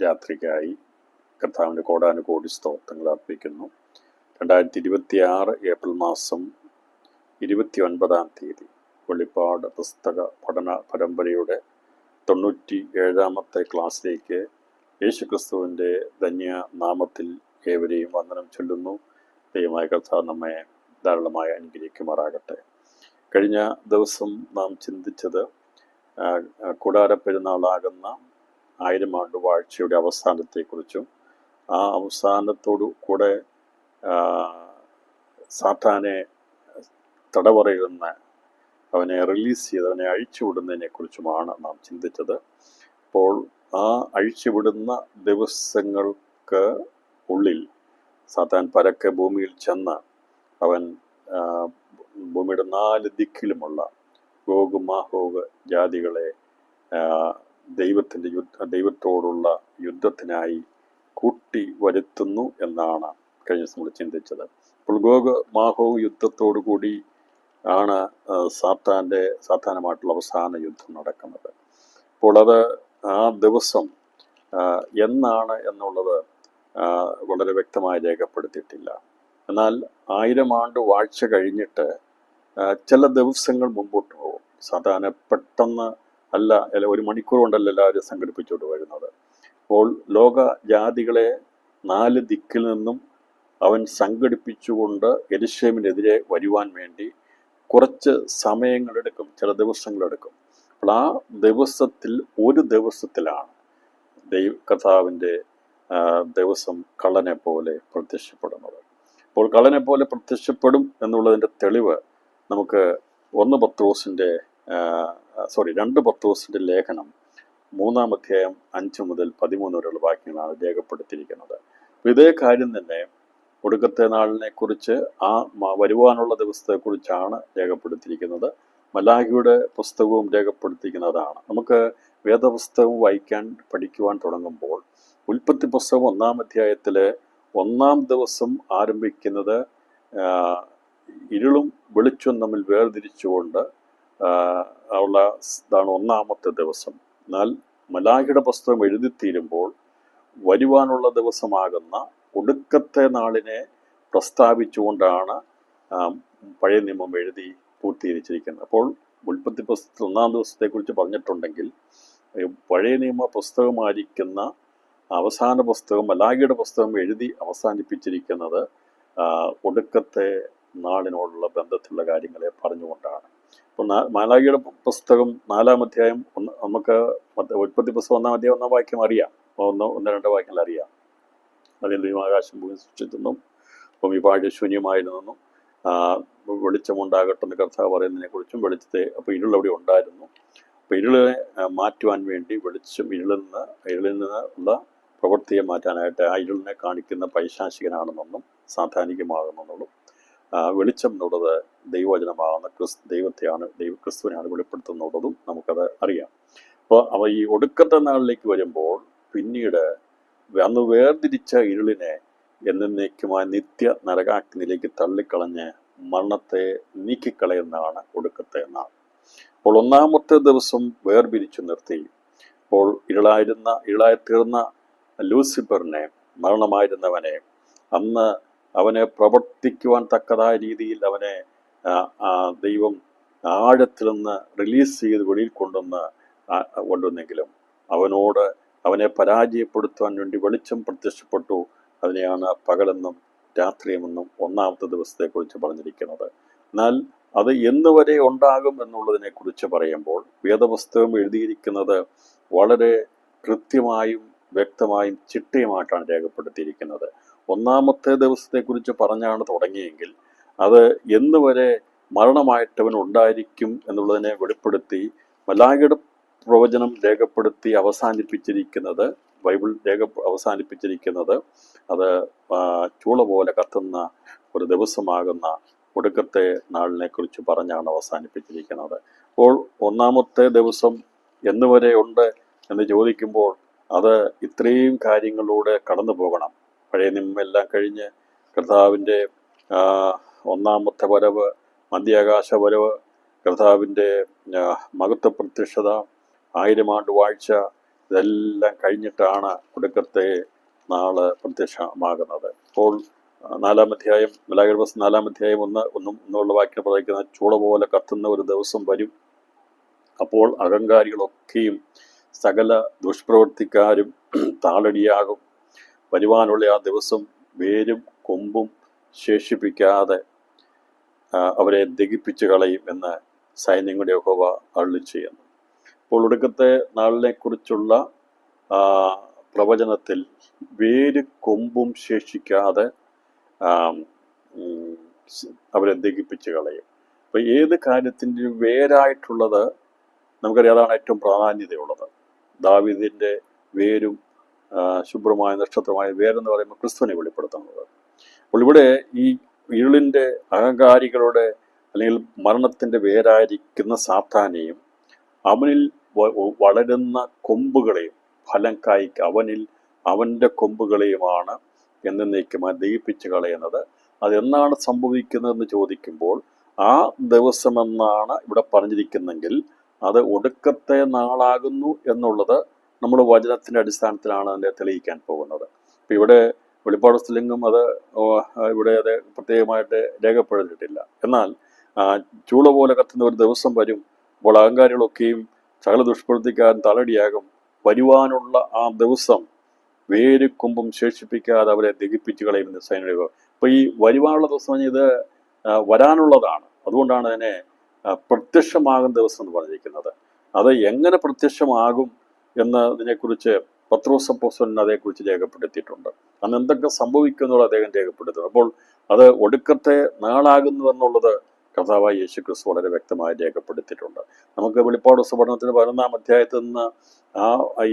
രാത്രിക്കായി കർത്താവിൻ്റെ കോടാനുകോടി സ്തോത്രങ്ങൾ അർപ്പിക്കുന്നു. 2026 ഏപ്രിൽ മാസം 29-ാം തീയതി വെളിപ്പാട് പുസ്തക പഠന പരമ്പരയുടെ 97-ാമത്തെ ക്ലാസ്സിലേക്ക് യേശുക്രിസ്തുവിൻ്റെ ധന്യ നാമത്തിൽ ഏവരെയും വന്ദനം ചൊല്ലുന്നു. ദൈവമായ കർത്താവ് നമ്മെ ധാരാളമായി അനുഗ്രഹിക്കുമാറാകട്ടെ. കഴിഞ്ഞ ദിവസം നാം ചിന്തിച്ചത് കൂടാരപ്പെരുന്നാളാകുന്ന 1000 ആണ്ട് വാഴ്ചയുടെ അവസാനത്തെക്കുറിച്ചും ആ അവസാനത്തോടു കൂടെ സാത്താനെ തടവറയിൽ നിന്ന് അവനെ റിലീസ് ചെയ്ത് അവനെ അഴിച്ചുവിടുന്നതിനെ കുറിച്ചുമാണ് നാം ചിന്തിച്ചത്. അപ്പോൾ ആ അഴിച്ചുവിടുന്ന ദിവസങ്ങൾക്ക് ഉള്ളിൽ സാത്താൻ പരക്കെ ഭൂമിയിൽ ചെന്ന് അവൻ ഭൂമിയുടെ 4 ദിക്കിലുമുള്ള ഗോഗ് മാഗോഗ് ജാതികളെ ദൈവത്തോടുള്ള യുദ്ധത്തിനായി കൂട്ടി വരുത്തുന്നു എന്നാണ് കഴിഞ്ഞ ദിവസം നമ്മൾ ചിന്തിച്ചത്. അപ്പോൾ ഗോഗ് മാഗോഗ് യുദ്ധത്തോടു കൂടി ആണ് സാത്താനുമായിട്ടുള്ള അവസാന യുദ്ധം നടക്കുന്നത്. അപ്പോൾ അത് ആ ദിവസം എന്നാണ് എന്നുള്ളത് വളരെ വ്യക്തമായി രേഖപ്പെടുത്തിയിട്ടില്ല. എന്നാൽ 1000 ആണ്ട് വാഴ്ച കഴിഞ്ഞിട്ട് ചില ദിവസങ്ങൾ മുമ്പോട്ട് പോകും. സാധാരണ പെട്ടെന്ന് അല്ല, ഒരു മണിക്കൂർ കൊണ്ടല്ല എല്ലാവരും സംഘടിപ്പിച്ചുകൊണ്ട് വരുന്നത്. അപ്പോൾ ലോക ജാതികളെ 4 ദിക്കിൽ നിന്നും അവൻ സംഘടിപ്പിച്ചുകൊണ്ട് യെരൂശലേമിനെതിരെ വരുവാൻ വേണ്ടി കുറച്ച് സമയങ്ങളെടുക്കും, ചില ദിവസങ്ങളെടുക്കും. അപ്പോൾ ആ ഒരു ദിവസത്തിലാണ് കർത്താവിൻ്റെ ദിവസം കള്ളനെ പോലെ പ്രത്യക്ഷപ്പെടുന്നത്. അപ്പോൾ കള്ളനെ പോലെ പ്രത്യക്ഷപ്പെടും എന്നുള്ളതിൻ്റെ തെളിവ് നമുക്ക് 2 പത്രോസിൻ്റെ ലേഖനം 3-ാം അധ്യായം 5 മുതൽ 13 വരെയുള്ള വാക്യങ്ങളാണ് രേഖപ്പെടുത്തിയിരിക്കുന്നത്. ഇതേ കാര്യം തന്നെ ഒടുക്കത്തെ നാളിനെ കുറിച്ച് വരുവാനുള്ള ദിവസത്തെക്കുറിച്ചാണ് രേഖപ്പെടുത്തിയിരിക്കുന്നത്. മലാഖിയുടെ പുസ്തകവും രേഖപ്പെടുത്തിയിരിക്കുന്നതാണ്. നമുക്ക് വേദപുസ്തകം പഠിക്കുവാൻ തുടങ്ങുമ്പോൾ ഉൽപ്പത്തി പുസ്തകം 1-ാം അധ്യായത്തിലെ 1-ാം ദിവസം ആരംഭിക്കുന്നത് ഇരുളും വെളിച്ചവും തമ്മിൽ വേർതിരിച്ചുകൊണ്ട് ഇതാണ് 1-ാമത്തെ ദിവസം. എന്നാൽ മലാഖിയുടെ പുസ്തകം എഴുതിത്തീരുമ്പോൾ വരുവാനുള്ള ദിവസമാകുന്ന ഒടുക്കത്തെ നാളിനെ പ്രസ്താവിച്ചുകൊണ്ടാണ് പഴയ നിയമം എഴുതി പൂർത്തീകരിച്ചിരിക്കുന്നത്. അപ്പോൾ ഉൽപ്പത്തി പുസ്തകം 1-ാം ദിവസത്തെക്കുറിച്ച് പറഞ്ഞിട്ടുണ്ടെങ്കിൽ പഴയ നിയമ പുസ്തകമായിരിക്കുന്ന അവസാന പുസ്തകം മലാഖിയുടെ പുസ്തകം എഴുതി അവസാനിപ്പിച്ചിരിക്കുന്നത് ഒടുക്കത്തെ നാളിനോടുള്ള ബന്ധത്തിലുള്ള കാര്യങ്ങളെ പറഞ്ഞുകൊണ്ടാണ്. അപ്പോൾ മലാഖിയുടെ പുസ്തകം 4-ാം അധ്യായം നമുക്ക് ഉൽപ്പത്തി പുസ്തകം 1-ാം അധ്യായം 1-ാം വാക്യം അറിയാം, 1-2 വാക്യങ്ങൾ അറിയാം. അതിൽ ആകാശം ഭൂമി സൃഷ്ടിച്ചെന്നും ഭൂമി പാഴ് ശൂന്യമായിരുന്നെന്നും വെളിച്ചമുണ്ടാകട്ടെന്ന് കർത്താവ് പറയുന്നതിനെ കുറിച്ചും അപ്പോൾ ഇരുളവിടെ ഉണ്ടായിരുന്നു. അപ്പോൾ ഇരുളിനെ മാറ്റുവാൻ വേണ്ടി ഇരുളിൽ നിന്നുള്ള പ്രവൃത്തിയെ മാറ്റാനായിട്ട് ആ ഇരുളിനെ കാണിക്കുന്ന പൈശാചികനാണെന്നും സാധാനികമാകുന്നെന്നുള്ളൂ. വെളിച്ചം എന്നുള്ളത് ദൈവവചനമാകുന്ന ക്രിസ്തുവിനെയാണ് വെളിപ്പെടുത്തുന്നുള്ളതും നമുക്കത് അറിയാം. അപ്പോൾ ഈ ഒടുക്കത്തെ നാളിലേക്ക് വരുമ്പോൾ പിന്നീട് അന്ന് വേർതിരിച്ച ഇരുളിനെ എന്നേക്കുമായി നിത്യ നരകാഗ്നിയിലേക്ക് തള്ളിക്കളഞ്ഞ് മരണത്തെ നീക്കിക്കളയുന്നതാണ് ഒടുക്കത്തെ നാൾ. അപ്പോൾ 1-ാമത്തെ ദിവസം വേർപിരിച്ചു നിർത്തി. അപ്പോൾ ഇരുളായി തീർന്ന ലൂസിഫറിനെ, മരണമായിരുന്നവനെ, അന്ന് അവനെ പ്രവർത്തിക്കുവാൻ തക്കതായ രീതിയിൽ അവനെ ദൈവം ആഴത്തിൽ നിന്ന് റിലീസ് ചെയ്ത് വെളിയിൽ കൊണ്ടുവന്നെങ്കിലും അവനെ പരാജയപ്പെടുത്തുവാൻ വേണ്ടി വെളിച്ചം പ്രത്യക്ഷപ്പെട്ടു. അതിനെയാണ് പകലെന്നും രാത്രിയുമെന്നും 1-ാമത്തെ ദിവസത്തെക്കുറിച്ച് പറഞ്ഞിരിക്കുന്നത്. എന്നാൽ അത് എന്നുവരെ ഉണ്ടാകും എന്നുള്ളതിനെ കുറിച്ച് പറയുമ്പോൾ വേദപുസ്തകം എഴുതിയിരിക്കുന്നത് വളരെ കൃത്യമായും വ്യക്തമായും ചിട്ടയുമായിട്ടാണ് രേഖപ്പെടുത്തിയിരിക്കുന്നത്. 1-ാമത്തെ ദിവസത്തെക്കുറിച്ച് പറഞ്ഞാണ് തുടങ്ങിയെങ്കിൽ അത് എന്നുവരെ മരണമായിട്ടവൻ ഉണ്ടായിരിക്കും എന്നുള്ളതിനെ വെളിപ്പെടുത്തി മലാഖിയുടെ പ്രവചനം രേഖപ്പെടുത്തി അവസാനിപ്പിച്ചിരിക്കുന്നത്, ബൈബിൾ അവസാനിപ്പിച്ചിരിക്കുന്നത് അത് ചൂള പോലെ കത്തുന്ന ഒരു ദിവസമാകുന്ന ഒടുക്കത്തെ നാളിനെ കുറിച്ച് പറഞ്ഞാണ് അവസാനിപ്പിച്ചിരിക്കുന്നത്. അപ്പോൾ 1-ാമത്തെ ദിവസം എന്നുവരെ ഉണ്ട് എന്ന് ചോദിക്കുമ്പോൾ അത് ഇത്രയും കാര്യങ്ങളിലൂടെ കടന്നു പോകണം. പഴയ നിയമമെല്ലാം കഴിഞ്ഞ് കർത്താവിൻ്റെ 1-ാമത്തെ വരവ്, മധ്യാകാശ വരവ്, കർത്താവിൻ്റെ മഹത്വ പ്രത്യക്ഷത, 1000 ആണ്ട് വാഴ്ച, ഇതെല്ലാം കഴിഞ്ഞിട്ടാണ് ഒടുക്കത്തെ നാള് പ്രത്യക്ഷമാകുന്നത്. അപ്പോൾ 4-ാം അധ്യായം, മലാഖിയുടെ പുസ്തകം 4-ാം അധ്യായം 1-1 വാക്യം പറയുന്ന ചൂള പോലെ കത്തുന്ന ഒരു ദിവസം വരും. അപ്പോൾ അഹങ്കാരികളൊക്കെയും സകല ദുഷ്പ്രവർത്തിക്കാരും താളടിയാകും. വരുവാനുള്ള ആ ദിവസം വേരും കൊമ്പും ശേഷിപ്പിക്കാതെ അവരെ ദഹിപ്പിച്ചു കളയും എന്ന് സൈന്യങ്ങളുടെ യഹോവ അരുളിച്ചെയ്യുന്നു. അപ്പോൾ ഒടുക്കത്തെ നാളിനെ കുറിച്ചുള്ള പ്രവചനത്തിൽ വേര് കൊമ്പും ശേഷിക്കാതെ അവരെ ദഹിപ്പിച്ചു കളയും. അപ്പൊ ഏത് കാര്യത്തിൻ്റെ വേരായിട്ടുള്ളത് നമുക്കറിയാം, അതാണ് ഏറ്റവും പ്രാധാന്യതയുള്ളത്. ദാവീദിന്റെ വേരും ശുഭ്രമായ നക്ഷത്രമായ വേരെന്ന് പറയുമ്പോൾ ക്രിസ്തുവിനെ വെളിപ്പെടുത്തുന്നത്. അപ്പോൾ ഇവിടെ ഈ ഇരുളിന്റെ അഹങ്കാരികളുടെ അല്ലെങ്കിൽ മരണത്തിന്റെ വേരായിരിക്കുന്ന സാത്താനെയും അവനിൽ വളരുന്ന കൊമ്പുകളെയും ഫലം കായ്ക്ക് അവന്റെ കൊമ്പുകളെയുമാണ് എന്നേക്കുമായി ദഹിപ്പിച്ചു കളയുന്നത്. അതെന്നാണ് സംഭവിക്കുന്നതെന്ന് ചോദിക്കുമ്പോൾ ആ ദിവസമെന്നാണ് ഇവിടെ പറഞ്ഞിരിക്കുന്നെങ്കിൽ അത് ഒടുക്കത്തെ നാളാകുന്നു എന്നുള്ളത് നമ്മൾ വചനത്തിന്റെ അടിസ്ഥാനത്തിലാണ് അതിനെ തെളിയിക്കാൻ പോകുന്നത്. ഇപ്പം ഇവിടെ വെളിപ്പാട് പുസ്തകത്തിലെങ്ങും അത് പ്രത്യേകമായിട്ട് രേഖപ്പെടുത്തിയിട്ടില്ല. എന്നാൽ ചൂള പോലെ കത്തുന്ന ഒരു ദിവസം വരും. അപ്പോൾ അഹങ്കാരികളൊക്കെയും സകല ദുഷ്പ്രവൃത്തിക്കാരും തലടിയാകും. വരുവാനുള്ള ആ ദിവസം വേര് കൊമ്പും ശേഷിപ്പിക്കാതെ അവരെ ദഹിപ്പിച്ചു കളയുമെന്ന് സൈനികർ. അപ്പൊ ഈ വരുവാനുള്ള ദിവസം ഇത് വരാനുള്ളതാണ്. അതുകൊണ്ടാണ് അതിനെ പ്രത്യക്ഷമാകുന്ന ദിവസം എന്ന് പറഞ്ഞിരിക്കുന്നത്. അത് എങ്ങനെ പ്രത്യക്ഷമാകും എന്നതിനെക്കുറിച്ച് പത്രോസ് അപ്പോസ്തലൻ അതേക്കുറിച്ച് രേഖപ്പെടുത്തിയിട്ടുണ്ട്. അന്ന് എന്തൊക്കെ സംഭവിക്കും എന്നുള്ളത് അദ്ദേഹം രേഖപ്പെടുത്തുന്നു. അപ്പോൾ അത് ഒടുക്കത്തെ നാളാകുന്നു എന്നുള്ളത് കർത്താവായ യേശു ക്രിസ്തു വളരെ വ്യക്തമായി രേഖപ്പെടുത്തിയിട്ടുണ്ട്. നമുക്ക് വെളിപ്പാട് പഠനത്തിന് 11-ാം അധ്യായത്തിൽ നിന്ന് ആ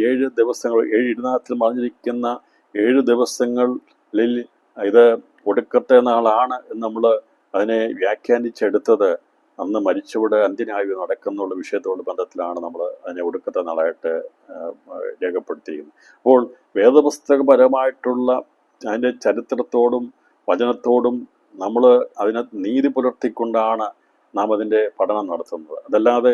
7 ദിവസങ്ങൾ, 7 ഇരുനാഥത്തിൽ മറിഞ്ഞിരിക്കുന്ന 7 ദിവസങ്ങളിൽ ഇത് ഒടുക്കത്തെ നാളാണ് എന്ന് നമ്മൾ അതിനെ വ്യാഖ്യാനിച്ചെടുത്തത് അന്ന് മരിച്ചവിടെ അന്ത്യനായക നടക്കുന്നുള്ള വിഷയത്തോട് ബന്ധത്തിലാണ് നമ്മൾ അതിനെ ഒടുക്കത്തെ നാളായിട്ട് രേഖപ്പെടുത്തിയിരിക്കുന്നത്. അപ്പോൾ വേദപുസ്തകപരമായിട്ടുള്ള അതിൻ്റെ ചരിത്രത്തോടും വചനത്തോടും നമ്മൾ അതിനെ നീതി പുലർത്തിക്കൊണ്ടാണ് നാം അതിൻ്റെ പഠനം നടത്തുന്നത്. അതല്ലാതെ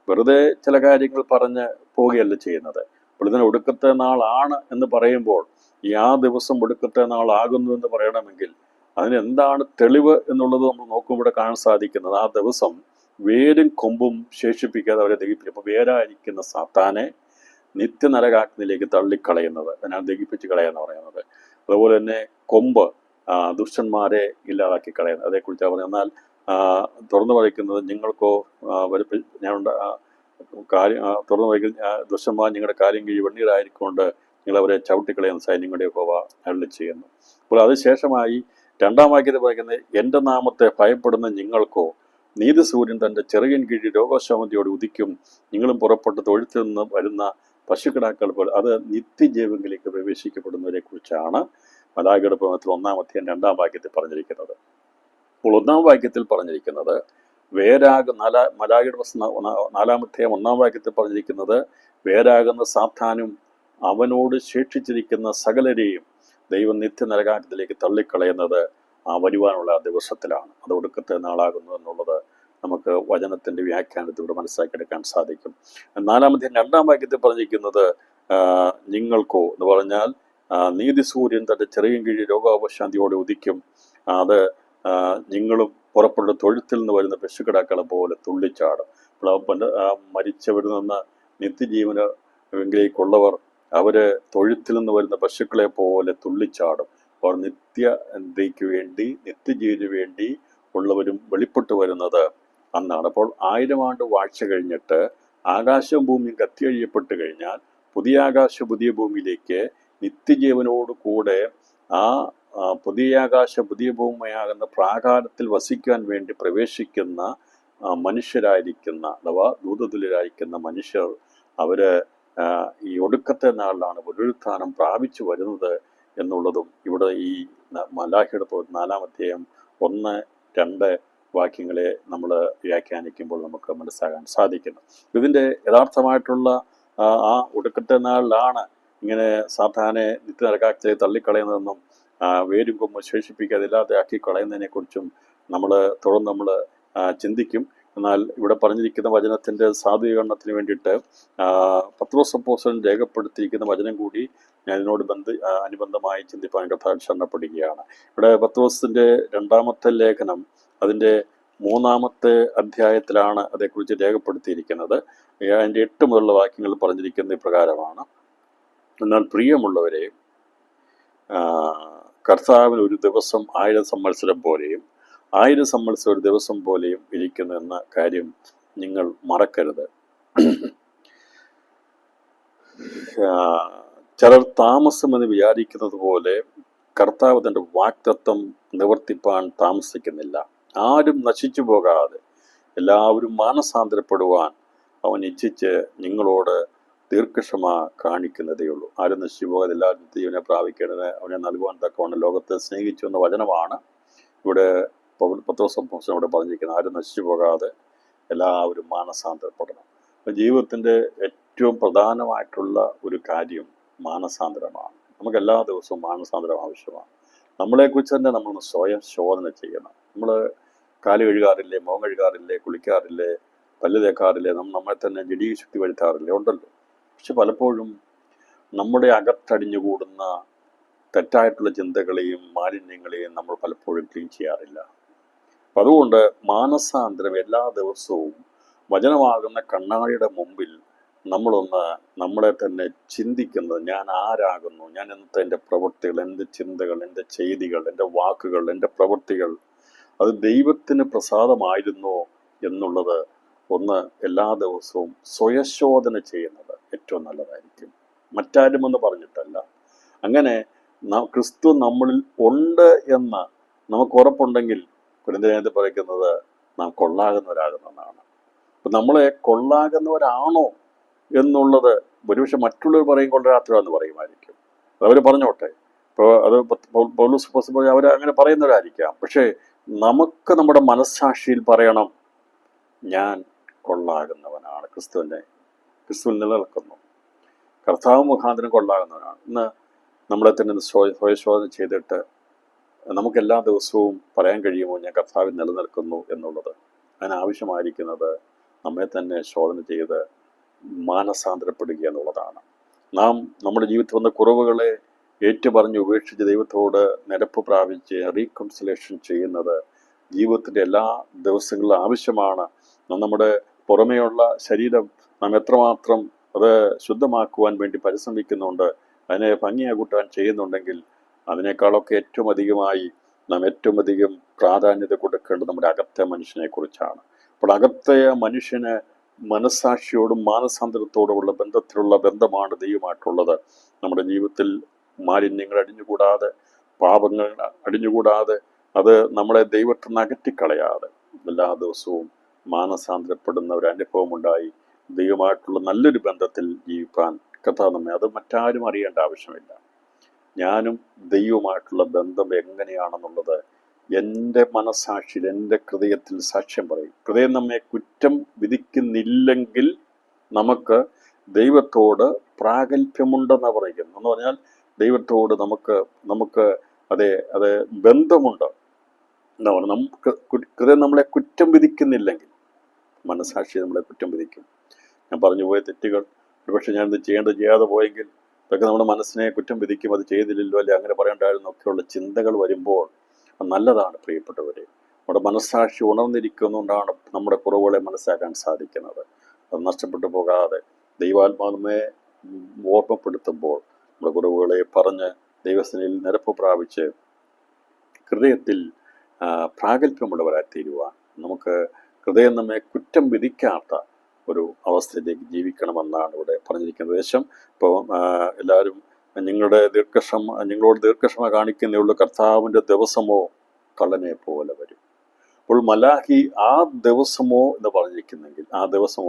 വെറുതെ ചില കാര്യങ്ങൾ പറഞ്ഞ് പോവുകയല്ല ചെയ്യുന്നത്. അപ്പോൾ ഇതിന് ഒടുക്കത്തെ നാളാണ് എന്ന് പറയുമ്പോൾ ഈ ആ ദിവസം ഒടുക്കത്തെ നാളാകുന്നു എന്ന് പറയണമെങ്കിൽ അതിനെന്താണ് തെളിവ് എന്നുള്ളത് നമ്മൾ നോക്കുമ്പോൾ കാണാൻ സാധിക്കുന്നത്, ആ ദിവസം വേരും കൊമ്പും ശേഷിപ്പിക്കാതെ അവരെ ദഹിപ്പിക്കും. അപ്പോൾ വേരായിരിക്കുന്ന സാത്താനെ നിത്യനരകാഗ്നിയിലേക്ക് തള്ളിക്കളയുന്നത്, അതിനാണ് ദഹിപ്പിച്ച് കളയെന്ന് പറയുന്നത്. അതുപോലെ തന്നെ കൊമ്പ് ദുഷ്ടന്മാരെ ഇല്ലാതാക്കി കളയുന്നത്, അതേക്കുറിച്ച് പറയുന്നത്. എന്നാൽ തുറന്നു വയ്ക്കുന്നത് നിങ്ങൾക്കോ ഞാൻ കാര്യം തുറന്നു വയ്ക്കുന്ന ദുഷ്ടന്മാർ നിങ്ങളുടെ കാര്യം കീഴ് വെണ്ണീരായിരിക്കൊണ്ട് നിങ്ങൾ അവരെ ചവിട്ടിക്കളയുന്ന സൈന്യങ്ങളുടെ യഹോവ അരുളി ചെയ്യുന്നു. അപ്പോൾ അതിനുശേഷമായി 2-ാം വാക്യത്തിൽ പറയുന്നത്, എൻ്റെ നാമത്തെ ഭയപ്പെടുന്ന നിങ്ങൾക്കോ നീതി സൂര്യൻ തൻ്റെ ചെറിയൻ കീഴിൽ രോഗശാന്തിയോട് ഉദിക്കും. നിങ്ങളും പുറപ്പെട്ട് തൊഴുത്തിൽ നിന്ന് വരുന്ന പശുക്കിടാക്കൾ പോലെ അത് നിത്യജീവനിലേക്ക് പ്രവേശിക്കപ്പെടുന്നവരെ കുറിച്ചാണ് മലാഖിയുടെ പുസ്തകത്തിൽ 1-ാം അധ്യായം 2-ാം വാക്യത്തിൽ പറഞ്ഞിരിക്കുന്നത്. അപ്പോൾ 1-ാം വാക്യത്തിൽ പറഞ്ഞിരിക്കുന്നത് മലാഖിയുടെ പുസ്തകം 4-ാം അധ്യായം 1-ാം വാക്യത്തിൽ പറഞ്ഞിരിക്കുന്നത് വേരാകുന്ന സാത്താനും അവനോട് ശേഷിച്ചിരിക്കുന്ന സകലരെയും ദൈവം നിത്യനരകാഗ്നിയിലേക്ക് തള്ളിക്കളയുന്നത് ആ വരുവാനുള്ള ദിവസത്തിലാണ്. അത് ഒടുക്കത്തെ നാളാകുന്നു എന്നുള്ളത് നമുക്ക് വചനത്തിന്റെ വ്യാഖ്യാനത്തിലൂടെ മനസ്സിലാക്കിയെടുക്കാൻ സാധിക്കും. 4-ാം അധ്യായം 2-ാം വാക്യത്തിൽ പറഞ്ഞിരിക്കുന്നത് നിങ്ങൾക്കോ എന്ന് പറഞ്ഞാൽ നീതി സൂര്യൻ തന്റെ ചെറിയ കീഴിൽ രോഗോപശാന്തിയോടെ ഉദിക്കും. അത് നിങ്ങളും പുറപ്പെട്ട തൊഴുത്തിൽ നിന്ന് വരുന്ന പശുക്കിടാക്കളെ പോലെ തുള്ളിച്ചാടും. മരിച്ചവരിൽ നിന്ന് നിത്യജീവനിലേക്കുള്ളവർ അവര് തൊഴുത്തിൽ നിന്ന് വരുന്ന പശുക്കളെ പോലെ തുള്ളിച്ചാടും. അവർ നിത്യതയ്ക്ക് വേണ്ടി, നിത്യജീവന് വേണ്ടി ഉള്ളവരും വെളിപ്പെട്ടു വരുന്നത് അന്നാണ്. അപ്പോൾ 1000 ആണ്ട് വാഴ്ച കഴിഞ്ഞിട്ട് ആകാശവും ഭൂമിയും കത്തിയഴിയപ്പെട്ട് കഴിഞ്ഞാൽ പുതിയ ആകാശ പുതിയ ഭൂമിയിലേക്ക് നിത്യജീവനോട് കൂടെ ആ പുതിയ ആകാശ പുതിയ ഭൂമിയാകുന്ന പ്രാകാരത്തിൽ വസിക്കാൻ വേണ്ടി പ്രവേശിക്കുന്ന മനുഷ്യരായിരിക്കുന്ന അഥവാ ദൂതതുല്യരായിരിക്കുന്ന മനുഷ്യർ അവര് ഈ ഒടുക്കത്തെ നാളിലാണ് പുനരുത്ഥാനം പ്രാപിച്ചു വരുന്നത് എന്നുള്ളതും ഇവിടെ ഈ മലാഖിയുടെ 4-ാം അധ്യായം 1-2 വാക്യങ്ങളെ നമ്മൾ വ്യാഖ്യാനിക്കുമ്പോൾ നമുക്ക് മനസ്സിലാക്കാൻ സാധിക്കുന്നു. ഇതിൻ്റെ യഥാർത്ഥമായിട്ടുള്ള ആ ഒടുക്കത്തെ നാളിലാണ് ഇങ്ങനെ സാത്താനെ നിത്യനരകാഗ്നിയിലേക്ക് തള്ളിക്കളയുന്നതെന്നും വേരും കൊമ്പും ശേഷിപ്പിക്കാതെ ഇല്ലാതെ ആക്കി കളയുന്നതിനെ കുറിച്ചും നമ്മൾ തുടർന്ന് ചിന്തിക്കും. എന്നാൽ ഇവിടെ പറഞ്ഞിരിക്കുന്ന വചനത്തിൻ്റെ സാധൂകരണത്തിന് വേണ്ടിയിട്ട് പത്രോസ് അപ്പോസ്തലൻ രേഖപ്പെടുത്തിയിരിക്കുന്ന വചനം കൂടി ഞാൻ ഇതിനോട് അനുബന്ധമായി ചിന്തിപ്പാൻ കർത്താവിൽ ശരണപ്പെടുകയാണ്. ഇവിടെ പത്രോസിൻ്റെ 2-ാമത്തെ ലേഖനം അതിൻ്റെ 3-ാമത്തെ അധ്യായത്തിലാണ് അതേക്കുറിച്ച് രേഖപ്പെടുത്തിയിരിക്കുന്നത്. അതിൻ്റെ 8 മുതലുള്ള വാക്യങ്ങൾ പറഞ്ഞിരിക്കുന്ന ഇപ്രകാരമാണ്: എന്നാൽ പ്രിയമുള്ളവരെ, കർത്താവിന് ഒരു ദിവസം 1000 സംവത്സരം പോലെയും 1000 സംവത്സരം ഒരു ദിവസം പോലെയും ഇരിക്കുന്നു എന്ന കാര്യം നിങ്ങൾ മറക്കരുത്. ചിലർ താമസമെന്ന് വിചാരിക്കുന്നത് പോലെ കർത്താവ് തൻ്റെ വാഗ്ദത്തം നിവർത്തിപ്പാൻ താമസിക്കുന്നില്ല. ആരും നശിച്ചു പോകാതെ എല്ലാവരും മാനസാന്തരപ്പെടുവാൻ അവൻ ഇച്ഛിച്ച് നിങ്ങളോട് ദീർഘക്ഷമ കാണിക്കുന്നതേ ഉള്ളൂ. ആരും നശിച്ചു പോകാതെ എല്ലാവരും ജീവനെ പ്രാപിക്കേണ്ടത് അവനെ നൽകുവാൻ തക്കവണ്ണം ലോകത്തെ സ്നേഹിച്ചു എന്ന വചനമാണ് ഇവിടെ പത്രോസ് അപ്പോസ്തലൻ ഇവിടെ പറഞ്ഞിരിക്കുന്നത്. ആരും നശിച്ചു പോകാതെ എല്ലാവരും മാനസാന്തരപ്പെടണം. ജീവിതത്തിൻ്റെ ഏറ്റവും പ്രധാനമായിട്ടുള്ള ഒരു കാര്യം മാനസാന്തരമാണ്. നമുക്ക് എല്ലാ ദിവസവും മാനസാന്തരം ആവശ്യമാണ്. നമ്മളെക്കുറിച്ച് തന്നെ നമ്മൾ സ്വയം ശോധന ചെയ്യണം. നമ്മൾ കാല് കഴുകാറില്ലേ, മുഖം കഴുകാറില്ലേ, കുളിക്കാറില്ലേ, പല്ല് തേക്കാറില്ലേ, നമ്മളെ തന്നെ ജഡീയ ശക്തി വരുത്താറില്ലേ? ഉണ്ടല്ലോ. പക്ഷെ പലപ്പോഴും നമ്മുടെ അകത്തടിഞ്ഞുകൂടുന്ന തെറ്റായിട്ടുള്ള ചിന്തകളെയും മാലിന്യങ്ങളെയും നമ്മൾ പലപ്പോഴും ക്ലീൻ ചെയ്യാറില്ല. അപ്പം അതുകൊണ്ട് മാനസാന്തരം എല്ലാ ദിവസവും വചനമാകുന്ന കണ്ണാടിയുടെ മുമ്പിൽ നമ്മളെ തന്നെ ചിന്തിക്കുന്നത്, ഞാൻ ആരാകുന്നു, ഞാൻ ഇന്നത്തെ എൻ്റെ പ്രവൃത്തികൾ, എൻ്റെ ചിന്തകൾ, എൻ്റെ ചെയ്തികൾ, എൻ്റെ വാക്കുകൾ, എൻ്റെ പ്രവൃത്തികൾ അത് ദൈവത്തിന് പ്രസാദമായിരുന്നോ എന്നുള്ളത് എല്ലാ ദിവസവും സ്വയശോധന ചെയ്യുന്നത് ഏറ്റവും നല്ലതായിരിക്കും. മറ്റാരുമെന്ന് പറഞ്ഞിട്ടല്ല. അങ്ങനെ ക്രിസ്തു നമ്മളിൽ ഉണ്ട് എന്ന് നമുക്ക് ഉറപ്പുണ്ടെങ്കിൽ കുരിന്ത്യർ പറയുന്നത് നാം കൊള്ളാകുന്നവരാകുന്നതാണ്. അപ്പം നമ്മളെ കൊള്ളാകുന്നവരാണോ എന്നുള്ളത് ഒരുപക്ഷെ മറ്റുള്ളവർ പറയും കൊള്ളരാത്രമെന്ന് പറയുമായിരിക്കും. അവർ പറഞ്ഞോട്ടെ. ഇപ്പോൾ അത് പൗലോസ് അപ്പോസ്തലൻ അവർ അങ്ങനെ പറയുന്നവരായിരിക്കാം. പക്ഷേ നമുക്ക് നമ്മുടെ മനസ്സാക്ഷിയിൽ പറയണം, ഞാൻ കൊള്ളാകുന്നവനാണ്, ക്രിസ്തുവിൽ നിലനിൽക്കുന്നു, കർത്താവ് മുഖാന്തരം കൊള്ളാകുന്നവനാണ്. ഇന്ന് നമ്മളെ തന്നെ സ്വയശോധന ചെയ്തിട്ട് നമുക്ക് എല്ലാ ദിവസവും പറയാൻ കഴിയുമോ ഞാൻ കർത്താവിൽ നിലനിൽക്കുന്നു എന്നുള്ളത്? അതിനാവശ്യമായിരിക്കുന്നത് നമ്മെ തന്നെ ശോധന ചെയ്ത് മാനസാന്തരപ്പെടുക എന്നുള്ളതാണ്. നാം നമ്മുടെ ജീവിതത്തിൽ വന്ന കുറവുകളെ ഏറ്റുപറഞ്ഞ് ഉപേക്ഷിച്ച് ദൈവത്തോട് നിരപ്പ് പ്രാപിച്ച് റീകൺസിലേഷൻ ചെയ്യുന്നത് ജീവിതത്തിൻ്റെ എല്ലാ ദിവസങ്ങളിലും ആവശ്യമാണ്. നമ്മുടെ പുറമേയുള്ള ശരീരം നാം എത്രമാത്രം അത് ശുദ്ധമാക്കുവാൻ വേണ്ടി പരിശ്രമിക്കുന്നുണ്ട്, അതിനെ ഭംഗിയാകൂട്ടാൻ ചെയ്യുന്നുണ്ടെങ്കിൽ അതിനേക്കാളൊക്കെ ഏറ്റവും അധികം പ്രാധാന്യത കൊടുക്കേണ്ടത് നമ്മുടെ അകത്തെ മനുഷ്യനെ കുറിച്ചാണ്. അപ്പോൾ അകത്തെ മനുഷ്യന് മനസ്സാക്ഷിയോടും മാനസാന്തരത്തോടുമുള്ള ബന്ധമാണ് ദൈവമായിട്ടുള്ളത്. നമ്മുടെ ജീവിതത്തിൽ മാലിന്യങ്ങൾ അടിഞ്ഞുകൂടാതെ, പാപങ്ങൾ അടിഞ്ഞുകൂടാതെ, അത് നമ്മളെ ദൈവത്തിൽ നിന്ന് അകറ്റിക്കളയാതെ എല്ലാ ദിവസവും മാനസാന്തരപ്പെടുന്ന ഒരു അനുഭവം ഉണ്ടായി ദൈവമായിട്ടുള്ള നല്ലൊരു ബന്ധത്തിൽ ജീവിക്കാൻ കർത്താവ് നമ്മെ, അത് മറ്റാരും അറിയേണ്ട ആവശ്യമില്ല. ഞാനും ദൈവമായിട്ടുള്ള ബന്ധം എങ്ങനെയാണെന്നുള്ളത് എൻ്റെ മനസ്സാക്ഷിയിൽ, എൻ്റെ ഹൃദയത്തിൽ സാക്ഷ്യം പറയും. ഹൃദയം നമ്മെ കുറ്റം വിധിക്കുന്നില്ലെങ്കിൽ നമുക്ക് ദൈവത്തോട് പ്രാഗൽഭ്യമുണ്ടെന്നാണ് പറയുന്നത്. എന്ന് പറഞ്ഞാൽ ദൈവത്തോട് നമുക്ക് അതെ ബന്ധമുണ്ട് എന്താ പറയുക. നമുക്ക് ഹൃദയം നമ്മളെ കുറ്റം വിധിക്കുന്നില്ലെങ്കിൽ മനസ്സാക്ഷി നമ്മളെ കുറ്റം വിധിക്കും. ഞാൻ പറഞ്ഞു പോയ തെറ്റുകൾ ഒരുപക്ഷെ ഞാനിത് ചെയ്യാതെ പോയെങ്കിൽ ഇതൊക്കെ നമ്മുടെ മനസ്സിനെ കുറ്റം വിധിക്കും. അത് ചെയ്തില്ലല്ലോ, അല്ലെ അങ്ങനെ പറയേണ്ടായിരുന്നു ഒക്കെയുള്ള ചിന്തകൾ വരുമ്പോൾ നല്ലതാണ് പ്രിയപ്പെട്ടവരെ. നമ്മുടെ മനസ്സാക്ഷി ഉണർന്നിരിക്കുന്നതുകൊണ്ടാണ് നമ്മുടെ കുറവുകളെ മനസ്സിലാക്കാൻ സാധിക്കുന്നത്. അത് നഷ്ടപ്പെട്ടു പോകാതെ ദൈവാത്മാവെ ഓർമ്മപ്പെടുത്തുമ്പോൾ നമ്മുടെ കുറവുകളെ പറഞ്ഞ് ദൈവസേനയിൽ നിരപ്പ് പ്രാപിച്ച് ഹൃദയത്തിൽ പ്രാഗൽഭ്യമുള്ളവരായി തീരുവാൻ നമുക്ക് ഹൃദയം നമ്മെ കുറ്റം വിധിക്കാത്ത ഒരു അവസ്ഥയിലേക്ക് ജീവിക്കണമെന്നാണ് ഇവിടെ പറഞ്ഞിരിക്കുന്നത്. ദേശം ഇപ്പോൾ എല്ലാവരും നിങ്ങളോട് ദീർഘക്ഷമ കാണിക്കുന്നേ കർത്താവിൻ്റെ ദിവസമോ കള്ളനെ പോലെ വരും. അപ്പോൾ മലാഖി ആ ദിവസമോ എന്ന് പറഞ്ഞിരിക്കുന്നെങ്കിൽ ആ ദിവസം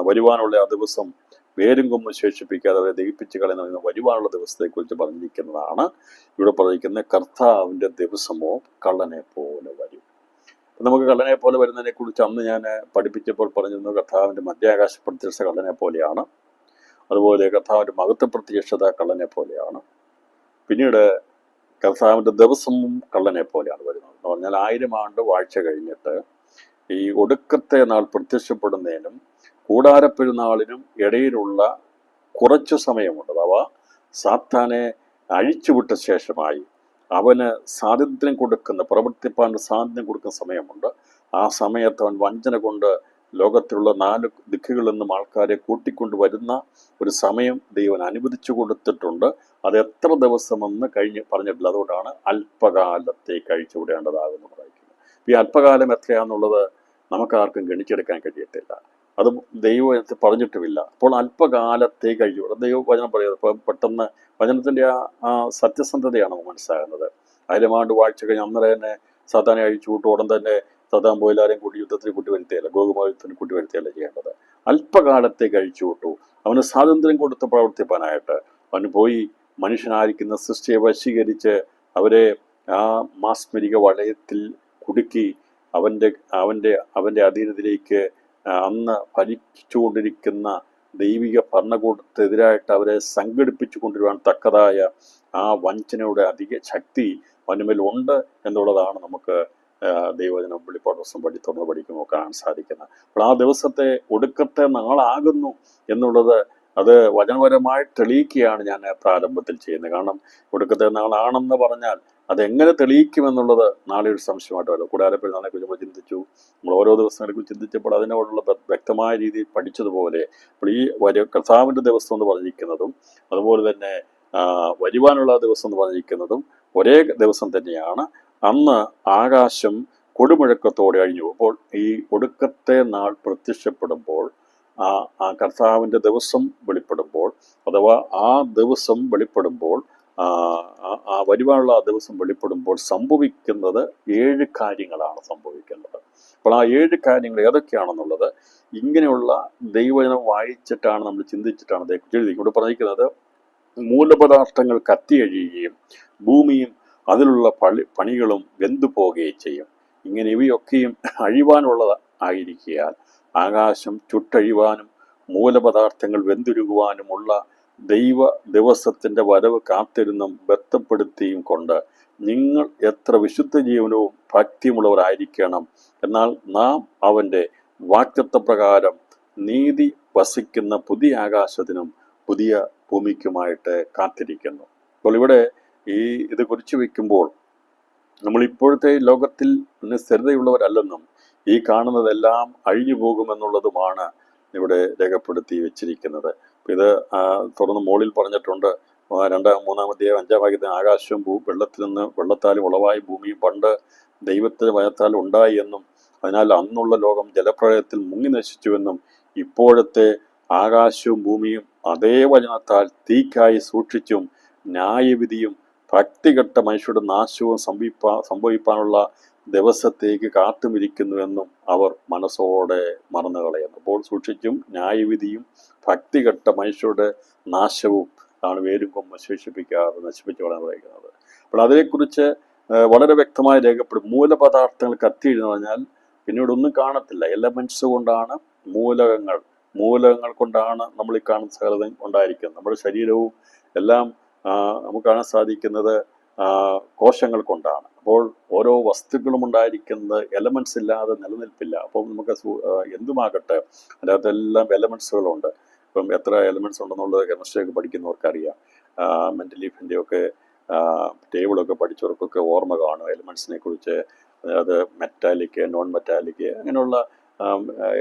വരുവാനുള്ള ആ ദിവസം വേരും കൊമ്പും ശേഷിപ്പിക്കാതെ അവരെ ദഹിപ്പിച്ച് കളയുന്ന വരുവാനുള്ള ദിവസത്തെക്കുറിച്ച് പറഞ്ഞിരിക്കുന്നതാണ് ഇവിടെ പറഞ്ഞിരിക്കുന്നത്. കർത്താവിൻ്റെ ദിവസമോ കള്ളനെ പോലെ വരും. നമുക്ക് കള്ളനെ പോലെ വരുന്നതിനെ കുറിച്ച് അന്ന് ഞാൻ പഠിപ്പിച്ചപ്പോൾ പറഞ്ഞിരുന്നു, കർത്താവിൻ്റെ മധ്യാകാശ പ്രത്യക്ഷത കള്ളനെ പോലെയാണ്. അതുപോലെ കർത്താവിൻ്റെ മഹത്വ പ്രത്യക്ഷത കള്ളനെ പോലെയാണ്. പിന്നീട് കർത്താവിൻ്റെ ദിവസവും കള്ളനെ പോലെയാണ് വരുന്നത്. എന്ന് പറഞ്ഞാൽ 1000 ആണ്ട് വാഴ്ച കഴിഞ്ഞിട്ട് ഈ ഒടുക്കത്തെ നാൾ പ്രത്യക്ഷപ്പെടുന്നതിനും കൂടാരപ്പെരുന്നാളിനും ഇടയിലുള്ള കുറച്ചു സമയമുണ്ട്. അഥവാ സാത്താനെ അഴിച്ചുവിട്ട ശേഷമായി അവന് സ്വാതന്ത്ര്യം കൊടുക്കുന്ന, പ്രവർത്തിപ്പാൻ സ്വാതന്ത്ര്യം കൊടുക്കുന്ന സമയമുണ്ട്. ആ സമയത്ത് അവൻ വഞ്ചന കൊണ്ട് ലോകത്തിലുള്ള 4 ദിക്കുകളിൽ നിന്നും ആൾക്കാരെ കൂട്ടിക്കൊണ്ട് വരുന്ന ഒരു സമയം ദൈവം അനുവദിച്ചു കൊടുത്തിട്ടുണ്ട്. അത് എത്ര ദിവസമെന്ന് പറഞ്ഞിട്ടില്ല. അതുകൊണ്ടാണ് അല്പകാലത്തേക്ക് അഴിച്ചുവിടേണ്ടതാകുന്നു പറയുന്നത്. ഈ അല്പകാലം എത്രയാണെന്നുള്ളത് നമുക്കാർക്കും ഗണിച്ചെടുക്കാൻ കഴിയത്തില്ല. അത് ദൈവം പറഞ്ഞിട്ടുമില്ല. അപ്പോൾ അല്പകാലത്തേക്ക് അഴിച്ചുവിടും ദൈവവചനം പറയുന്നത്. ഇപ്പം പെട്ടെന്ന് വചനത്തിൻ്റെ ആ സത്യസന്ധതയാണ് നമുക്ക് മനസ്സിലാകുന്നത്. 1000 ആണ്ട് വാഴ്ച കഴിഞ്ഞ് അന്നേരം തന്നെ സാത്താനെ അഴിച്ചുവിട്ടു. ഉടൻ തന്നെ സാത്താൻ പോയില്ലാരെയും കൂട്ടി യുദ്ധത്തിന് കൂട്ടിവരുത്തിയല്ല, ഗോകുമായുദ്ധത്തിന് കൂട്ടിവരുത്തിയല്ല ചെയ്യേണ്ടത്. അല്പകാലത്തേക്ക് അഴിച്ചുവിട്ടു. അവന് സ്വാതന്ത്ര്യം കൊടുത്ത് പ്രവർത്തിപ്പാനായിട്ട്. അവന് പോയി മനുഷ്യനായിരിക്കുന്ന സൃഷ്ടിയെ വശീകരിച്ച് അവരെ ആ മാസ്മരിക വലയത്തിൽ കുടുക്കി അവൻ്റെ അവൻ്റെ അവൻ്റെ അധീനത്തിലേക്ക് അന്ന് ഭരിച്ചുകൊണ്ടിരിക്കുന്ന ദൈവിക ഭരണകൂടത്തിനെതിരായിട്ട് അവരെ സംഘടിപ്പിച്ചു കൊണ്ടുവരുവാൻ തക്കതായ ആ വഞ്ചനയുടെ അധിക ശക്തി അവനുമേൽ ഉണ്ട് എന്നുള്ളതാണ് നമുക്ക് ദൈവവചനം വെളിപ്പാട് ദിവസം തുറന്ന് പഠിക്കുമ്പോൾ കാണാൻ സാധിക്കുന്നത്. അപ്പോൾ ആ ദിവസത്തെ ഒടുക്കത്തെ നാളാകുന്നു എന്നുള്ളത് അത് വചനപരമായി തെളിയിക്കുകയാണ് ഞാൻ പ്രാരംഭത്തിൽ ചെയ്യുന്നത്. കാരണം ഒടുക്കത്തെ നാളാണെന്ന് പറഞ്ഞാൽ അതെങ്ങനെ തെളിയിക്കുമെന്നുള്ളത് നാളെ ഒരു സംശയമായിട്ട് വരും. കൂടാരപ്പെരുന്നാളിനെ കുറിച്ച് നമ്മൾ ചിന്തിച്ചു. നമ്മൾ ഓരോ ദിവസങ്ങളെ കുറിച്ച് ചിന്തിച്ചപ്പോൾ അതിനോടുള്ള വ്യക്തമായ രീതിയിൽ പഠിച്ചതുപോലെ ഇപ്പോൾ ഈ കർത്താവിൻ്റെ ദിവസം എന്ന് പറഞ്ഞിരിക്കുന്നതും അതുപോലെ തന്നെ വരുവാനുള്ള ദിവസം എന്ന് പറഞ്ഞിരിക്കുന്നതും ഒരേ ദിവസം തന്നെയാണ്. അന്ന് ആകാശം കൊടുമുഴക്കത്തോടെ അഴിഞ്ഞു. അപ്പോൾ ഈ ഒടുക്കത്തെ നാൾ പ്രത്യക്ഷപ്പെടുമ്പോൾ ആ കർത്താവിൻ്റെ ദിവസം വെളിപ്പെടുമ്പോൾ, അഥവാ ആ ദിവസം വെളിപ്പെടുമ്പോൾ, ആ വരുവാനുള്ള ആ ദിവസം വെളിപ്പെടുമ്പോൾ സംഭവിക്കുന്നത് 7 കാര്യങ്ങളാണ് സംഭവിക്കേണ്ടത്. അപ്പോൾ ആ 7 കാര്യങ്ങൾ ഏതൊക്കെയാണെന്നുള്ളത് ഇങ്ങനെയുള്ള ദൈവവചനം വായിച്ചിട്ടാണ്, നമ്മൾ ചിന്തിച്ചിട്ടാണ് അതേക്കുറിച്ച് എഴുതി. ഇവിടെ പറഞ്ഞിരിക്കുന്നത് മൂലപദാർത്ഥങ്ങൾ കത്തിയഴിയുകയും ഭൂമിയും അതിലുള്ള പണികളും വെന്തുപോകുകയും ചെയ്യും. ഇങ്ങനെ ഇവയൊക്കെയും അഴിവാനുള്ളത് ആയിരിക്കയാൽ ആകാശം ചുട്ടഴിവാനും മൂലപദാർത്ഥങ്ങൾ വെന്തുരുകുവാനുമുള്ള ദൈവ ദിവസത്തിൻ്റെ വരവ് കാത്തിരുന്നും ബന്ധപ്പെടുത്തിയും കൊണ്ട് നിങ്ങൾ എത്ര വിശുദ്ധ ജീവനവും ഭക്തിയുമുള്ളവരായിരിക്കണം. എന്നാൽ നാം അവൻ്റെ വാഗ്ദത്തപ്രകാരം നീതി വസിക്കുന്ന പുതിയ ആകാശത്തിനും പുതിയ ഭൂമിക്കുമായിട്ട് കാത്തിരിക്കുന്നു. അപ്പോൾ ഇവിടെ ഇത് കുറിച്ച് വയ്ക്കുമ്പോൾ നമ്മൾ ഇപ്പോഴത്തെ ലോകത്തിൽ സ്ഥിരതയുള്ളവരല്ലെന്നും ഈ കാണുന്നതെല്ലാം അഴിഞ്ഞു പോകുമെന്നുള്ളതുമാണ് ഇവിടെ രേഖപ്പെടുത്തി വെച്ചിരിക്കുന്നത്. ഇത് തുറന്ന് മുകളിൽ പറഞ്ഞിട്ടുണ്ട്. 2-3 5-ാം വാക്യത്തിൽ ആകാശവും വെള്ളത്തിൽ നിന്ന് വെള്ളത്താലും ഉളവായി ഭൂമിയും പണ്ട് ദൈവത്തിന്റെ വചനത്താൽ ഉണ്ടായി എന്നും അതിനാൽ അന്നുള്ള ലോകം ജലപ്രളയത്തിൽ മുങ്ങി നശിച്ചുവെന്നും ഇപ്പോഴത്തെ ആകാശവും ഭൂമിയും അതേ വചനത്താൽ തീക്കായി സൂക്ഷിച്ചും ന്യായവിധിയും ഭക്തികെട്ട മനുഷ്യരുടെ നാശവും സംഭവിപ്പാനുള്ള ദിവസത്തേക്ക് കാത്തുമിരിക്കുന്നുവെന്നും അവർ മനസ്സോടെ മറന്നു കളയുന്നു. അപ്പോൾ സൂക്ഷിച്ചും ന്യായവിധിയും ഭക്തികെട്ട മനുഷ്യരുടെ നാശവും ആണ് വേരും കൊമ്പ് ശേഷിപ്പിക്കാതെ നശിപ്പിച്ചു കളയാൻ പറയുന്നത്. അപ്പോൾ അതിനെക്കുറിച്ച് വളരെ വ്യക്തമായി രേഖപ്പെടും. മൂലപദാർത്ഥങ്ങൾ കത്തിയെന്ന് പറഞ്ഞാൽ പിന്നീട് ഒന്നും കാണത്തില്ല. എലമെന്റ്സ് കൊണ്ടാണ് മൂലകങ്ങൾ കൊണ്ടാണ് നമ്മൾ ഈ കാണുന്ന സകലതും ഉണ്ടായിരിക്കുന്നത്. നമ്മുടെ ശരീരവും എല്ലാം നമുക്ക് കാണാൻ സാധിക്കുന്നത് കോശങ്ങൾ കൊണ്ടാണ്. അപ്പോൾ ഓരോ വസ്തുക്കളും ഉണ്ടായിരിക്കുന്നത് എലമെന്റ്സ് ഇല്ലാതെ നിലനിൽപ്പില്ല. അപ്പോൾ നമുക്ക് എന്തുമാകട്ടെ അതിനകത്തെല്ലാം എലമെന്റ്സുകളുണ്ട്. ഇപ്പം എത്ര എലമെന്റ്സ് ഉണ്ടെന്നുള്ളത് കെമിസ്ട്രിയൊക്കെ പഠിക്കുന്നവർക്കറിയാം. മെന്റലീഫിൻ്റെ ഒക്കെ ടേബിളൊക്കെ പഠിച്ചവർക്കൊക്കെ ഓർമ്മ കാണും എലമെന്റ്സിനെ കുറിച്ച്. അത് മെറ്റാലിക്, നോൺ മെറ്റാലിക്, അങ്ങനെയുള്ള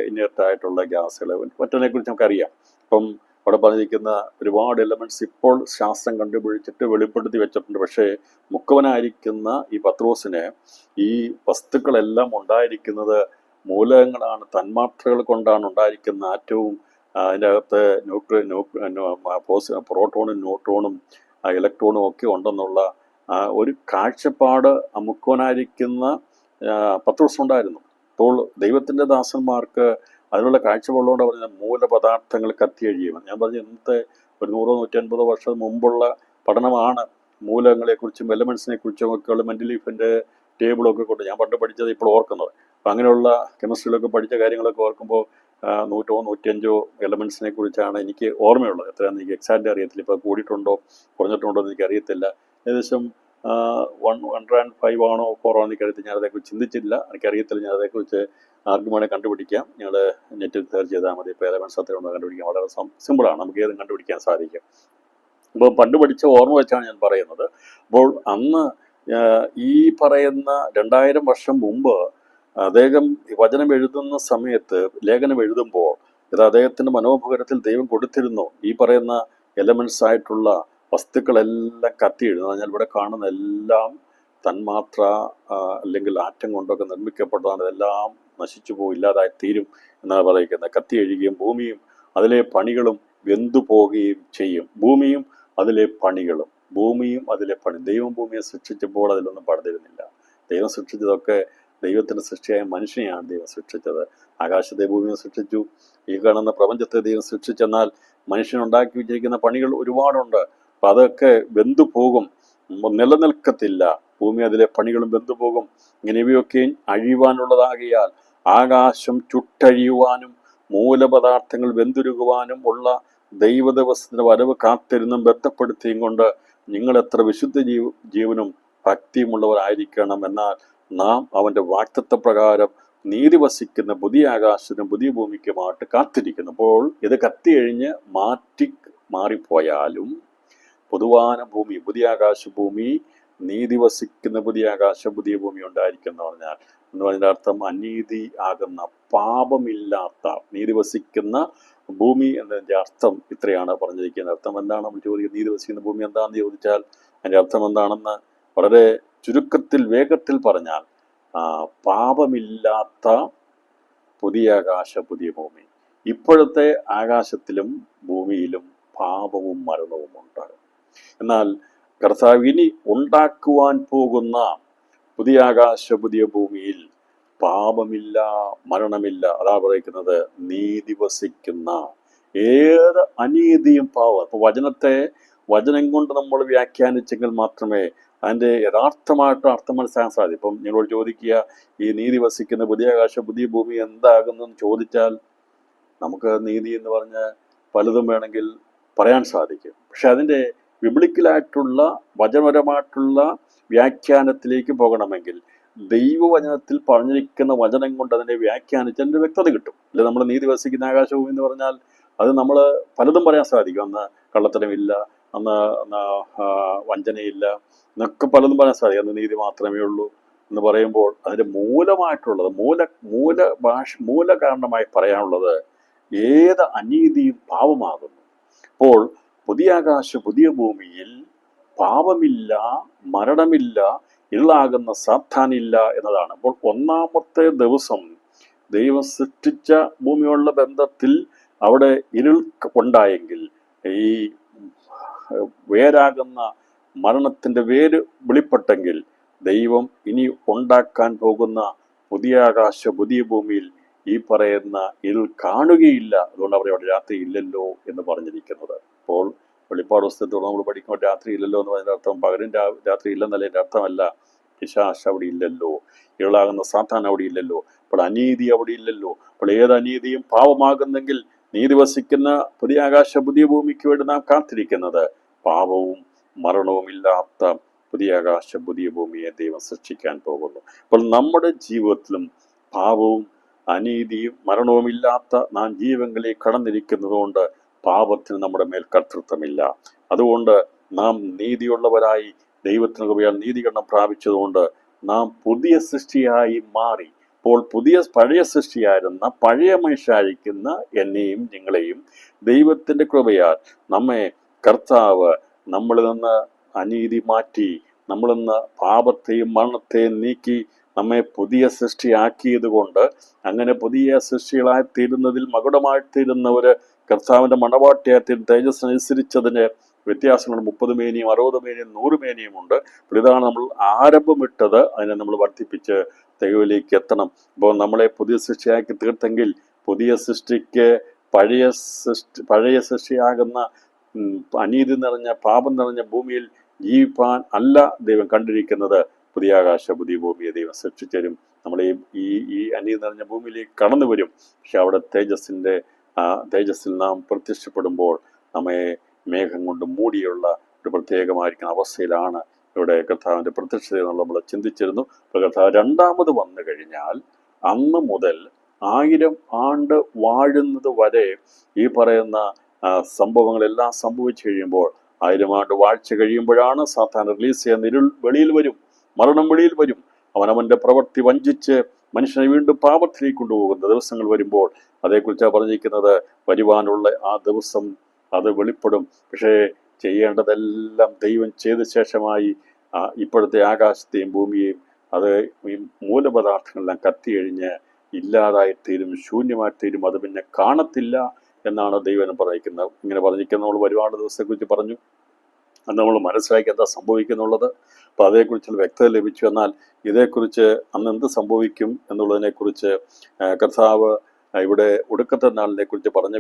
ഇനേർട്ടായിട്ടുള്ള ഗ്യാസുകൾ മറ്റതിനെക്കുറിച്ച് നമുക്കറിയാം. അപ്പം അവിടെ പറഞ്ഞിരിക്കുന്ന ഒരുപാട് എലമെന്റ്സ് ഇപ്പോൾ ശാസ്ത്രം കണ്ടുപിടിച്ചിട്ട് വെളിപ്പെടുത്തി വെച്ചിട്ടുണ്ട്. പക്ഷേ മുഖവനായിരിക്കുന്ന ഈ പത്രോസിന് ഈ വസ്തുക്കളെല്ലാം ഉണ്ടായിരിക്കുന്നത് മൂലകങ്ങളാണ്, തന്മാത്രകൾ കൊണ്ടാണ് ഉണ്ടായിരിക്കുന്ന ആറ്റവും അതിൻ്റെ അകത്ത് പ്രോട്ടോണും ന്യൂട്രോണും ഇലക്ട്രോണും ഒക്കെ ഉണ്ടെന്നുള്ള ഒരു കാഴ്ചപ്പാട് മുഖവനായിരിക്കുന്ന പത്രോസ് ഉണ്ടായിരുന്നു. അപ്പോൾ ദൈവത്തിൻ്റെ ദാസന്മാർക്ക് അതിനുള്ള കാഴ്ചപ്പാടുകൊണ്ട് പറഞ്ഞ മൂലപദാർത്ഥങ്ങൾ കത്തിയഴിയുമെന്ന് ഞാൻ പറഞ്ഞു. ഇന്നത്തെ ഒരു 100-150 വർഷം മുമ്പുള്ള പഠനമാണ് മൂലകങ്ങളെക്കുറിച്ചും എലമെന്റ്സിനെ കുറിച്ചും ഒക്കെയുള്ള മെന്റലീഫിൻ്റെ ടേബിളൊക്കെ കൊണ്ട് ഞാൻ പണ്ട് പഠിച്ചത് ഇപ്പോൾ ഓർക്കുന്നത്. അപ്പം അങ്ങനെയുള്ള കെമിസ്ട്രിയിലൊക്കെ പഠിച്ച കാര്യങ്ങളൊക്കെ ഓർക്കുമ്പോൾ 100-105 എലമെന്റ്സിനെ കുറിച്ചാണ് എനിക്ക് ഓർമ്മയുള്ളത്. എത്രയാണെന്ന് എനിക്ക് എക്സാക്റ്റ് അറിയത്തില്ല. ഇപ്പോൾ കൂടിയിട്ടുണ്ടോ കുറഞ്ഞിട്ടുണ്ടോ എന്ന് എനിക്ക് അറിയത്തില്ല. ഏകദേശം 105 ആണോ 4 ആണോ എനിക്കറിയത്തില്ല, ഞാൻ അതേക്കുറിച്ച് ചിന്തിച്ചില്ല, എനിക്കറിയത്തില്ല. ഞാൻ അതേക്കുറിച്ച് ആർക്കും വേണേൽ കണ്ടുപിടിക്കാം. ഞങ്ങൾ നെറ്റിൽ സെർച്ച് ചെയ്താൽ മതി. ഇപ്പോൾ എലമെൻറ്റ്സ് അത്ര ഉണ്ടോ കണ്ടുപിടിക്കാം. വളരെ സിമ്പിളാണ്, നമുക്ക് ഏതും കണ്ടുപിടിക്കാൻ സാധിക്കും. അപ്പോൾ പണ്ട് പഠിച്ച ഓർമ്മ വെച്ചാണ് ഞാൻ പറയുന്നത്. അപ്പോൾ അന്ന് ഈ പറയുന്ന 2000 വർഷം മുമ്പ് അദ്ദേഹം വചനം എഴുതുന്ന സമയത്ത്, ലേഖനം എഴുതുമ്പോൾ ഇത് അദ്ദേഹത്തിന്റെ മനോമുഖരത്തിൽ ദൈവം കൊടുത്തിരുന്നു. ഈ പറയുന്ന എലമെന്റ്സ് ആയിട്ടുള്ള വസ്തുക്കളെല്ലാം കത്തി എഴുതുന്നത്. പറഞ്ഞാൽ ഇവിടെ കാണുന്ന എല്ലാം തന്മാത്ര അല്ലെങ്കിൽ ആറ്റം കൊണ്ടൊക്കെ നിർമ്മിക്കപ്പെട്ടതാണ്. ഇതെല്ലാം നശിച്ചു പോകും, ഇല്ലാതായി തീരും എന്നാണ് പറയുന്നത്. കത്തി എഴുകുകയും ഭൂമിയും അതിലെ പണികളും വെന്തു പോവുകയും ചെയ്യും. ഭൂമിയും അതിലെ പണികളും, ഭൂമിയും അതിലെ പണി. ദൈവം ഭൂമിയെ സൃഷ്ടിച്ചപ്പോൾ അതിലൊന്നും പടർന്നിരുന്നില്ല. ദൈവം സൃഷ്ടിച്ചതൊക്കെ, ദൈവത്തിന്റെ സൃഷ്ടിയായ മനുഷ്യനെയാണ് ദൈവം സൃഷ്ടിച്ചത്. ആകാശത്തെ ഭൂമിയെ സൃഷ്ടിച്ചു, ഈ കാണുന്ന പ്രപഞ്ചത്തെ ദൈവം സൃഷ്ടിച്ചെന്നാൽ മനുഷ്യനുണ്ടാക്കി വെച്ചിരിക്കുന്ന പണികൾ ഒരുപാടുണ്ട്. അപ്പൊ അതൊക്കെ വെന്തു പോകും, നിലനിൽക്കത്തില്ല. ഭൂമി അതിലെ പണികളും വെന്തു പോകും. ഇങ്ങനെ ഇവയൊക്കെയും അഴിയുവാനുള്ളതാകിയാൽ ആകാശം ചുട്ടഴിയുവാനും മൂലപദാർത്ഥങ്ങൾ വെന്തുരുകുവാനും ഉള്ള ദൈവദിവസത്തിന്റെ വരവ് കാത്തിരുന്നും ബന്ധപ്പെടുത്തിയും കൊണ്ട് നിങ്ങൾ എത്ര വിശുദ്ധ ജീവനും ഭക്തിയുമുള്ളവരായിരിക്കണം. എന്നാൽ നാം അവന്റെ വാഗ്ദത്ത പ്രകാരം നീതി വസിക്കുന്ന പുതിയ ആകാശത്തിനും പുതിയ ഭൂമിക്കുമായിട്ട് കാത്തിരിക്കുന്നു. അപ്പോൾ ഇത് കത്തിയഴിഞ്ഞ് മാറിപ്പോയാലും പൊതുവാന ഭൂമി, പുതിയ ആകാശ ഭൂമി, നീതി വസിക്കുന്ന പുതിയ ആകാശം പുതിയ ഭൂമി ഉണ്ടായിരിക്കും എന്ന് പറഞ്ഞാൽ അതിൻ്റെ അർത്ഥം അനീതി ആകുന്ന, പാപമില്ലാത്ത, നീതി വസിക്കുന്ന ഭൂമി എന്നതിൻ്റെ അർത്ഥം ഇത്രയാണ് പറഞ്ഞിരിക്കുന്നത്. അർത്ഥം എന്താണ് നമ്മൾ ചോദിക്കുന്നത്? നീതി വസിക്കുന്ന ഭൂമി എന്താണെന്ന് ചോദിച്ചാൽ അതിൻ്റെ അർത്ഥം എന്താണെന്ന് വളരെ ചുരുക്കത്തിൽ വേഗത്തിൽ പറഞ്ഞാൽ, പാപമില്ലാത്ത പുതിയ ആകാശ പുതിയ ഭൂമി. ഇപ്പോഴത്തെ ആകാശത്തിലും ഭൂമിയിലും പാപവും മരണവും ഉണ്ട്. എന്നാൽ കർത്താവ് ഇനി ഉണ്ടാക്കുവാൻ പോകുന്ന പുതിയ ആകാശ പുതിയ ഭൂമിയിൽ പാപമില്ല, മരണമില്ല. അതാ പറയുന്നത്, നീതി വസിക്കുന്ന. ഏത് അനീതിയും പാവം. അപ്പൊ വചനം കൊണ്ട് നമ്മൾ വ്യാഖ്യാനിച്ചെങ്കിൽ മാത്രമേ അതിൻ്റെ യഥാർത്ഥമായിട്ട് അർത്ഥം മനസ്സിലാക്കാൻ സാധിക്കും. ഇപ്പം നിങ്ങളോട് ചോദിക്കുക, ഈ നീതി വസിക്കുന്ന പുതിയ ആകാശ പുതിയ ഭൂമി എന്താകുന്നെന്ന് ചോദിച്ചാൽ നമുക്ക് നീതി എന്ന് പറഞ്ഞ് പലതും വേണമെങ്കിൽ പറയാൻ സാധിക്കും. പക്ഷെ അതിൻ്റെ ബിബ്ലിക്കലായിട്ടുള്ള വചനപരമായിട്ടുള്ള വ്യാഖ്യാനത്തിലേക്ക് പോകണമെങ്കിൽ ദൈവവചനത്തിൽ പറഞ്ഞിരിക്കുന്ന വചനം കൊണ്ട് അതിനെ വ്യാഖ്യാനിച്ച് അതിൻ്റെ വ്യക്തത കിട്ടും. അല്ലെ, നമ്മൾ നീതി വസിക്കുന്ന ആകാശഭൂമി എന്ന് പറഞ്ഞാൽ അത് നമ്മൾ പലതും പറയാൻ സാധിക്കും. അന്ന് കള്ളത്തരമില്ല, അന്ന് വഞ്ചനയില്ല എന്നൊക്കെ പലതും പറയാൻ സാധിക്കും. അന്ന് നീതി മാത്രമേ ഉള്ളൂ എന്ന് പറയുമ്പോൾ അതിൻ്റെ മൂലമായിട്ടുള്ളത്, മൂല കാരണമായി പറയാനുള്ളത് ഏത് അനീതിയും പാപമാകുന്നു. അപ്പോൾ പുതിയ ആകാശ പുതിയ ഭൂമിയിൽ പാപമില്ല, മരണമില്ല, ഇരുളാകുന്ന സാത്താനില്ല എന്നതാണ്. അപ്പോൾ ഒന്നാമത്തെ ദിവസം ദൈവം സൃഷ്ടിച്ച ഭൂമിയുള്ള ബന്ധത്തിൽ അവിടെ ഇരുൾ ഉണ്ടായെങ്കിൽ, ഈ വേരാകുന്ന മരണത്തിന്റെ വേര് വെളിപ്പെട്ടെങ്കിൽ, ദൈവം ഇനി ഉണ്ടാക്കാൻ പോകുന്ന പുതിയ ആകാശ പുതിയ ഭൂമിയിൽ ഈ പറയുന്ന ഇരുൾ കാണുകയില്ല. അതുകൊണ്ട് അവിടെ രാത്രി ഇല്ലല്ലോ എന്ന് പറഞ്ഞിരിക്കുന്നത്. അപ്പോൾ വെളിപ്പാട് പുസ്തകത്തോട് നമ്മൾ പഠിക്കുമ്പോൾ രാത്രി ഇല്ലല്ലോ എന്ന് പറഞ്ഞതിൻ്റെ അർത്ഥം പകലും രാത്രി ഇല്ലെന്നല്ല എൻ്റെ അർത്ഥമല്ല. പിശാച് അവിടെ ഇല്ലല്ലോ, ഇരുളാകുന്ന സാത്താൻ അവിടെ ഇല്ലല്ലോ, അപ്പോൾ അനീതി അവിടെ ഇല്ലല്ലോ. അപ്പോൾ ഏത് അനീതിയും പാപമാകുന്നെങ്കിൽ നീതി വസിക്കുന്ന പുതിയ ആകാശ പുതിയ ഭൂമിക്ക് വേണ്ടി നാം കാത്തിരിക്കുന്നത് പാപവും മരണവും ഇല്ലാത്ത പുതിയ ആകാശ പുതിയ ഭൂമിയെ ദൈവം സൃഷ്ടിക്കാൻ പോകുന്നു. അപ്പോൾ നമ്മുടെ ജീവിതത്തിലും പാപവും അനീതിയും മരണവും ഇല്ലാത്ത നാം ജീവങ്ങളിലേക്ക് കടന്നിരിക്കുന്നതുകൊണ്ട് പാപത്തിന് നമ്മുടെ മേൽ കർത്തൃത്വമില്ല. അതുകൊണ്ട് നാം നീതിയുള്ളവരായി ദൈവത്തിന് കൃപയാൽ നീതീകരണം പ്രാപിച്ചതുകൊണ്ട് നാം പുതിയ സൃഷ്ടിയായി മാറി. അപ്പോൾ പഴയ സൃഷ്ടിയായിരുന്ന പഴയ മനുഷ്യരായിരിക്കുന്ന എന്നെയും നിങ്ങളെയും ദൈവത്തിന്റെ കൃപയാൽ നമ്മെ കർത്താവ് നമ്മളിൽ നിന്ന് അനീതി മാറ്റി, നമ്മളിൽ നിന്ന് പാപത്തെയും മരണത്തെയും നീക്കി നമ്മെ പുതിയ സൃഷ്ടിയാക്കിയത് കൊണ്ട്, അങ്ങനെ പുതിയ സൃഷ്ടികളായി തീരുന്നതിൽ മകുടമായിത്തീരുന്നവര് കർത്താവിന്റെ മണവാട്ടിയായി തേജസ്സനുസരിച്ചതിന് വ്യത്യാസങ്ങൾ 30 മേനിയും 60 മേനിയും 100 മേനിയും ഉണ്ട്. ഇതാണ് നമ്മൾ ആരംഭമിട്ടത്. അതിനെ നമ്മൾ വർദ്ധിപ്പിച്ച് ദൈവത്തിലേക്ക് എത്തണം. അപ്പോൾ നമ്മളെ പുതിയ സൃഷ്ടിയാക്കി തീർത്തെങ്കിൽ പുതിയ സൃഷ്ടിക്ക് പഴയ സൃഷ്ടിയാകുന്ന അനീതി നിറഞ്ഞ പാപം നിറഞ്ഞ ഭൂമിയിൽ ജീവിപ്പാൻ അല്ല ദൈവം കണ്ടിരിക്കുന്നത്. പുതിയ ആകാശ പുതിയ ഭൂമിയെ ദൈവം സൃഷ്ടിച്ചരും. നമ്മളെ ഈ അനീതി നിറഞ്ഞ ഭൂമിയിലേക്ക് കടന്നു വരും. പക്ഷെ അവിടെ തേജസ്സിൽ നാം പ്രത്യക്ഷപ്പെടുമ്പോൾ നമ്മെ മേഘം കൊണ്ട് മൂടിയുള്ള ഒരു പ്രത്യേകമായിരിക്കുന്ന അവസ്ഥയിലാണ് ഇവിടെ കർത്താവിൻ്റെ പ്രത്യക്ഷത എന്നുള്ള നമ്മൾ ചിന്തിച്ചിരുന്നു. അപ്പോൾ കർത്താവ് രണ്ടാമത് വന്നു കഴിഞ്ഞാൽ അന്ന് മുതൽ 1000 ആണ്ട് വാഴുന്നത് വരെ ഈ പറയുന്ന സംഭവങ്ങളെല്ലാം സംഭവിച്ചു കഴിയുമ്പോൾ 1000 ആണ്ട് വാഴ്ച കഴിയുമ്പോഴാണ് സാത്താൻ റിലീസ് ചെയ്യുന്ന ഇരുൾ വെളിയിൽ വരും, മരണം വെളിയിൽ വരും. അവനവൻ്റെ പ്രവൃത്തി വഞ്ചിച്ച് മനുഷ്യനെ വീണ്ടും പാപത്തിലേക്ക് കൊണ്ടുപോകുന്ന ദിവസങ്ങൾ വരുമ്പോൾ അതേക്കുറിച്ചാണ് പറഞ്ഞിരിക്കുന്നത്. വരുവാനുള്ള ആ ദിവസം അത് വെളിപ്പെടും. പക്ഷേ ചെയ്യേണ്ടതെല്ലാം ദൈവം ചെയ്ത ശേഷമായി ഇപ്പോഴത്തെ ആകാശത്തെയും ഭൂമിയെയും അത് ഈ മൂലപദാർത്ഥങ്ങളെല്ലാം കത്തിയഴിഞ്ഞ് ഇല്ലാതായിത്തീരും, ശൂന്യമായിത്തീരും, അത് പിന്നെ കാണത്തില്ല എന്നാണ് ദൈവം പറഞ്ഞിരിക്കുന്നത്. ഇങ്ങനെ പറഞ്ഞിരിക്കുന്നത് നമ്മൾ ഒരുപാട് ദിവസത്തെക്കുറിച്ച് പറഞ്ഞു. അത് നമ്മൾ മനസ്സിലാക്കി എന്താ സംഭവിക്കുന്നുള്ളത്. അപ്പോൾ അതേക്കുറിച്ചുള്ള വ്യക്തത ലഭിച്ചു. എന്നാൽ ഇതേക്കുറിച്ച് അന്ന് എന്ത് സംഭവിക്കും എന്നുള്ളതിനെക്കുറിച്ച് കർത്താവ് ഇവിടെ ഒടുക്കത്തെ നാളിനെ കുറിച്ച് പറഞ്ഞ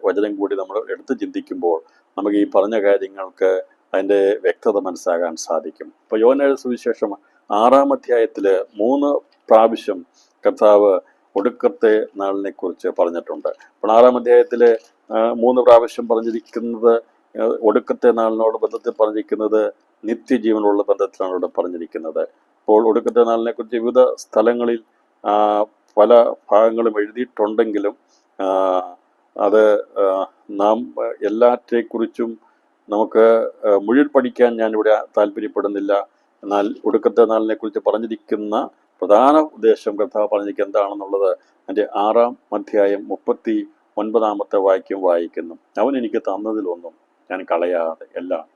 വചനം കൂടി നമ്മൾ എടുത്ത് ചിന്തിക്കുമ്പോൾ നമുക്ക് ഈ പറഞ്ഞ കാര്യങ്ങൾക്ക് അതിൻ്റെ വ്യക്തത മനസ്സിലാകാൻ സാധിക്കും. ഇപ്പോൾ യോഹന്നാന്റെ സുവിശേഷം 6-ാം അധ്യായത്തിൽ 3 പ്രാവശ്യം കർത്താവ് ഒടുക്കത്തെ നാളിനെ കുറിച്ച് പറഞ്ഞിട്ടുണ്ട്. അപ്പോൾ 6-ാം അധ്യായത്തിൽ 3 പ്രാവശ്യം പറഞ്ഞിരിക്കുന്നത് ഒടുക്കത്തെ നാളിനോട് ബന്ധത്തിൽ പറഞ്ഞിരിക്കുന്നത് നിത്യജീവനുള്ള ബന്ധത്തിലാണ് ഇവിടെ പറഞ്ഞിരിക്കുന്നത്. അപ്പോൾ ഒടുക്കത്തെ നാളിനെ കുറിച്ച് വിവിധ സ്ഥലങ്ങളിൽ പല ഭാഗങ്ങളും എഴുതിയിട്ടുണ്ടെങ്കിലും അത് നാം എല്ലാറ്റെക്കുറിച്ചും നമുക്ക് മുഴുവൻ പഠിക്കാൻ ഞാനിവിടെ താല്പര്യപ്പെടുന്നില്ല. എന്നാൽ ഒടുക്കത്തെ നാളിനെ കുറിച്ച് പറഞ്ഞിരിക്കുന്ന പ്രധാന ഉദ്ദേശം കർത്താവ് പറഞ്ഞിരിക്കുക എന്താണെന്നുള്ളത് എൻ്റെ 6-ാം അധ്യായം 39-ാമത്തെ വാക്യം വായിക്കുന്നു. അവൻ എനിക്ക് തന്നതിലൊന്നും ഞാൻ കളയാതെ എല്ലാം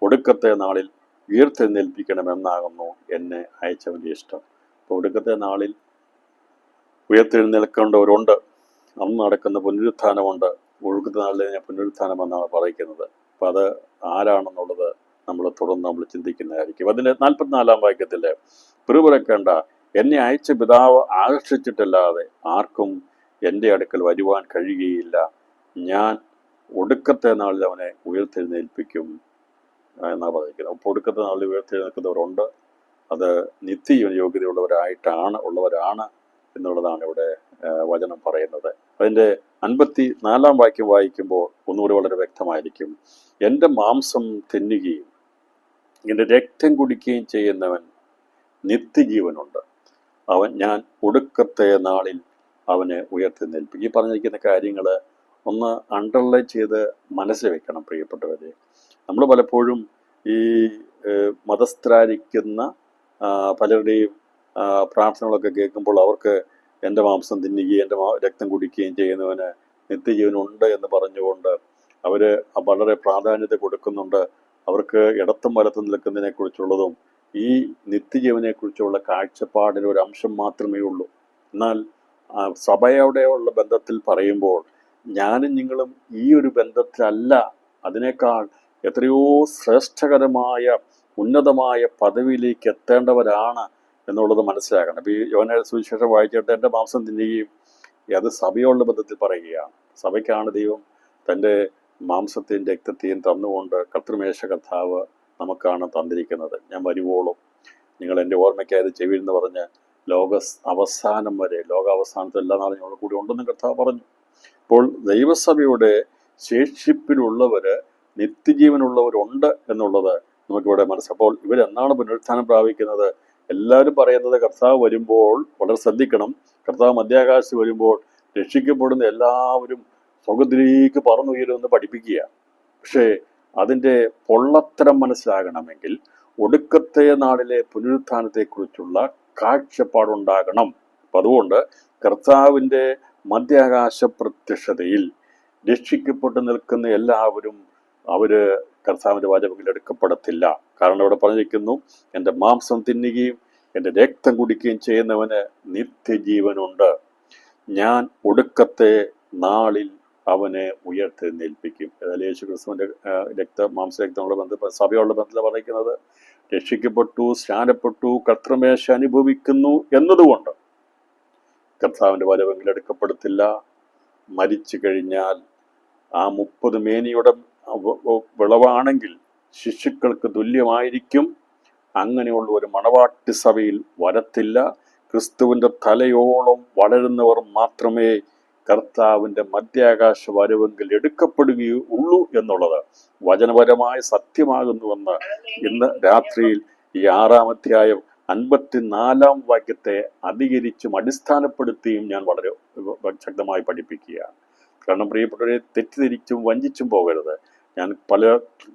ഒടുക്കത്തെ നാളിൽ ഉയർത്തെഴുന്നേൽപ്പിക്കണമെന്നാകുന്നു എന്നെ അയച്ചവൻ്റെ ഇഷ്ടം. അപ്പോൾ ഒടുക്കത്തെ നാളിൽ ഉയർത്തെഴുന്നേൽക്കേണ്ടവരുണ്ട്. അന്ന് നടക്കുന്ന പുനരുത്ഥാനമുണ്ട്. ഒടുക്കത്തെ നാളിൽ ഞാൻ പുനരുത്ഥാനം എന്നാണ് പറയുന്നത്. അപ്പം അത് ആരാണെന്നുള്ളത് നമ്മൾ തുടർന്ന് നമ്മൾ ചിന്തിക്കുന്നതായിരിക്കും. അതിൻ്റെ 44-ാം വാക്യത്തിൽ പിറുപിറുക്കേണ്ട, എന്നെ അയച്ച പിതാവ് ആകർഷിച്ചിട്ടല്ലാതെ ആർക്കും എൻ്റെ അടുക്കൽ വരുവാൻ കഴിയുകയില്ല. ഞാൻ ഒടുക്കത്തെ നാളിൽ അവനെ ഉയർത്തെഴുന്നേൽപ്പിക്കും എന്നാണ് പറഞ്ഞിരിക്കുന്നത്. അപ്പോൾ ഒടുക്കത്തെ നാളിൽ ഉയർത്തെഴുന്നേൽക്കുന്നവരുണ്ട്. അത് നിത്യജീവന യോഗ്യതയുള്ളവരാണ് എന്നുള്ളതാണ് ഇവിടെ വചനം പറയുന്നത്. അതിൻ്റെ 54-ാം വാക്യം വായിക്കുമ്പോൾ ഒന്നുകൂടി വളരെ വ്യക്തമായിരിക്കും. എൻ്റെ മാംസം തിന്നുകയും എൻ്റെ രക്തം കുടിക്കുകയും ചെയ്യുന്നവൻ നിത്യജീവനുണ്ട്. ഞാൻ ഒടുക്കത്തെ നാളിൽ അവനെ ഉയർത്തെഴുന്നേൽപ്പിക്കും. ഈ പറഞ്ഞിരിക്കുന്ന കാര്യങ്ങൾ ഒന്ന് അണ്ടർലൈൻ ചെയ്ത് മനസ്സിൽ വെക്കണം പ്രിയപ്പെട്ടവരെ. നമ്മൾ പലപ്പോഴും ഈ മതസ്ഥരായിരിക്കുന്ന പലരുടെയും പ്രാർത്ഥനകളൊക്കെ കേൾക്കുമ്പോൾ അവർക്ക് എൻ്റെ മാംസം തിന്നുകയും എൻ്റെ രക്തം കുടിക്കുകയും ചെയ്യുന്നവന് നിത്യജീവനുണ്ട് എന്ന് പറഞ്ഞുകൊണ്ട് അവർ വളരെ പ്രാധാന്യത കൊടുക്കുന്നുണ്ട്. അവർക്ക് ഇടത്തും വലത്തും നിൽക്കുന്നതിനെക്കുറിച്ചുള്ളതും ഈ നിത്യജീവനെക്കുറിച്ചുള്ള കാഴ്ചപ്പാടിന് ഒരു അംശം മാത്രമേ ഉള്ളൂ. എന്നാൽ സഭയോടെയുള്ള ബന്ധത്തിൽ പറയുമ്പോൾ ഞാനും നിങ്ങളും ഈ ഒരു ബന്ധത്തിലല്ല, അതിനേക്കാൾ എത്രയോ ശ്രേഷ്ഠകരമായ ഉന്നതമായ പദവിയിലേക്ക് എത്തേണ്ടവരാണ് എന്നുള്ളത് മനസ്സിലാക്കണം. അപ്പോൾ ഈ യോഹന്നാന്റെ സുവിശേഷം വായിച്ചിട്ട് എൻ്റെ മാംസം തിന്നുകയും അത് സഭയോടുള്ള ബന്ധത്തിൽ പറയുകയാണ്. സഭയ്ക്കാണ് ദൈവം തൻ്റെ മാംസത്തെയും രക്തത്തെയും തന്നുകൊണ്ട് കർത്തൃമേശ കർത്താവ് നമുക്കാണ് തന്നിരിക്കുന്നത്. ഞാൻ വരുവോളും നിങ്ങൾ എൻ്റെ ഓർമ്മയ്ക്കായത് ചെവിയെന്ന് പറഞ്ഞ് അവസാനം വരെ, ലോകാവസാനത്തിൽ എല്ലാ നാളും ഞങ്ങൾ കൂടി ഉണ്ടെന്ന് കർത്താവ് പറഞ്ഞു. അപ്പോൾ ദൈവസഭയുടെ ശേഷിപ്പിലുള്ളവർ നിത്യജീവനുള്ളവരുണ്ട് എന്നുള്ളത് നമുക്കിവിടെ മനസ്സിലാപ്പോൾ ഇവരെന്നാണ് പുനരുത്ഥാനം പ്രാപിക്കുന്നത്? എല്ലാവരും പറയുന്നത് കർത്താവ് വരുമ്പോൾ, വളരെ ശ്രദ്ധിക്കണം, കർത്താവ് മധ്യാകാശത്ത് വരുമ്പോൾ രക്ഷിക്കപ്പെടുന്ന എല്ലാവരും സ്വർഗ്ഗത്തിലേക്ക് പറന്നുയരുമെന്ന് പഠിപ്പിക്കുക. പക്ഷേ അതിൻ്റെ പൊള്ളത്തരം മനസ്സിലാകണമെങ്കിൽ ഒടുക്കത്തെ നാളിലെ പുനരുത്ഥാനത്തെക്കുറിച്ചുള്ള കാഴ്ചപ്പാടുണ്ടാകണം. അപ്പം അതുകൊണ്ട് കർത്താവിൻ്റെ മധ്യാകാശ പ്രത്യക്ഷതയിൽ രക്ഷിക്കപ്പെട്ട് നിൽക്കുന്ന എല്ലാവരും കർത്താവിൻ്റെ വാചകത്തിൽ എടുക്കപ്പെടത്തില്ല. കാരണം ഇവിടെ പറഞ്ഞിരിക്കുന്നു, എൻ്റെ മാംസം തിന്നുകയും എൻ്റെ രക്തം കുടിക്കുകയും ചെയ്യുന്നവന് നിത്യജീവനുണ്ട്. ഞാൻ ഒടുക്കത്തെ നാളിൽ അവനെ ഉയർത്തെഴുന്നേൽപ്പിക്കും. ഏതായാലും യേശു ക്രിസ്തുവിൻ്റെ മാംസരക്തമുള്ള ബന്ധം സഭയുള്ള ബന്ധത്തിൽ പറഞ്ഞിരിക്കുന്നത് രക്ഷിക്കപ്പെട്ടു, സ്നാനപ്പെട്ടു, കർത്തൃമേശ അനുഭവിക്കുന്നു എന്നതുകൊണ്ട് കർത്താവിൻ്റെ വരവെങ്കിൽ എടുക്കപ്പെടത്തില്ല. മരിച്ചു കഴിഞ്ഞാൽ ആ 30 മേനിയുടെ വിളവാണെങ്കിൽ ശിശുക്കൾക്ക് തുല്യമായിരിക്കും. അങ്ങനെയുള്ള ഒരു മണവാട്ടി സഭയിൽ വരത്തില്ല. ക്രിസ്തുവിൻ്റെ തലയോളം വളരുന്നവർ മാത്രമേ കർത്താവിൻ്റെ മധ്യാകാശ വരവെങ്കിൽ എടുക്കപ്പെടുകയുള്ളൂ എന്നുള്ളത് വചനപരമായ സത്യമാകുന്നുവെന്ന് ഇന്ന് രാത്രിയിൽ ഈ 6-ാം അധ്യായം 54-ാം വാക്യത്തെ അധികരിച്ചും അടിസ്ഥാനപ്പെടുത്തിയും ഞാൻ വളരെ ശക്തമായി പഠിപ്പിക്കുകയാണ്. കാരണം പ്രിയപ്പെട്ടവരെ, തെറ്റിദ്ധരിച്ചും വഞ്ചിച്ചും പോകരുത്. ഞാൻ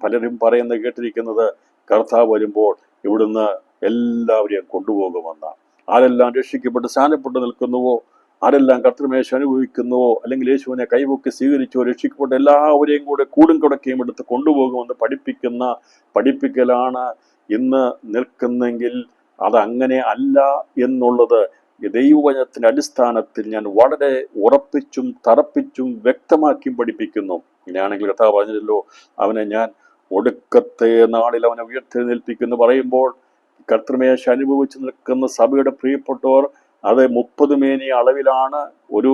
പലരും പറയുന്നത് കേട്ടിരിക്കുന്നത് കർത്താവ് വരുമ്പോൾ ഇവിടുന്ന് എല്ലാവരെയും കൊണ്ടുപോകുമെന്ന്. ആരെല്ലാം രക്ഷിക്കപ്പെട്ട് സ്ഥാനപ്പെട്ട് നിൽക്കുന്നുവോ, ആരെല്ലാം കർത്തൃമേശ അനുഭവിക്കുന്നുവോ, അല്ലെങ്കിൽ യേശുവിനെ കൈപൊക്കി സ്വീകരിച്ചോ, രക്ഷിക്കപ്പെട്ട എല്ലാവരെയും കൂടെ കൂടും കുടക്കയും എടുത്ത് കൊണ്ടുപോകുമെന്ന് പഠിപ്പിക്കലാണ് ഇന്ന് നിൽക്കുന്നെങ്കിൽ അതങ്ങനെ അല്ല എന്നുള്ളത് ദൈവവചനത്തിന്റെ അടിസ്ഥാനത്തിൽ ഞാൻ വളരെ ഉറപ്പിച്ചും തറപ്പിച്ചും വ്യക്തമാക്കിയും പഠിപ്പിക്കുന്നു. ഇങ്ങനെയാണെങ്കിൽ കർത്താവ് പറഞ്ഞല്ലോ, അവനെ ഞാൻ ഒടുക്കത്തെ നാളിൽ അവനെ ഉയർത്തെഴുന്നേൽപ്പിക്കുന്നു പറയുമ്പോൾ കർത്തൃമേശ അനുഭവിച്ച് നിൽക്കുന്ന സഭയുടെ പ്രിയപ്പെട്ടവർ അത് 30 മേനി അളവിലാണ് ഒരു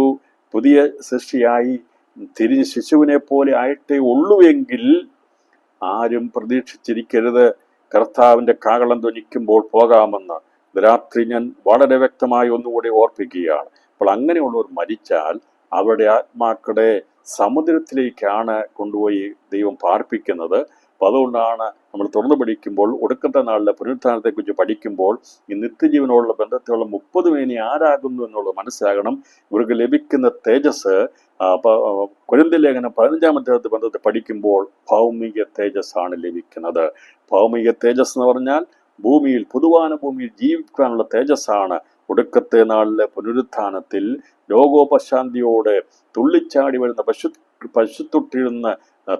പുതിയ സൃഷ്ടിയായി തിരിഞ്ഞ് ശിശുവിനെ പോലെ ആയിട്ടേ ഉള്ളുവെങ്കിൽ ആരും പ്രതീക്ഷിച്ചിരിക്കരുത് കർത്താവിന്റെ കാഹളം ധ്വനിക്കുമ്പോൾ പോകാമെന്ന്. രാത്രി ഞാൻ വളരെ വ്യക്തമായി ഒന്നുകൂടി ഓർപ്പിക്കുകയാണ്. അപ്പോൾ അങ്ങനെയുള്ളവർ മരിച്ചാൽ അവരുടെ ആത്മാക്കളെ സമുദ്രത്തിലേക്കാണ് കൊണ്ടുപോയി ദൈവം പാർപ്പിക്കുന്നത്. അപ്പോൾ അതുകൊണ്ടാണ് നമ്മൾ തുറന്നു പഠിക്കുമ്പോൾ ഒടുക്കത്തെ നാളിലെ പുനരുത്ഥാനത്തെക്കുറിച്ച് പഠിക്കുമ്പോൾ ഈ നിത്യജീവനോടുള്ള ബന്ധത്തിലുള്ള 30 മേനി ആരാകുന്നു എന്നുള്ളത് മനസ്സിലാകണം. ഇവർക്ക് ലഭിക്കുന്ന തേജസ് കൊരിന്ത്യർ ലേഖനം 15-ാം അധ്യായത്തെ ബന്ധത്തെ പഠിക്കുമ്പോൾ ഭൗമിക തേജസ്സാണ് ലഭിക്കുന്നത്. ഭൗമിക തേജസ് എന്ന് പറഞ്ഞാൽ ഭൂമിയിൽ, പൊതുവാന ഭൂമിയിൽ ജീവിക്കാനുള്ള തേജസ്സാണ്. ഒടുക്കത്തെ നാളിലെ പുനരുത്ഥാനത്തിൽ ലോകോപശാന്തിയോടെ തുള്ളിച്ചാടി വരുന്ന പശുത്തൊട്ടിരുന്ന്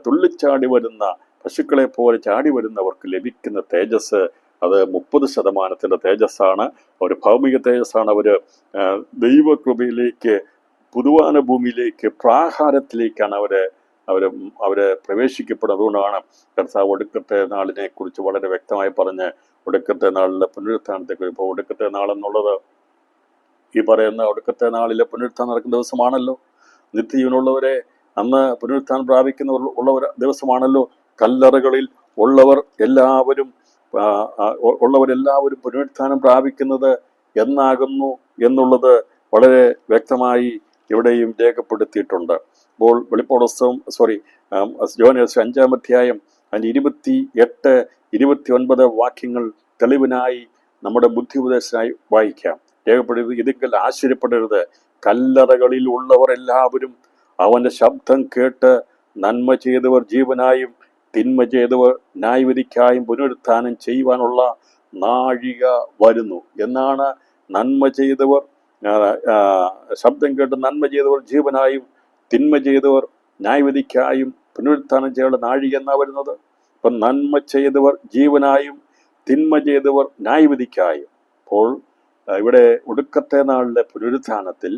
തുള്ളിച്ചാടി വരുന്ന പശുക്കളെ പോലെ ചാടി വരുന്നവർക്ക് ലഭിക്കുന്ന തേജസ് അത് 30% തേജസ്സാണ്. അവർ ഭൗമിക തേജസ്സാണ്. അവർ ദൈവകൃപയിലേക്ക്, പുതുവാന ഭൂമിയിലേക്ക്, പ്രാഹാരത്തിലേക്കാണ് അവര് പ്രവേശിക്കപ്പെടുന്നത്. അതുകൊണ്ടാണ് കർത്താവ് ഒടുക്കത്തെ നാളിനെ കുറിച്ച് വളരെ വ്യക്തമായി പറഞ്ഞ് ഒടുക്കത്തെ നാളിലെ പുനരുത്ഥാനത്തെക്കുറിച്ച്. ഇപ്പോൾ ഒടുക്കത്തെ നാളെന്നുള്ളത് ഈ പറയുന്ന ഒടുക്കത്തെ നാളിലെ പുനരുത്ഥാനം നടക്കുന്ന ദിവസമാണല്ലോ. നിത്യജീവനുള്ളവരെ അന്ന് പുനരുത്ഥാനം പ്രാപിക്കുന്ന ദിവസമാണല്ലോ. കല്ലറകളിൽ ഉള്ളവരെല്ലാവരും പുനരുത്ഥാനം പ്രാപിക്കുന്നത് എന്നാകുന്നു എന്നുള്ളത് വളരെ വ്യക്തമായി ഇവിടെയും രേഖപ്പെടുത്തിയിട്ടുണ്ട്. അപ്പോൾ യോഹന്നാൻ 5-ാം അധ്യായം അതിൻ്റെ 28-29 വാക്യങ്ങൾ തെളിവിനായി നമ്മുടെ ബുദ്ധി ഉപദേശത്തിനായി വായിക്കാം. രേഖപ്പെടുത്തി, ഇതിൽ ആശ്ചര്യപ്പെടരുത്, കല്ലറകളിൽ ഉള്ളവർ എല്ലാവരും അവന്റെ ശബ്ദം കേട്ട് നന്മ ചെയ്തവർ ജീവനായും തിന്മ ചെയ്തവർ ന്യായവിധിക്കായും പുനരുത്ഥാനം ചെയ്യുവാനുള്ള നാഴിക വരുന്നു എന്നാണ്. നന്മ ചെയ്തവർ ശബ്ദം കേട്ട് നന്മ ചെയ്തവർ ജീവനായും തിന്മ ചെയ്തവർ ന്യായവിധിക്കായും പുനരുത്ഥാനം ചെയ്യാനുള്ള നാഴിക എന്നാ വരുന്നത്. അപ്പം നന്മ ചെയ്തവർ ജീവനായും തിന്മ ചെയ്തവർ ന്യായവിധിക്കായും. അപ്പോൾ ഇവിടെ ഒടുക്കത്തെ നാളിലെ പുനരുത്ഥാനത്തിൽ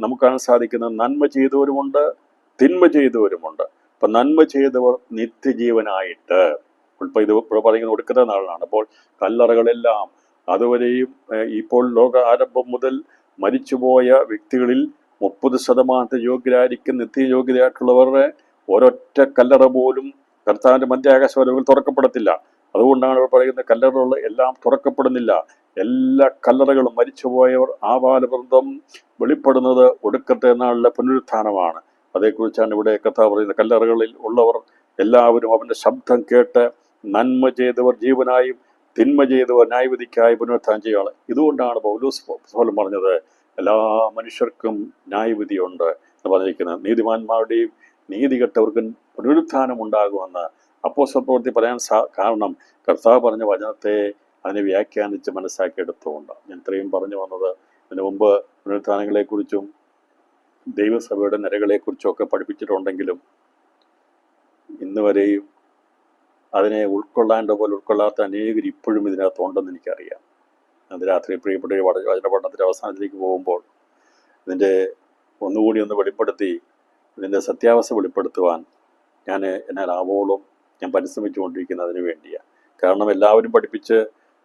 നമുക്ക് കാണാൻ സാധിക്കുന്നത് നന്മ ചെയ്തവരുമുണ്ട്, തിന്മ ചെയ്തവരുമുണ്ട്. അപ്പൊ നന്മ ചെയ്തവർ നിത്യജീവനായിട്ട്, ഇപ്പൊ ഇത് പറയുന്നത് ഒടുക്കത്തെ നാളിലാണ്. അപ്പോൾ കല്ലറകളെല്ലാം അതുവരെയും ഇപ്പോൾ ലോക ആരംഭം മുതൽ മരിച്ചുപോയ വ്യക്തികളിൽ 30% യോഗ്യരായിരിക്കും നിത്യയോഗ്യതയായിട്ടുള്ളവരുടെ ഒരൊറ്റ കല്ലറ പോലും കർത്താവിന്റെ മധ്യാകാശവരവുകൾ തുറക്കപ്പെടത്തില്ല. അതുകൊണ്ടാണ് അവർ പറയുന്നത് കല്ലറകൾ എല്ലാം തുറക്കപ്പെടുന്നില്ല. എല്ലാ കല്ലറകളും മരിച്ചുപോയവർ ആബാലവൃന്ദം വെളിപ്പെടുന്നത് ഒടുക്കത്തെ നാളിലെ പുനരുത്ഥാനമാണ്. അതേക്കുറിച്ചാണ് ഇവിടെ കർത്താവ് പറയുന്നത്. കല്ലറകളിൽ ഉള്ളവർ എല്ലാവരും അവന്റെ ശബ്ദം കേട്ട് നന്മ ചെയ്തവർ ജീവനായും തിന്മ ചെയ്തവർ ന്യായവിധിക്കായി പുനരുത്ഥാനം ചെയ്യുകയാണ്. ഇതുകൊണ്ടാണ് പൗലോസ് പറഞ്ഞത് എല്ലാ മനുഷ്യർക്കും ന്യായവിധിയുണ്ട് എന്ന് പറഞ്ഞിരിക്കുന്നത്. നീതിമാന്മാരുടെയും നീതികെട്ടവർക്കും പുനരുത്ഥാനം ഉണ്ടാകുമെന്ന് അപ്പോസ്തല പ്രവൃത്തി പറയാൻ കാരണം കർത്താവ് പറഞ്ഞ വചനത്തെ അതിനെ വ്യാഖ്യാനിച്ച് മനസ്സിലാക്കിയെടുത്തുകൊണ്ട്. ഞാൻ ഇത്രയും പറഞ്ഞു വന്നത് അതിന് മുമ്പ് പുനരുത്ഥാനങ്ങളെക്കുറിച്ചും ദൈവസഭയുടെ നിരകളെക്കുറിച്ചും ഒക്കെ പഠിപ്പിച്ചിട്ടുണ്ടെങ്കിലും ഇന്ന് വരെയും അതിനെ ഉൾക്കൊള്ളാത്ത അനേകർ ഇപ്പോഴും ഇതിനകത്തുണ്ടെന്ന് എനിക്കറിയാം. അത് രാത്രി പ്രിയപ്പെട്ട വചന പഠനത്തിൻ്റെ അവസാനത്തിലേക്ക് പോകുമ്പോൾ ഇതിൻ്റെ ഒന്നുകൂടി വെളിപ്പെടുത്തി ഇതിൻ്റെ സത്യാവസ്ഥ വെളിപ്പെടുത്തുവാൻ എന്നാൽ ആവോളം ഞാൻ പരിശ്രമിച്ചുകൊണ്ടിരിക്കുന്നതിന് വേണ്ടിയാണ്. കാരണം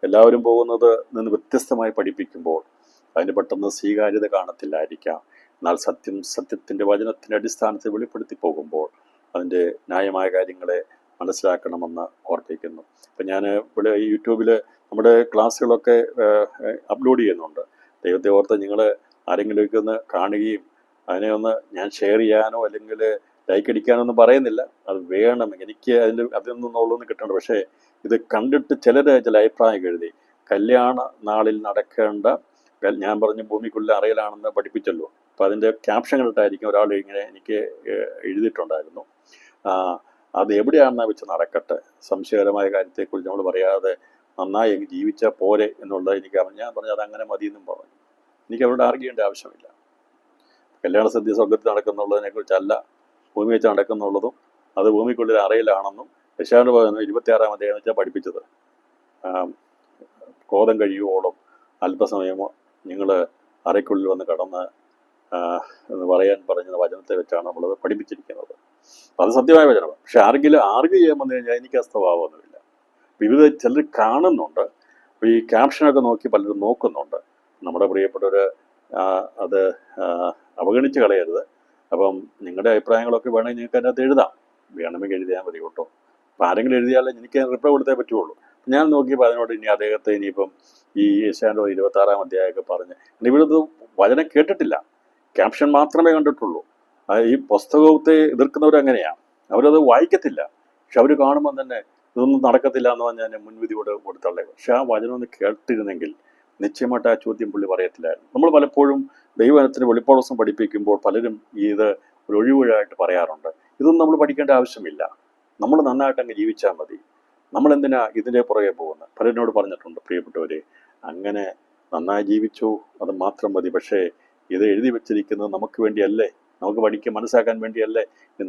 എല്ലാവരും പോകുന്നത് നിന്ന് വ്യത്യസ്തമായി പഠിപ്പിക്കുമ്പോൾ അതിന് പെട്ടെന്ന് സ്വീകാര്യത കാണത്തില്ലായിരിക്കാം. എന്നാൽ സത്യത്തിൻ്റെ വചനത്തിൻ്റെ അടിസ്ഥാനത്തിൽ വെളിപ്പെടുത്തി പോകുമ്പോൾ അതിൻ്റെ ന്യായമായ കാര്യങ്ങളെ മനസ്സിലാക്കണമെന്ന് ഓർപ്പിക്കുന്നു. ഇപ്പം ഞാൻ ഇവിടെ യൂട്യൂബിൽ നമ്മുടെ ക്ലാസ്സുകളൊക്കെ അപ്ലോഡ് ചെയ്യുന്നുണ്ട്. ദൈവത്തെ ഓർത്ത് നിങ്ങൾ ആരെങ്കിലുമൊക്കെ ഒന്ന് കാണുകയും അതിനെ ഒന്ന് ഞാൻ ഷെയർ ചെയ്യാനോ അല്ലെങ്കിൽ ലൈക്ക് അടിക്കാനൊന്നും പറയുന്നില്ല, അത് വേണം, എനിക്ക് അതിൽ നിന്നുള്ളൊന്നും കിട്ടണം. പക്ഷേ ഇത് കണ്ടിട്ട് ചില അഭിപ്രായം എഴുതി കല്യാണ നാളിൽ നടക്കേണ്ട, ഞാൻ പറഞ്ഞു ഭൂമിക്കുള്ളിൽ അറയിലാണെന്ന് പഠിപ്പിച്ചല്ലോ, അപ്പം അതിൻ്റെ ക്യാപ്ഷൻ കണ്ടിട്ടായിരിക്കും ഒരാൾ ഇങ്ങനെ എനിക്ക് എഴുതിയിട്ടുണ്ടായിരുന്നു, അത് എവിടെയാണെന്നാ വെച്ച് നടക്കട്ടെ, സംശയകരമായ കാര്യത്തെക്കുറിച്ച് നമ്മൾ പറയാതെ നന്നായി അങ്ങ് ജീവിച്ചാൽ പോരെ എന്നുള്ളത് എനിക്ക് ഞാൻ പറഞ്ഞു അത് അങ്ങനെ മതി എന്നും പറഞ്ഞു. എനിക്ക് അവരോട് ആർഗ്യ ചെയ്യേണ്ട ആവശ്യമില്ല. കല്യാണ സദ്യ സ്വർഗത്തിൽ നടക്കുന്നുള്ളതിനെ കുറിച്ചല്ല ഭൂമി വെച്ച് നടക്കുന്നുള്ളതും അത് ഭൂമിക്കുള്ളിൽ അറയിലാണെന്നും യശായാവ് 26-ാം അധ്യായം വെച്ചാൽ പഠിപ്പിച്ചത്. ക്രോധം കഴിയുവോളം അല്പസമയമോ നിങ്ങൾ അറയ്ക്കുള്ളിൽ വന്ന് കടന്ന് എന്ന് പറയാൻ പറഞ്ഞ വചനത്തെ വെച്ചാണ് നമ്മളത് പഠിപ്പിച്ചിരിക്കുന്നത്. അത് സത്യമായ വചനമാണ്. പക്ഷെ ആർഗ്യ ചെയ്യാൻ വന്നു കഴിഞ്ഞാൽ എനിക്ക് ആ സ്വഭാവമൊന്നുമില്ല. വിവിധ ചിലർ കാണുന്നുണ്ട്, ഈ ക്യാപ്ഷനൊക്കെ നോക്കി പലരും നോക്കുന്നുണ്ട്. നമ്മുടെ പ്രിയപ്പെട്ടവർ അത് അവഗണിച്ച് കളയരുത്. അപ്പം നിങ്ങളുടെ അഭിപ്രായങ്ങളൊക്കെ വേണമെങ്കിൽ നിങ്ങൾക്ക് അതിനകത്ത് എഴുതാം, വേണമെങ്കിൽ എഴുതിയാൽ മതി കേട്ടോ. അപ്പം ആരെങ്കിലും എഴുതിയാലേ എനിക്ക് റിപ്ലൈ കൊടുത്തേ പറ്റുള്ളൂ. ഞാൻ നോക്കിയപ്പോൾ അതിനോട് ഇനി അദ്ദേഹത്തെ ഇനിയിപ്പം ഈ യശായാവ് 26-ാം അധ്യായമൊക്കെ പറഞ്ഞ് ഇവിടുത്തെ വചനം കേട്ടിട്ടില്ല, ക്യാപ്ഷൻ മാത്രമേ കണ്ടിട്ടുള്ളൂ. ഈ പുസ്തകത്തെ എതിർക്കുന്നവരങ്ങനെയാണ്, അവരത് വായിക്കത്തില്ല. പക്ഷെ അവർ കാണുമ്പോൾ തന്നെ ഇതൊന്നും നടക്കത്തില്ല എന്ന് പറഞ്ഞാൽ മുൻവിധിയോട് കൊടുത്തുള്ളേ. പക്ഷെ ആ വചനം ഒന്ന് കേട്ടിരുന്നെങ്കിൽ നിശ്ചയമായിട്ട് ആ ചോദ്യം പുള്ളി പറയത്തില്ലായിരുന്നു. നമ്മൾ പലപ്പോഴും ദൈവവചനത്തിന് വെളിപ്പാട് പഠിപ്പിക്കുമ്പോൾ പലരും ഇത് ഒരു ഒഴിവൊഴിയായിട്ട് പറയാറുണ്ട്. ഇതൊന്നും നമ്മൾ പഠിക്കേണ്ട ആവശ്യമില്ല, നമ്മൾ നന്നായിട്ട് അങ്ങ് ജീവിച്ചാൽ മതി, നമ്മളെന്തിനാ ഇതിൻ്റെ പുറകെ പോകുന്നത്. പലരിനോട് പറഞ്ഞിട്ടുണ്ട്, പ്രിയപ്പെട്ടവരെ അങ്ങനെ നന്നായി ജീവിച്ചു, അത് മാത്രം മതി. പക്ഷേ ഇത് എഴുതി വെച്ചിരിക്കുന്നത് നമുക്ക് വേണ്ടിയല്ലേ, നമുക്ക് പഠിക്കാൻ മനസ്സിലാക്കാൻ വേണ്ടിയല്ലേ.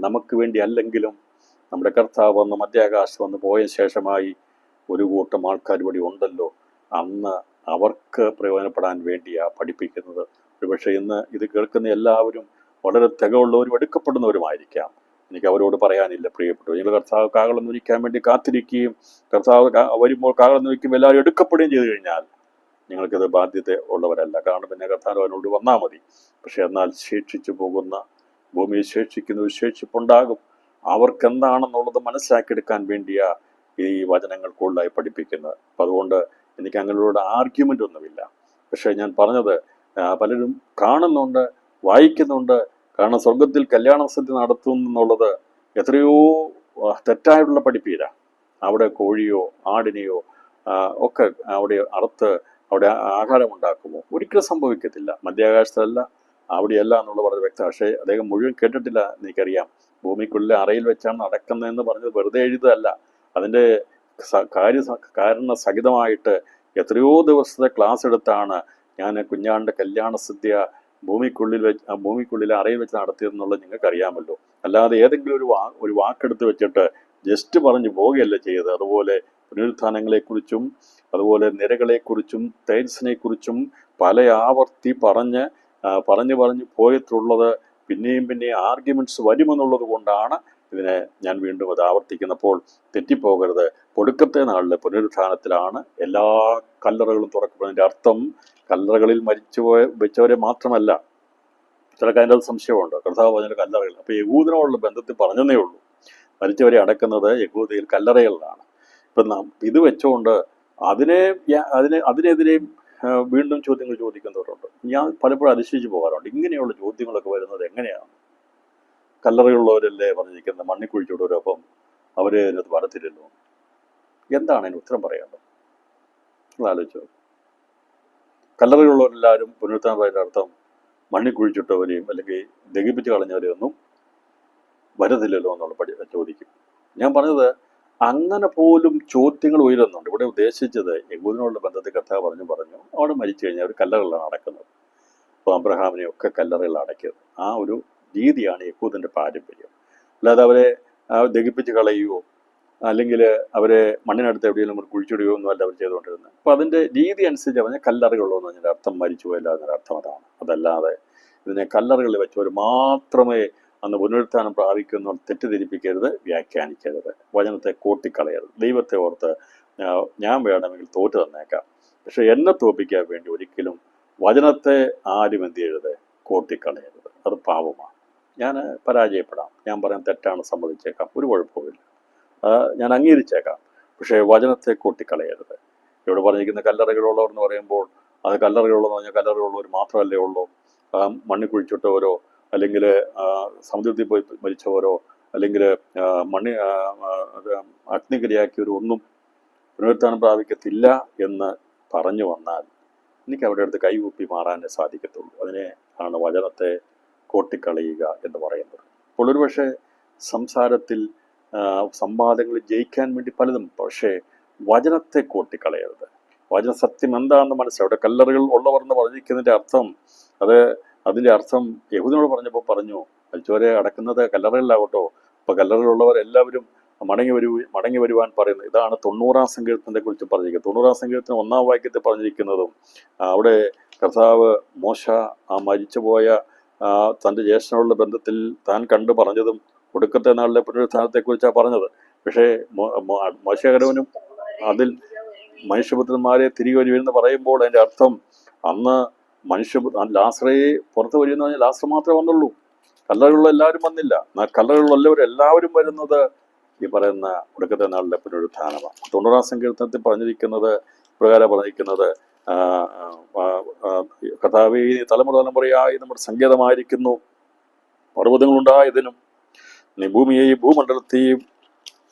നമുക്ക് വേണ്ടി അല്ലെങ്കിലും നമ്മുടെ കർത്താവ് വന്ന് മധ്യാകാശം വന്ന് പോയ ശേഷമായി ഒരു കൂട്ടം ആൾക്കാർ ഇവിടെ ഉണ്ടല്ലോ, അന്ന് അവർക്ക് പ്രയോജനപ്പെടാൻ വേണ്ടിയാണ് പഠിപ്പിക്കുന്നത്. ഒരുപക്ഷെ ഇന്ന് ഇത് കേൾക്കുന്ന എല്ലാവരും വളരെ തികവുള്ളവരും എടുക്കപ്പെടുന്നവരുമായിരിക്കാം. എനിക്ക് അവരോട് പറയാനില്ല, പ്രിയപ്പെട്ടു, നിങ്ങൾ കർത്താവ് കാഹളം നുരിക്കാൻ വേണ്ടി കാത്തിരിക്കുകയും കർത്താവ് വരുമ്പോൾ കാഹളം നുരിക്കുമ്പോൾ എല്ലാവരും എടുക്കപ്പെടുകയും ചെയ്തു കഴിഞ്ഞാൽ നിങ്ങൾക്കിത് ബാധ്യത ഉള്ളവരല്ല. കാരണം പിന്നെ കർത്താവ് അവരോട് വന്നാൽ മതി. പക്ഷെ എന്നാൽ ശേഷിച്ചു പോകുന്ന ഭൂമിയിൽ ശേഷിക്കുന്ന ഒരു ശേഷിപ്പുണ്ടാകും. അവർക്കെന്താണെന്നുള്ളത് മനസ്സിലാക്കിയെടുക്കാൻ വേണ്ടിയാണ് ഈ വചനങ്ങൾ കൂടുതലായി പഠിപ്പിക്കുന്നത്. അപ്പം അതുകൊണ്ട് എനിക്ക് അങ്ങനെയുള്ള ആർഗ്യുമെൻ്റ് ഒന്നുമില്ല. പക്ഷേ ഞാൻ പറഞ്ഞത് പലരും കാണുന്നുണ്ട്, വായിക്കുന്നുണ്ട്. കാരണം സ്വർഗത്തിൽ കല്യാണ സദ്യ നടത്തുന്നുള്ളത് എത്രയോ തെറ്റായിട്ടുള്ള പഠിപ്പീര. അവിടെ കോഴിയോ ആടിനെയോ ഒക്കെ അവിടെ അറുത്ത് അവിടെ ആഹാരം ഉണ്ടാക്കുമോ? ഒരിക്കലും സംഭവിക്കത്തില്ല. മധ്യാകാശത്തല്ല, അവിടെയല്ല എന്നുള്ളത് വളരെ വ്യക്തം. പക്ഷേ അദ്ദേഹം മുഴുവൻ കേട്ടിട്ടില്ല എനിക്കറിയാം. ഭൂമിക്കുള്ളിൽ അറയിൽ വെച്ചാണ് നടക്കുന്നതെന്ന് പറഞ്ഞത് വെറുതെ എഴുതല്ല, അതിൻ്റെ കാരണ സഹിതമായിട്ട് എത്രയോ ദിവസത്തെ ക്ലാസ് എടുത്താണ് ഞാൻ കുഞ്ഞാണ്ട് കല്യാണ സദ്യ ഭൂമിക്കുള്ളിൽ അറയിൽ വെച്ച് നടത്തിയതെന്നുള്ളത് നിങ്ങൾക്കറിയാമല്ലോ. അല്ലാതെ ഏതെങ്കിലും ഒരു വാക്കെടുത്ത് വെച്ചിട്ട് ജസ്റ്റ് പറഞ്ഞു പോവുകയല്ല ചെയ്തത്. അതുപോലെ പുനരുത്ഥാനങ്ങളെക്കുറിച്ചും അതുപോലെ നിരകളെക്കുറിച്ചും തേജസ്സിനെക്കുറിച്ചും പല ആവർത്തി പറഞ്ഞ് പോയിട്ടുള്ളത് പിന്നെയും ആർഗ്യുമെന്റ്സ് വരുമെന്നുള്ളത് കൊണ്ടാണ് ഇതിനെ ഞാൻ വീണ്ടും അത് ആവർത്തിക്കുന്നപ്പോൾ തെറ്റിപ്പോകരുത്. ഒടുക്കത്തെ നാളിലെ പുനരുത്ഥാനത്തിലാണ് എല്ലാ കല്ലറകളും തുറക്കുന്നതിൻ്റെ അർത്ഥം കല്ലറകളിൽ വെച്ചവരെ മാത്രമല്ല. ചിലക്ക് അതിൻ്റെ സംശയമുണ്ട്, കർത്താവ് പറഞ്ഞ കല്ലറകൾ. അപ്പോൾ യഹൂദനോടുള്ള ബന്ധത്തിൽ പറഞ്ഞതേ ഉള്ളൂ, മരിച്ചവരെ അടക്കുന്നത് യഹൂദയിൽ കല്ലറകളിലാണ്. ഇപ്പം ഇത് വെച്ചുകൊണ്ട് അതിനെതിരെയും വീണ്ടും ചോദ്യങ്ങൾ ചോദിക്കുന്നവരുണ്ട്. ഞാൻ പലപ്പോഴും അതിശയിച്ച് പോകാറുണ്ട്, ഇങ്ങനെയുള്ള ചോദ്യങ്ങളൊക്കെ വരുന്നത് എങ്ങനെയാണ്? കല്ലറയുള്ളവരല്ലേ പറഞ്ഞിരിക്കുന്നത്, മണ്ണിൽ കുഴിച്ചുവിടുവരും, അപ്പം അവർ അതിനകത്ത് വരത്തില്ലല്ലോ. എന്താണ് അതിന് ഉത്തരം പറയേണ്ടത്? നിങ്ങൾ ആലോചിച്ചോ. കല്ലറയുള്ളവരെല്ലാവരും പുനരുത്ഥാനത്തിന്റെ അർത്ഥം മണ്ണിൽ കുഴിച്ചിട്ടവരെയും അല്ലെങ്കിൽ ദഹിപ്പിച്ച് കളഞ്ഞവരെയും ഒന്നും വരത്തില്ലല്ലോ എന്നുള്ള ചോദിക്കും. ഞാൻ പറഞ്ഞത് അങ്ങനെ പോലും ചോദ്യങ്ങൾ ഉയരുന്നുണ്ട്. ഇവിടെ ഉദ്ദേശിച്ചത് യഹൂദനോടുള്ള ബന്ധത്തിൽ കർത്താവ് പറഞ്ഞു അവിടെ മരിച്ചു കഴിഞ്ഞാൽ അവർ കല്ലറകളിലാണ് അടക്കുന്നത്. അപ്പോൾ അബ്രഹാമിനെയൊക്കെ കല്ലറകളിൽ അടക്കിയത് ആ ഒരു രീതിയാണ് യഹൂദൻ്റെ പാരമ്പര്യം. അല്ലാതെ അവരെ ദഹിപ്പിച്ച് കളയുകയോ അല്ലെങ്കിൽ അവരെ മണ്ണിനടുത്ത് എവിടെയെങ്കിലും നമ്മൾ കുഴിച്ചിടുകയോ ഒന്നും അല്ല അവർ ചെയ്തുകൊണ്ടിരുന്നത്. അപ്പോൾ അതിൻ്റെ രീതി അനുസരിച്ച് പറഞ്ഞാൽ കല്ലറകളുള്ളൂ എന്ന് പറഞ്ഞാൽ അർത്ഥം മരിച്ചു പോയല്ല എന്നൊരു അർത്ഥം അതാണ്. അതല്ലാതെ ഇതിനെ കല്ലറകളിൽ വെച്ചവർ മാത്രമേ അന്ന് പുനരുത്ഥാനം പ്രാപിക്കുന്ന തെറ്റിദ്ധരിപ്പിക്കരുത്, വ്യാഖ്യാനിക്കരുത്, വചനത്തെ കൂട്ടിക്കളയരുത്. ദൈവത്തെ ഓർത്ത് ഞാൻ വേണമെങ്കിൽ തോറ്റു തന്നേക്കാം, പക്ഷെ എന്നെ തോൽപ്പിക്കാൻ വേണ്ടി ഒരിക്കലും വചനത്തെ ആരും എന്ത് ചെയ്യരുത്, കൂട്ടിക്കളയരുത്. അത് പാപമാണ്. ഞാൻ പരാജയപ്പെടാം, ഞാൻ പറയാൻ തെറ്റാണ് സമ്മതിച്ചേക്കാം, ഒരു കുഴപ്പമില്ല, ഞാൻ അംഗീകരിച്ചേക്കാം. പക്ഷേ വചനത്തെ കൂട്ടിക്കളയരുത്. ഇവിടെ പറഞ്ഞിരിക്കുന്ന കല്ലറകളുള്ളവർ എന്ന് പറയുമ്പോൾ അത് കല്ലറകളുള്ളതെന്ന് പറഞ്ഞാൽ കല്ലറകളുള്ളവർ മാത്രമല്ലേ ഉള്ളൂ. മണ്ണിൽ കുഴിച്ചിട്ടവരോ അല്ലെങ്കിൽ സമുദ്രത്തിൽ പോയി മരിച്ചവരോ അല്ലെങ്കിൽ അഗ്നികിരയാക്കിയവരോ ഒന്നും പുനരുത്ഥാനം പ്രാപിക്കത്തില്ല എന്ന് പറഞ്ഞു വന്നാൽ എനിക്ക് അവരുടെ അടുത്ത് കൈകൂപ്പി മാറാനേ സാധിക്കത്തുള്ളൂ. അതിനെ ആണ് വചനത്തെ കോട്ടിക്കളയുക എന്ന് പറയുന്നത്. അപ്പോൾ ഒരുപക്ഷെ സംസാരത്തിൽ സംവാദങ്ങൾ ജയിക്കാൻ വേണ്ടി പലതും, പക്ഷേ വചനത്തെ കോട്ടിക്കളയരുത്. വചന സത്യം എന്താണെന്ന് മനസ്സിലാവും. അവിടെ കല്ലറുകൾ ഉള്ളവർ എന്ന് പറഞ്ഞിരിക്കുന്നതിൻ്റെ അർത്ഥം, അതിൻ്റെ അർത്ഥം യഹൂദനോട് പറഞ്ഞപ്പോൾ പറഞ്ഞു മരിച്ചവരെ അടക്കുന്നത് കല്ലറകളിലാവട്ടോ. അപ്പോൾ കല്ലറകളുള്ളവർ എല്ലാവരും മടങ്ങി വരുവാൻ പറയുന്നത്. ഇതാണ് 90-ാം സങ്കീർത്തനത്തെ കുറിച്ച് പറഞ്ഞിരിക്കുന്നത്. 90-ാം സങ്കീർത്തനം 1-ാം വാക്യത്തിൽ പറഞ്ഞിരിക്കുന്നതും അവിടെ കർത്താവ് മോശ ആ മരിച്ചുപോയ തൻ്റെ ജ്യേഷ്ഠനോടുള്ള ബന്ധത്തിൽ താൻ കണ്ടു പറഞ്ഞതും ഒടുക്കത്തെ നാളിലെ പുനരുത്ഥാനത്തെക്കുറിച്ചാണ് പറഞ്ഞത്. പക്ഷേ മോശകരവനും അതിൽ മനുഷ്യപുത്രന്മാരെ തിരികെ വരുമെന്ന് പറയുമ്പോൾ അതിൻ്റെ അർത്ഥം അന്ന് ലാസറയെ പുറത്ത് വരുമെന്ന് പറഞ്ഞാൽ ലാസർ മാത്രമേ വന്നുള്ളൂ. കല്ലറകളുള്ള എല്ലാവരും വന്നില്ല. എന്നാൽ കല്ലറകളുള്ളവരെല്ലാവരും വരുന്നത് ഈ പറയുന്ന ഒടുക്കത്തെ നാളിലെ പുനരുത്ഥാനമാണ്. 90-ാം സങ്കീർത്തനത്തിൽ പറഞ്ഞിരിക്കുന്നത് പ്രകാരം പറഞ്ഞിരിക്കുന്നത് കർത്താവേ തലമുറയായി നമ്മുടെ സങ്കേതമായിരിക്കുന്നു, പർവ്വതങ്ങളുണ്ടായതിനും നീ ഭൂമിയെയും ഭൂമണ്ഡലത്തെയും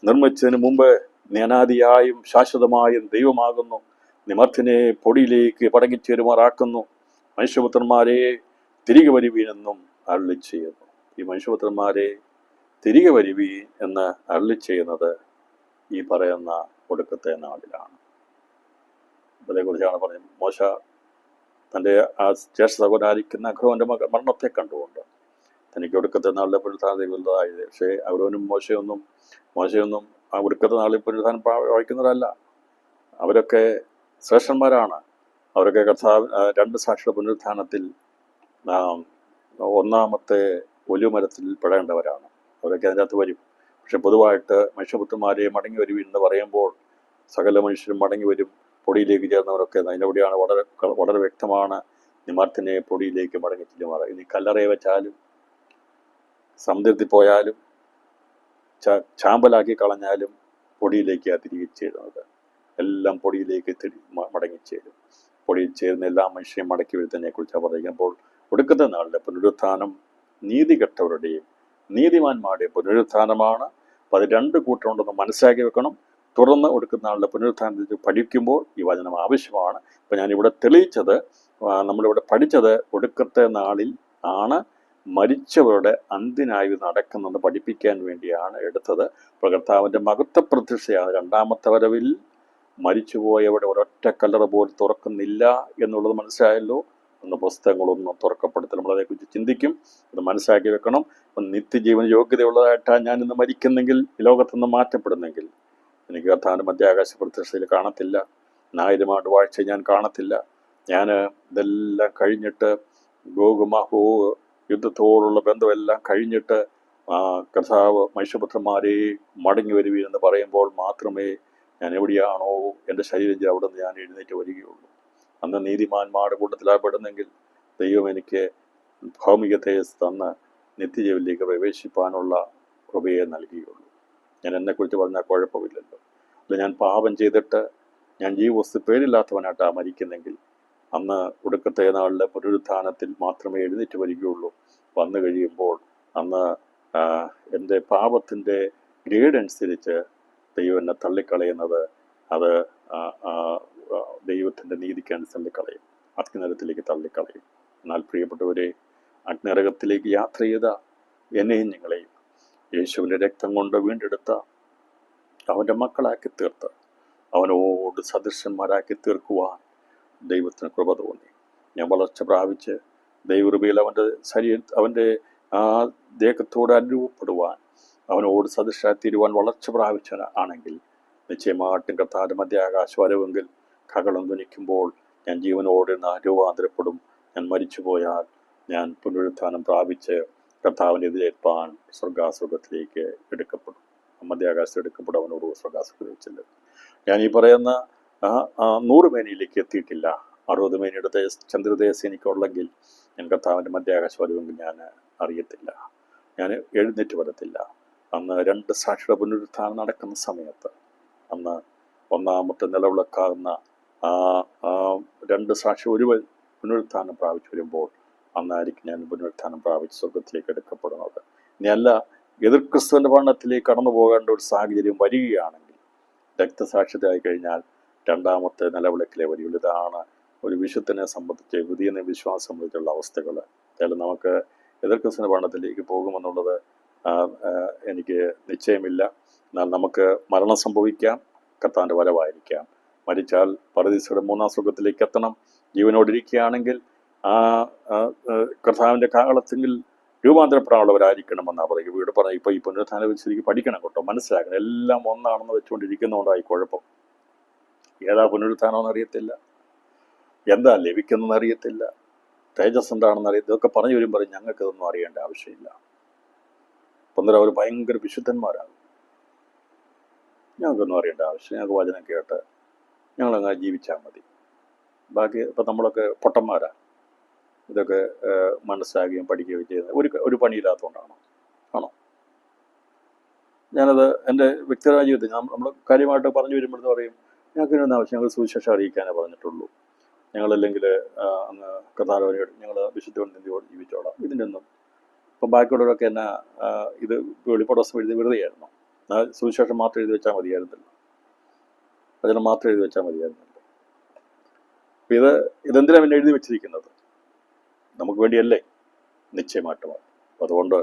നിർമ്മിച്ചതിന് മുമ്പ് നീ അനാദിയായും ശാശ്വതമായും ദൈവമാകുന്നു. നീ മർത്യനെ പൊടിയിലേക്ക് പടങ്ങിച്ചേരുമാറാക്കുന്നു. മനുഷ്യപുത്രന്മാരെ തിരികെ വരുവീനെന്നും അരുളി ചെയ്യുന്നു. ഈ മനുഷ്യപുത്രന്മാരെ തിരികെ വരുവീൻ എന്ന് അരുളി ചെയ്യുന്നത് ഈ പറയുന്ന ഒടുക്കത്തെ നാളിലാണ്. അതേക്കുറിച്ചാണ് പറയുന്നത്. മോശ തൻ്റെ ആ ജ്യേഷ്ഠ സഹോദരനായിരിക്കുന്ന അഹ്റോന്റെ മരണത്തെ കണ്ടുകൊണ്ട് തനിക്ക് ഒടുക്കത്തെ നാളിലെ പുനരുത്ഥാനത്തിലുള്ളതായത്. പക്ഷേ അഹ്റോനും മോശയൊന്നും ആ ഒടുക്കത്തെ നാളിൽ പുനരുത്ഥാനം പ്രാപിക്കുന്നവരല്ല. അവരൊക്കെ ശ്രേഷ്ഠന്മാരാണ്. അവരൊക്കെ രണ്ട് സാക്ഷിയുടെ പുനരുത്ഥാനത്തിൽ 1-ാമത്തെ ഒലിവുമരത്തിൽ പെടേണ്ടവരാണ്. അവരൊക്കെ അതിനകത്ത് വരും. പക്ഷെ പൊതുവായിട്ട് മനുഷ്യപുത്രന്മാരെ മടങ്ങി വരും എന്ന് പറയുമ്പോൾ സകല മനുഷ്യരും മടങ്ങി വരും. പൊടിയിലേക്ക് ചേർന്നവരൊക്കെ അതിനെവിടെയാണ് വളരെ വ്യക്തമാണ്. നിമർത്തിനെ പൊടിയിലേക്ക് മടങ്ങി ചെല്ലുമാറ്. ഇനി കല്ലറയെ വെച്ചാലും സമുദ്രത്തിൽ പോയാലും ചാമ്പലാക്കി കളഞ്ഞാലും പൊടിയിലേക്കാണ് തിരികെ ചേരുന്നത്. എല്ലാം പൊടിയിലേക്ക് മടങ്ങിച്ചേരും. പൊടിയിൽ ചേരുന്ന എല്ലാ മനുഷ്യരെയും മടക്കി വരുത്തതിനെ കുറിച്ചാണ് പറയുമ്പോൾ ഒടുക്കത്തെ നാളിലെ പുനരുത്ഥാനം നീതികെട്ടവരുടെയും നീതിമാന്മാരുടെയും പുനരുത്ഥാനമാണ്. അപ്പം അത് 2 കൂട്ടമുണ്ടെന്ന് മനസ്സിലാക്കി വെക്കണം. തുടർന്ന് ഒടുക്കുന്ന നാളിലെ പുനരുത്ഥാനത്തെ പഠിക്കുമ്പോൾ ഈ വചനം ആവശ്യമാണ്. ഇപ്പം ഞാനിവിടെ തെളിയിച്ചത്, നമ്മളിവിടെ പഠിച്ചത് ഒടുക്കത്തെ നാളിൽ ആണ് മരിച്ചവരുടെ അന്ത്യനായി നടക്കുന്നത് പഠിപ്പിക്കാൻ വേണ്ടിയാണ് എടുത്തത്. ഇപ്പോൾ കർത്താവിൻ്റെ മഹത്വ പ്രത്യക്ഷയാണ് 2-ാമത്തെ വരവിൽ മരിച്ചുപോയവിടെ ഒരൊറ്റ കല്ലറ പോലും തുറക്കുന്നില്ല എന്നുള്ളത് മനസ്സിലായല്ലോ. പുസ്തകങ്ങളൊന്നും തുറക്കപ്പെടുത്തില്ല. നമ്മളതേക്കുറിച്ച് ചിന്തിക്കും. അത് മനസ്സിലാക്കി വെക്കണം. അപ്പം നിത്യജീവന യോഗ്യതയുള്ളതായിട്ടാണ് ഞാനിന്ന് മരിക്കുന്നെങ്കിൽ, ഈ ലോകത്തുനിന്ന് മാറ്റപ്പെടുന്നെങ്കിൽ എനിക്ക് കർത്താവിൻ്റെ മധ്യാകാശ പ്രത്യക്ഷതയിൽ കാണത്തില്ല. 1000 ആണ്ട് വാഴ്ച ഞാൻ കാണത്തില്ല. ഞാൻ ഇതെല്ലാം കഴിഞ്ഞിട്ട് ഗോഗ് യുദ്ധത്തോടുള്ള ബന്ധമെല്ലാം കഴിഞ്ഞിട്ട് കർത്താവ് മനുഷ്യപുത്രന്മാരെ മടങ്ങി വരുവീനെന്ന് പറയുമ്പോൾ മാത്രമേ ഞാൻ എവിടെയാണോ എൻ്റെ ശരീരം അവിടെ നിന്ന് ഞാൻ എഴുന്നേറ്റ് വരികയുള്ളൂ. അന്ന് നീതിമാന്മാരുടെ കൂട്ടത്തിലാപ്പെടുന്നെങ്കിൽ ദൈവം എനിക്ക് ഭൗമിക തേജസ് തന്ന് നിത്യജീവനിലേക്ക് പ്രവേശിപ്പാനുള്ള കൃപയെ നൽകുകയുള്ളൂ. ഞാൻ എന്നെക്കുറിച്ച് പറഞ്ഞാൽ കുഴപ്പമില്ലല്ലോ. അല്ല, ഞാൻ പാപം ചെയ്തിട്ട് ഞാൻ ജീവവസ്തു പേരില്ലാത്തവനായിട്ടാണ് മരിക്കുന്നെങ്കിൽ അന്ന് ഒടുക്കത്തെ നാളിലെ പുനരുത്ഥാനത്തിൽ മാത്രമേ എഴുന്നേറ്റ് വരികയുള്ളൂ. വന്നു കഴിയുമ്പോൾ അന്ന് എൻ്റെ പാപത്തിൻ്റെ ഗ്രേഡ് അനുസരിച്ച് ദൈവം എന്നെ തള്ളിക്കളയുന്നത് അത് ദൈവത്തിൻ്റെ നീതിക്കനുസരിച്ച് തള്ളിക്കളയും, അഗ്നിനരകത്തിലേക്ക് തള്ളിക്കളയും. എന്നാൽ പ്രിയപ്പെട്ടവരെ, അഗ്നിനരകത്തിലേക്ക് യാത്ര ചെയ്ത എന്നെയും നിങ്ങളെയും യേശുവിൻ്റെ രക്തം കൊണ്ട് വീണ്ടെടുത്ത അവൻ്റെ മക്കളാക്കി തീർത്ത് അവനോട് സദൃശന്മാരാക്കി തീർക്കുവാൻ ദൈവത്തിന് കൃപ തോന്നി. ഞാൻ വളർച്ച പ്രാപിച്ച് ദൈവകൃപയിൽ അവൻ്റെ ആ ദേഹത്തോട് അനുരൂപപ്പെടുവാൻ, അവനോട് സദൃശായിത്തീരുവാൻ വളർച്ച പ്രാപിച്ച ആണെങ്കിൽ നിശ്ചയമായിട്ടും കർത്താവിൻ്റെ മധ്യാകാശ വരവെങ്കിൽ കകളം ധ്വനിക്കുമ്പോൾ ഞാൻ ജീവനോട് രൂപാന്തരപ്പെടും. ഞാൻ മരിച്ചു പോയാൽ ഞാൻ പുനരുത്ഥാനം പ്രാപിച്ച് കർത്താവിനെതിരേൽപ്പാൻ സ്വർഗാസുഖത്തിലേക്ക് എടുക്കപ്പെടും. മധ്യാകാശത്ത് എടുക്കപ്പെടും. അവനോട് സ്വർഗാസുഖത്തിൽ ചെല്ലും. ഞാൻ ഈ പറയുന്ന 100 മേനിയിലേക്ക് എത്തിയിട്ടില്ല. 60 മേനിയുടെ ചന്ദ്രദേശം എനിക്കുള്ളെങ്കിൽ ഞാൻ കർത്താവിൻ്റെ മധ്യാകാശ വരുമെങ്കിൽ ഞാൻ അറിയത്തില്ല, ഞാൻ എഴുന്നേറ്റ് വരത്തില്ല. അന്ന് 2 സാക്ഷിയുടെ പുനരുത്ഥാനം നടക്കുന്ന സമയത്ത്, അന്ന് 1-ാമത്തെ നിലവിളക്കാകുന്ന 2 സാക്ഷി ഒരുവൻ പുനരുത്ഥാനം പ്രാപിച്ചു വരുമ്പോൾ അന്നായിരിക്കും ഞാൻ പുനരുത്ഥാനം പ്രാപിച്ച് സ്വർഗത്തിലേക്ക് എടുക്കപ്പെടുന്നത്. ഇനിയല്ല, എതിർ ക്രിസ്തുവിൻ്റെ ഭരണത്തിലേക്ക് കടന്നു പോകേണ്ട ഒരു സാഹചര്യം വരികയാണെങ്കിൽ, രക്തസാക്ഷിതയായി കഴിഞ്ഞാൽ രണ്ടാമത്തെ നിലവിളക്കിലെ വരികൾ. ഇതാണ് ഒരു വിശുദ്ധനെ സംബന്ധിച്ച്, പുതിയ വിശ്വാസം സംബന്ധിച്ചുള്ള അവസ്ഥകൾ. ഏതായാലും നമുക്ക് എതിർ ക്രിസ്തുവിൻ്റെ ഭരണത്തിലേക്ക് പോകുമെന്നുള്ളത് എനിക്ക് നിശ്ചയമില്ല. എന്നാൽ നമുക്ക് മരണം സംഭവിക്കാം, കർത്താവിൻ്റെ വരവായിരിക്കാം. മരിച്ചാൽ പറുദീസയുടെ മൂന്നാം സ്വർഗത്തിലേക്ക് എത്തണം. ജീവനോടിരിക്കുകയാണെങ്കിൽ ആ കർത്താവിൻ്റെ കാലത്തെങ്കിൽ രൂപാന്തരപ്പെടാനുള്ളവരായിരിക്കണമെന്നാണ് പറയുക. ഇവിടെ പറഞ്ഞ ഇപ്പോൾ ഈ പുനരുത്ഥാന ശരിക്കും പഠിക്കണം കേട്ടോ, മനസ്സിലാക്കണം. എല്ലാം ഒന്നാണെന്ന് വെച്ചുകൊണ്ടിരിക്കുന്നതുകൊണ്ടായി കുഴപ്പം. ഏതാ പുനരുത്ഥാനമെന്ന് അറിയത്തില്ല, എന്താ ലഭിക്കുന്നതെന്ന് അറിയത്തില്ല, തേജസ് എന്താണെന്ന് അറിയത്തില്ല. ഇതൊക്കെ പറഞ്ഞു വരുമ്പോൾ ഞങ്ങൾക്കിതൊന്നും അറിയേണ്ട ആവശ്യമില്ല. അപ്പം അവർ ഭയങ്കര വിശുദ്ധന്മാരാണ്, ഞങ്ങൾക്കൊന്നും അറിയേണ്ട ആവശ്യം. ഞങ്ങൾക്ക് വചനം കേട്ട് ഞങ്ങളങ്ങനെ ജീവിച്ചാൽ മതി. ബാക്കി ഇപ്പം നമ്മളൊക്കെ പൊട്ടന്മാരാണ്. ഇതൊക്കെ മനസ്സിലാക്കുകയും പഠിക്കുകയും ചെയ്യുന്നത് ഒരു പണിയില്ലാത്തതുകൊണ്ടാണോ? ആണോ? ഞാനത് എൻ്റെ വ്യക്തിപരമായ ജീവിതത്തിൽ നമ്മൾ കാര്യമായിട്ട് പറഞ്ഞു വരുമ്പോഴത്തെ പറയും, ഞങ്ങൾക്ക് ഇതിനൊന്നും ആവശ്യം, ഞങ്ങൾ സുവിശേഷം അറിയിക്കാനേ പറഞ്ഞിട്ടുള്ളൂ, ഞങ്ങളല്ലെങ്കിൽ അങ്ങ് കഥാലോചനയോട് ഞങ്ങൾ വിശുദ്ധയോട് ജീവിച്ചോളാം. ഇതിൻ്റെ ഒന്നും ഇപ്പം ബാക്കിയുള്ളവരൊക്കെ എന്നാ ഇത് വെളിപ്പെടുത്ത എഴുതി വെറുതെയായിരുന്നു. സുവിശേഷം മാത്രം എഴുതി വെച്ചാൽ മതിയായിരുന്നല്ലോ, വചനം മാത്രം എഴുതി വെച്ചാൽ മതിയായിരുന്നല്ലോ. ഇതെന്തിനാണ് പിന്നെ എഴുതി വെച്ചിരിക്കുന്നത്? നമുക്ക് വേണ്ടിയല്ലേ? നിശ്ചയമായിട്ടുമാണ്. അതുകൊണ്ട്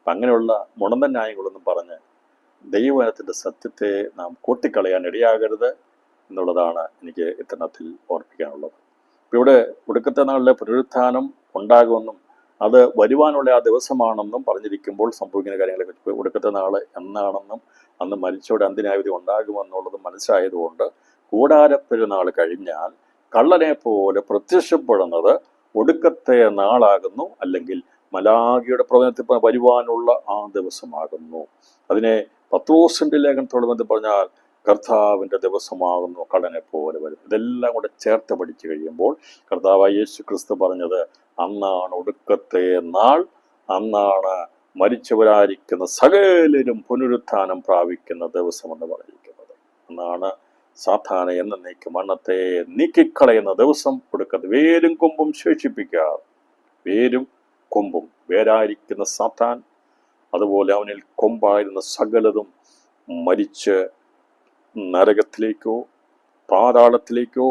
അങ്ങനെയുള്ള മുണന്തൻ ന്യായങ്ങളൊന്നും പറഞ്ഞ് ദൈവവചനത്തിൻ്റെ സത്യത്തെ നാം കൂട്ടിക്കളയാൻ ഇടയാകരുത് എന്നുള്ളതാണ് എനിക്ക് ഇത്തരണത്തിൽ ഓർപ്പിക്കാനുള്ളത്. ഇവിടെ ഒടുക്കത്തെ നാളിലെ പുനരുത്ഥാനം ഉണ്ടാകുമെന്നും അത് വരുവാനുള്ള ആ ദിവസമാണെന്നും പറഞ്ഞിരിക്കുമ്പോൾ സംഭവിക്കുന്ന കാര്യങ്ങളെക്കുറിച്ച് ഒടുക്കത്തെ നാള് എന്നാണെന്നും അന്ന് മരിച്ചവരുടെ അന്ത്യന്യായവിധി ഉണ്ടാകുമെന്നുള്ളത് മനസ്സിലായതുകൊണ്ട് കൂടാരപ്പെരുന്നാൾ കഴിഞ്ഞാൽ കള്ളനെ പോലെ പ്രത്യക്ഷപ്പെടുന്നത് ഒടുക്കത്തെ നാളാകുന്നു, അല്ലെങ്കിൽ മലാഖിയുടെ പ്രവചനത്തിൽ വരുവാനുള്ള ആ ദിവസമാകുന്നു. അതിനെ പത്രോസിന്റെ ലേഖനത്തോട് ബന്ധം പറഞ്ഞാൽ കർത്താവിൻ്റെ ദിവസമാകുന്നു, കള്ളനെ പോലെ വരും. ഇതെല്ലാം കൂടെ ചേർത്ത് പഠിച്ചു കഴിയുമ്പോൾ കർത്താവായ യേശു ക്രിസ്തു പറഞ്ഞത് അന്നാണ് ഒടുക്കത്തെ നാൾ, അന്നാണ് മരിച്ചവരായിരിക്കുന്ന സകലരും പുനരുത്ഥാനം പ്രാപിക്കുന്ന ദിവസമെന്ന് പറഞ്ഞിരിക്കുന്നത്. അന്നാണ് സാത്താനെ എന്നേക്ക് മരണത്തെ നീക്കിക്കളയുന്ന ദിവസം. ഒടുക്കത്തെ വേരും കൊമ്പും ശേഷിപ്പിക്കാതെ, വേരും കൊമ്പും, വേരായിരിക്കുന്ന സാത്താൻ, അതുപോലെ അവനിൽ കൊമ്പായിരുന്ന സകലതും മരിച്ച് നരകത്തിലേക്കോ പാതാളത്തിലേക്കോ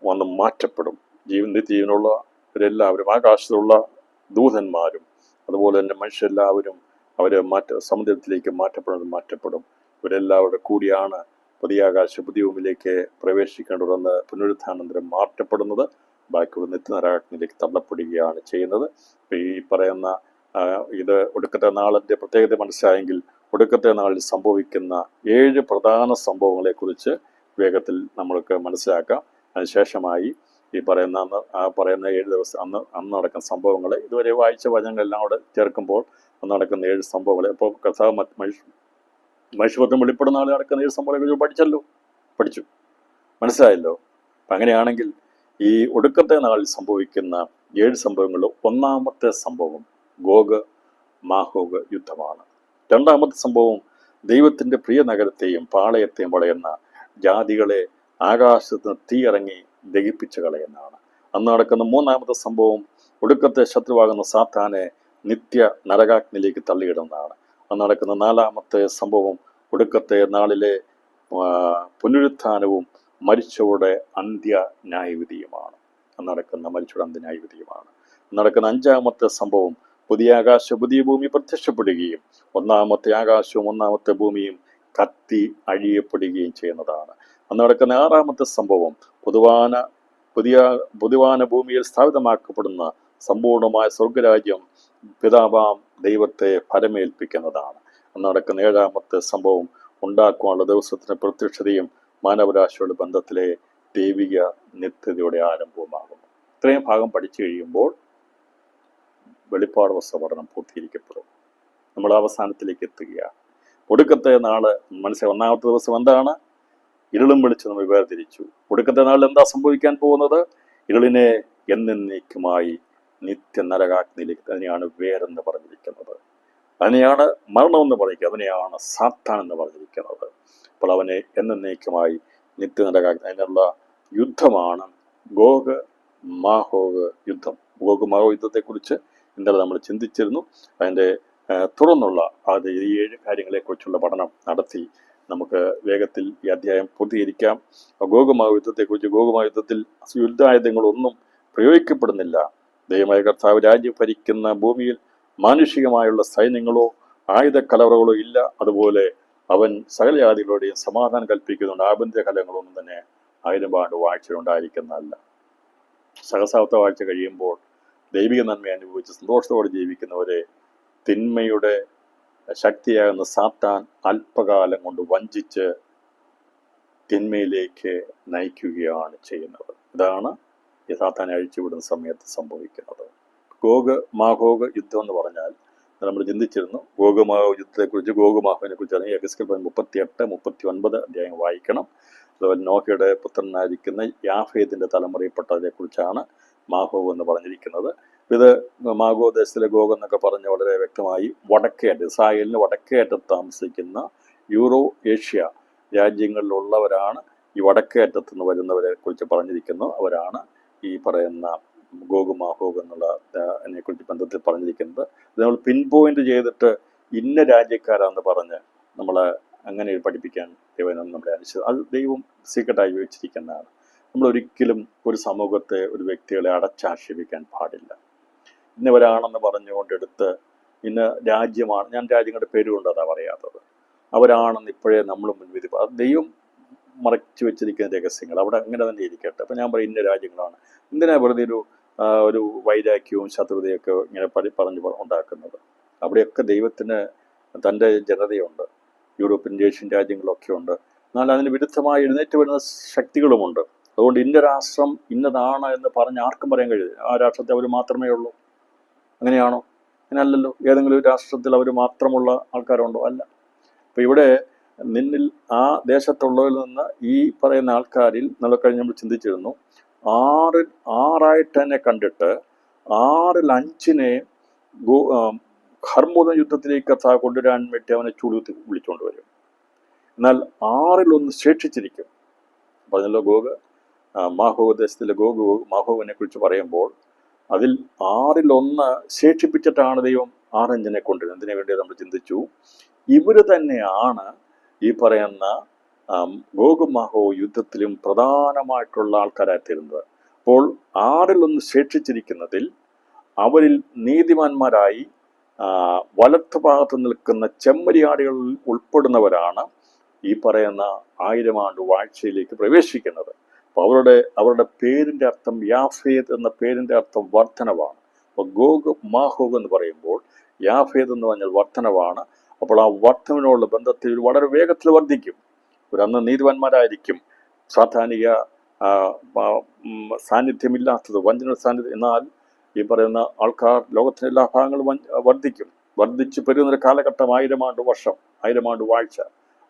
വന്ന് മാറ്റപ്പെടും. നിത്യജീവനുള്ളവരെല്ലാവരും, ആകാശത്തുള്ള ദൂതന്മാരും അതുപോലെ തന്നെ മനുഷ്യരെല്ലാവരും സമുദ്രത്തിലേക്ക് മാറ്റപ്പെടും. ഇവരെല്ലാവരുടെ കൂടിയാണ് പുതിയ ആകാശ പുതിയ ഭൂമിയിലേക്ക് പ്രവേശിക്കേണ്ടതെന്ന് പുനരുത്ഥാനന്തരം മാറ്റപ്പെടുന്നത്. ബാക്കിയുള്ള നിത്യനരകത്തിലേക്ക് തള്ളപ്പെടുകയാണ് ചെയ്യുന്നത്. ഈ പറയുന്ന ഇത് ഒടുക്കത്തെ നാളിൻ്റെ പ്രത്യേകത മനസ്സിലായെങ്കിൽ ഒടുക്കത്തെ നാളിൽ സംഭവിക്കുന്ന 7 പ്രധാന സംഭവങ്ങളെക്കുറിച്ച് വേഗത്തിൽ നമ്മൾക്ക് മനസ്സിലാക്കാം. അതിനുശേഷമായി ഈ പറയുന്ന പറയുന്ന 7 ദിവസം അന്ന് നടക്കുന്ന സംഭവങ്ങളെ ഇതുവരെ വായിച്ച വചനങ്ങളെല്ലാം കൂടെ ചേർക്കുമ്പോൾ അന്ന് നടക്കുന്ന 7 സംഭവങ്ങളെ, അപ്പോൾ കർത്താവ് മനുഷ്യത്വം വെളിപ്പെടുന്ന നാൾ നടക്കുന്ന 7 സംഭവങ്ങളെ പഠിച്ചു മനസ്സിലായല്ലോ. അപ്പം അങ്ങനെയാണെങ്കിൽ ഈ ഒടുക്കത്തെ നാളിൽ സംഭവിക്കുന്ന 7 സംഭവങ്ങളിൽ ഒന്നാമത്തെ സംഭവം ഗോഗ് മാഗോഗ് യുദ്ധമാണ്. രണ്ടാമത്തെ സംഭവം ദൈവത്തിൻ്റെ പ്രിയ നഗരത്തെയും പാളയത്തെയും വളയുന്ന ജാതികളെ ആകാശത്ത് നിന്ന് തീയിറങ്ങി ദഹിപ്പിച്ച് കളയുന്നതാണ്. അന്ന് നടക്കുന്ന മൂന്നാമത്തെ സംഭവം ഒടുക്കത്തെ ശത്രുവാകുന്ന സാത്താനെ നിത്യ നരകാഗ്നിയിലേക്ക് തള്ളിയിടുന്നതാണ്. അന്ന് നടക്കുന്ന നാലാമത്തെ സംഭവം ഒടുക്കത്തെ നാളിലെ പുനരുത്ഥാനവും മരിച്ചവരുടെ അന്ത്യ ന്യായവിധിയുമാണ്. അന്ന് നടക്കുന്ന മരിച്ചവരുടെ അന്ത്യ ന്യായവിധിയുമാണ്. നടക്കുന്ന അഞ്ചാമത്തെ സംഭവം പുതിയ ആകാശ പുതിയ ഭൂമി പ്രത്യക്ഷപ്പെടുകയും ഒന്നാമത്തെ ആകാശവും ഒന്നാമത്തെ ഭൂമിയും കത്തി അഴിയപ്പെടുകയും ചെയ്യുന്നതാണ്. അന്ന് നടക്കുന്ന ആറാമത്തെ സംഭവം പുതുവാന ഭൂമിയിൽ സ്ഥാപിതമാക്കപ്പെടുന്ന സമ്പൂർണമായ സ്വർഗരാജ്യം പിതാവാം ദൈവത്തെ ഫലമേൽപ്പിക്കുന്നതാണ്. അന്ന് നടക്കുന്ന ഏഴാമത്തെ സംഭവം ഉണ്ടാക്കുവാനുള്ള ദിവസത്തിന് പ്രത്യക്ഷതയും മാനവരാശിയുടെ ബന്ധത്തിലെ ദൈവിക നിത്യതയുടെ ആരംഭവുമാകുന്നു. ഇത്രയും ഭാഗം പഠിച്ചു കഴിയുമ്പോൾ വെളിപ്പാട് പുസ്തക പഠനം പൂർത്തീകരിക്കപ്പെടും. നമ്മൾ അവസാനത്തിലേക്ക് എത്തുകയാണ്. ഒടുക്കത്തെ നാള് മനസ്സിലായി. ഒന്നാമത്തെ ദിവസം എന്താണ്? ഇരുളും വെളിച്ചം നമ്മൾ വേർതിരിച്ചു. ഒടുക്കത്തെ നാളിൽ എന്താ സംഭവിക്കാൻ പോകുന്നത്? ഇരുളിനെ എന്നേക്കുമായി നിത്യ നരകാഗ്നിയിലേക്ക്, അതിനെയാണ് വേരെന്ന് പറഞ്ഞിരിക്കുന്നത്, അതിനെയാണ് മരണമെന്ന് പറഞ്ഞിരിക്കുന്നത്, അതിനെയാണ് സാത്താൻ എന്ന് പറഞ്ഞിരിക്കുന്നത്. അപ്പോൾ അവനെ എന്നേക്കുമായി നിത്യ നരകാഗ്നി, അതിനുള്ള യുദ്ധമാണ് ഗോഗ് മാഗോഗ് യുദ്ധം. ഗോഗ് യുദ്ധത്തെക്കുറിച്ച് ഇന്നലെ നമ്മൾ ചിന്തിച്ചിരുന്നു. അതിൻ്റെ തുടർന്നുള്ള അത് ഈ 7 കാര്യങ്ങളെക്കുറിച്ചുള്ള പഠനം നടത്തി നമുക്ക് വേഗത്തിൽ ഈ അധ്യായം പൂർത്തീകരിക്കാം. യുദ്ധത്തെക്കുറിച്ച് യുദ്ധത്തിൽ യുദ്ധായുധങ്ങളൊന്നും പ്രയോഗിക്കപ്പെടുന്നില്ല. ദൈവമായ കർത്താവ് രാജ്യം ഭരിക്കുന്ന ഭൂമിയിൽ മാനുഷികമായുള്ള സൈന്യങ്ങളോ ആയുധക്കലവറകളോ ഇല്ല. അതുപോലെ അവൻ സകല ജാതികളുടെയും സമാധാനം കൽപ്പിക്കുന്നുണ്ട്. ആഭ്യന്തര കലങ്ങളൊന്നും തന്നെ 1000 ആണ്ട് വാഴ്ചയുണ്ടായിരിക്കുന്നതല്ല. സഹസ്രാബ്ദ വാഴ്ച കഴിയുമ്പോൾ ദൈവിക നന്മ അനുഭവിച്ച് സന്തോഷത്തോടെ ജീവിക്കുന്നവരെ തിന്മയുടെ ശക്തിയാകുന്ന സാത്താൻ അല്പകാലം കൊണ്ട് വഞ്ചിച്ച് തിന്മയിലേക്ക് നയിക്കുകയാണ് ചെയ്യുന്നത്. ഇതാണ് ഈ സാത്താനെ അഴിച്ചുവിടുന്ന സമയത്ത് സംഭവിക്കുന്നത്. ഗോഗ് യുദ്ധം എന്ന് പറഞ്ഞാൽ നമ്മൾ ചിന്തിച്ചിരുന്നു. യുദ്ധത്തെക്കുറിച്ച് ഗോഗുമാഹുവിനെ കുറിച്ചാണ് യഹെസ്കേൽ 38, 39 അധ്യായം വായിക്കണം. അതുപോലെ നോഹയുടെ പുത്രനായിരിക്കുന്ന യാഫേത്തിന്റെ തലമുറയിൽപ്പെട്ടതിനെ കുറിച്ചാണ് മാഹോവ് എന്ന് പറഞ്ഞിരിക്കുന്നത്. ഇത് മാഗോ ദേശത്തിലെ ഗോഗ് എന്നൊക്കെ പറഞ്ഞ് വളരെ വ്യക്തമായി ഇസ്രായേലിന് വടക്കേയറ്റത്ത് താമസിക്കുന്ന യൂറോ ഏഷ്യ രാജ്യങ്ങളിലുള്ളവരാണ് ഈ വടക്കേയറ്റത്ത് നിന്ന് വരുന്നവരെ കുറിച്ച് പറഞ്ഞിരിക്കുന്നത്. അവരാണ് ഈ പറയുന്ന ഗോഗ് മാഗോഗ് എന്നുള്ള അതിനെക്കുറിച്ച് ബന്ധത്തിൽ പറഞ്ഞിരിക്കുന്നത്. ഇത് നമ്മൾ പിൻ പോയിന്റ് ചെയ്തിട്ട് ഇന്ന രാജ്യക്കാരാന്ന് പറഞ്ഞ് നമ്മളെ അങ്ങനെ പഠിപ്പിക്കാൻ ദൈവം നമ്മളെ അനുസരിച്ച് അത് ദൈവം സീക്രട്ടായി വെച്ചിരിക്കുന്നതാണ്. നമ്മൾ ഒരിക്കലും ഒരു സമൂഹത്തെ, ഒരു വ്യക്തികളെ അടച്ചാക്ഷേപിക്കാൻ പാടില്ല. ഇന്നവരാണെന്ന് പറഞ്ഞുകൊണ്ടെടുത്ത് ഇന്ന് രാജ്യമാണ്, ഞാൻ രാജ്യങ്ങളുടെ പേരുകൊണ്ട് അതാ പറയാത്തത്, അവരാണെന്ന് ഇപ്പോഴേ നമ്മൾ മുൻവിധി, അത് ദൈവം മറച്ചു വെച്ചിരിക്കുന്ന രഹസ്യങ്ങൾ അവിടെ അങ്ങനെ തന്നെ ഇരിക്കട്ടെ. അപ്പം ഞാൻ പറയും ഇന്ന രാജ്യങ്ങളാണ്. എന്തിനാ വെറുതെ ഒരു വൈരാഗ്യവും ശത്രുതയൊക്കെ ഇങ്ങനെ പറഞ്ഞ് ഉണ്ടാക്കുന്നത്? അവിടെയൊക്കെ ദൈവത്തിന് തൻ്റെ ജനതയുണ്ട്. യൂറോപ്യൻ ഏഷ്യൻ രാജ്യങ്ങളൊക്കെ ഉണ്ട്. എന്നാൽ അതിന് വിരുദ്ധമായി എഴുന്നേറ്റ് വരുന്ന ശക്തികളുമുണ്ട്. അതുകൊണ്ട് ഇന്ന രാഷ്ട്രം ഇന്നതാണ് എന്ന് പറഞ്ഞ് ആർക്കും പറയാൻ കഴിയില്ല. ആ രാഷ്ട്രത്തെ അവർ മാത്രമേ ഉള്ളൂ. അങ്ങനെയാണോ? അങ്ങനെയല്ലല്ലോ. ഏതെങ്കിലും ഒരു രാഷ്ട്രത്തിൽ അവർ മാത്രമുള്ള ആൾക്കാരുണ്ടോ? അല്ല. അപ്പം ഇവിടെ നിന്നിൽ ആ ദേശത്തുള്ളവരിൽ നിന്ന് ഈ പറയുന്ന ആൾക്കാരിൽ നല്ല കഴിഞ്ഞ് നമ്മൾ ചിന്തിച്ചിരുന്നു. 6 തന്നെ കണ്ടിട്ട് 5 ഹർമുദ യുദ്ധത്തിലേക്ക് കൊണ്ടുവരാൻ വേണ്ടി അവനെ ചൂടുത്തി വിളിച്ചുകൊണ്ട് വരും. എന്നാൽ 1 ശേഷിച്ചിരിക്കും. പറഞ്ഞല്ലോ ഗോഗ് മാഹോവ് ദേശത്തിലെ മാഹോവിനെ കുറിച്ച് പറയുമ്പോൾ അതിൽ 1 ശേഷിപ്പിച്ചിട്ടാണ് ദൈവം 5 കൊണ്ടുവരുന്നത്. എന്തിനു വേണ്ടി നമ്മൾ ചിന്തിച്ചു. ഇവര് തന്നെയാണ് ഈ പറയുന്ന ഗോഗ് മാഹോവ് യുദ്ധത്തിലും പ്രധാനമായിട്ടുള്ള ആൾക്കാരായിത്തീരുന്നത്. അപ്പോൾ 1 ശേഷിച്ചിരിക്കുന്നതിൽ അവരിൽ നീതിമാന്മാരായി വലത്ത് ഭാഗത്ത് നിൽക്കുന്ന ചെമ്മരിയാടികളിൽ ഉൾപ്പെടുന്നവരാണ് ഈ പറയുന്ന 1000 ആണ്ട് വാഴ്ചയിലേക്ക് പ്രവേശിക്കുന്നത്. അപ്പോൾ അവരുടെ പേരിൻ്റെ അർത്ഥം യാഫേദ് എന്ന പേരിൻ്റെ അർത്ഥം വർധനവാണ്. അപ്പോൾ ഗോഗ് മാഹോഗ് എന്ന് പറയുമ്പോൾ യാഫേദ് എന്ന് പറഞ്ഞാൽ വർധനവാണ്. അപ്പോൾ ആ വർധനവിനുള്ള ബന്ധത്തിൽ വളരെ വേഗത്തിൽ വർദ്ധിക്കും. അന്ന് നീതിവാന്മാരായിരിക്കും, സാധാനിക സാന്നിധ്യമില്ലാത്തത്, വഞ്ചന സാന്നിധ്യം. എന്നാൽ ഈ പറയുന്ന ആൾക്കാർ ലോകത്തിൻ്റെ എല്ലാ ഭാഗങ്ങളും വർദ്ധിച്ചു പെരുന്നൊരു കാലഘട്ടം 1000 ആണ്ട് വർഷം, 1000 ആണ്ട് വാഴ്ച.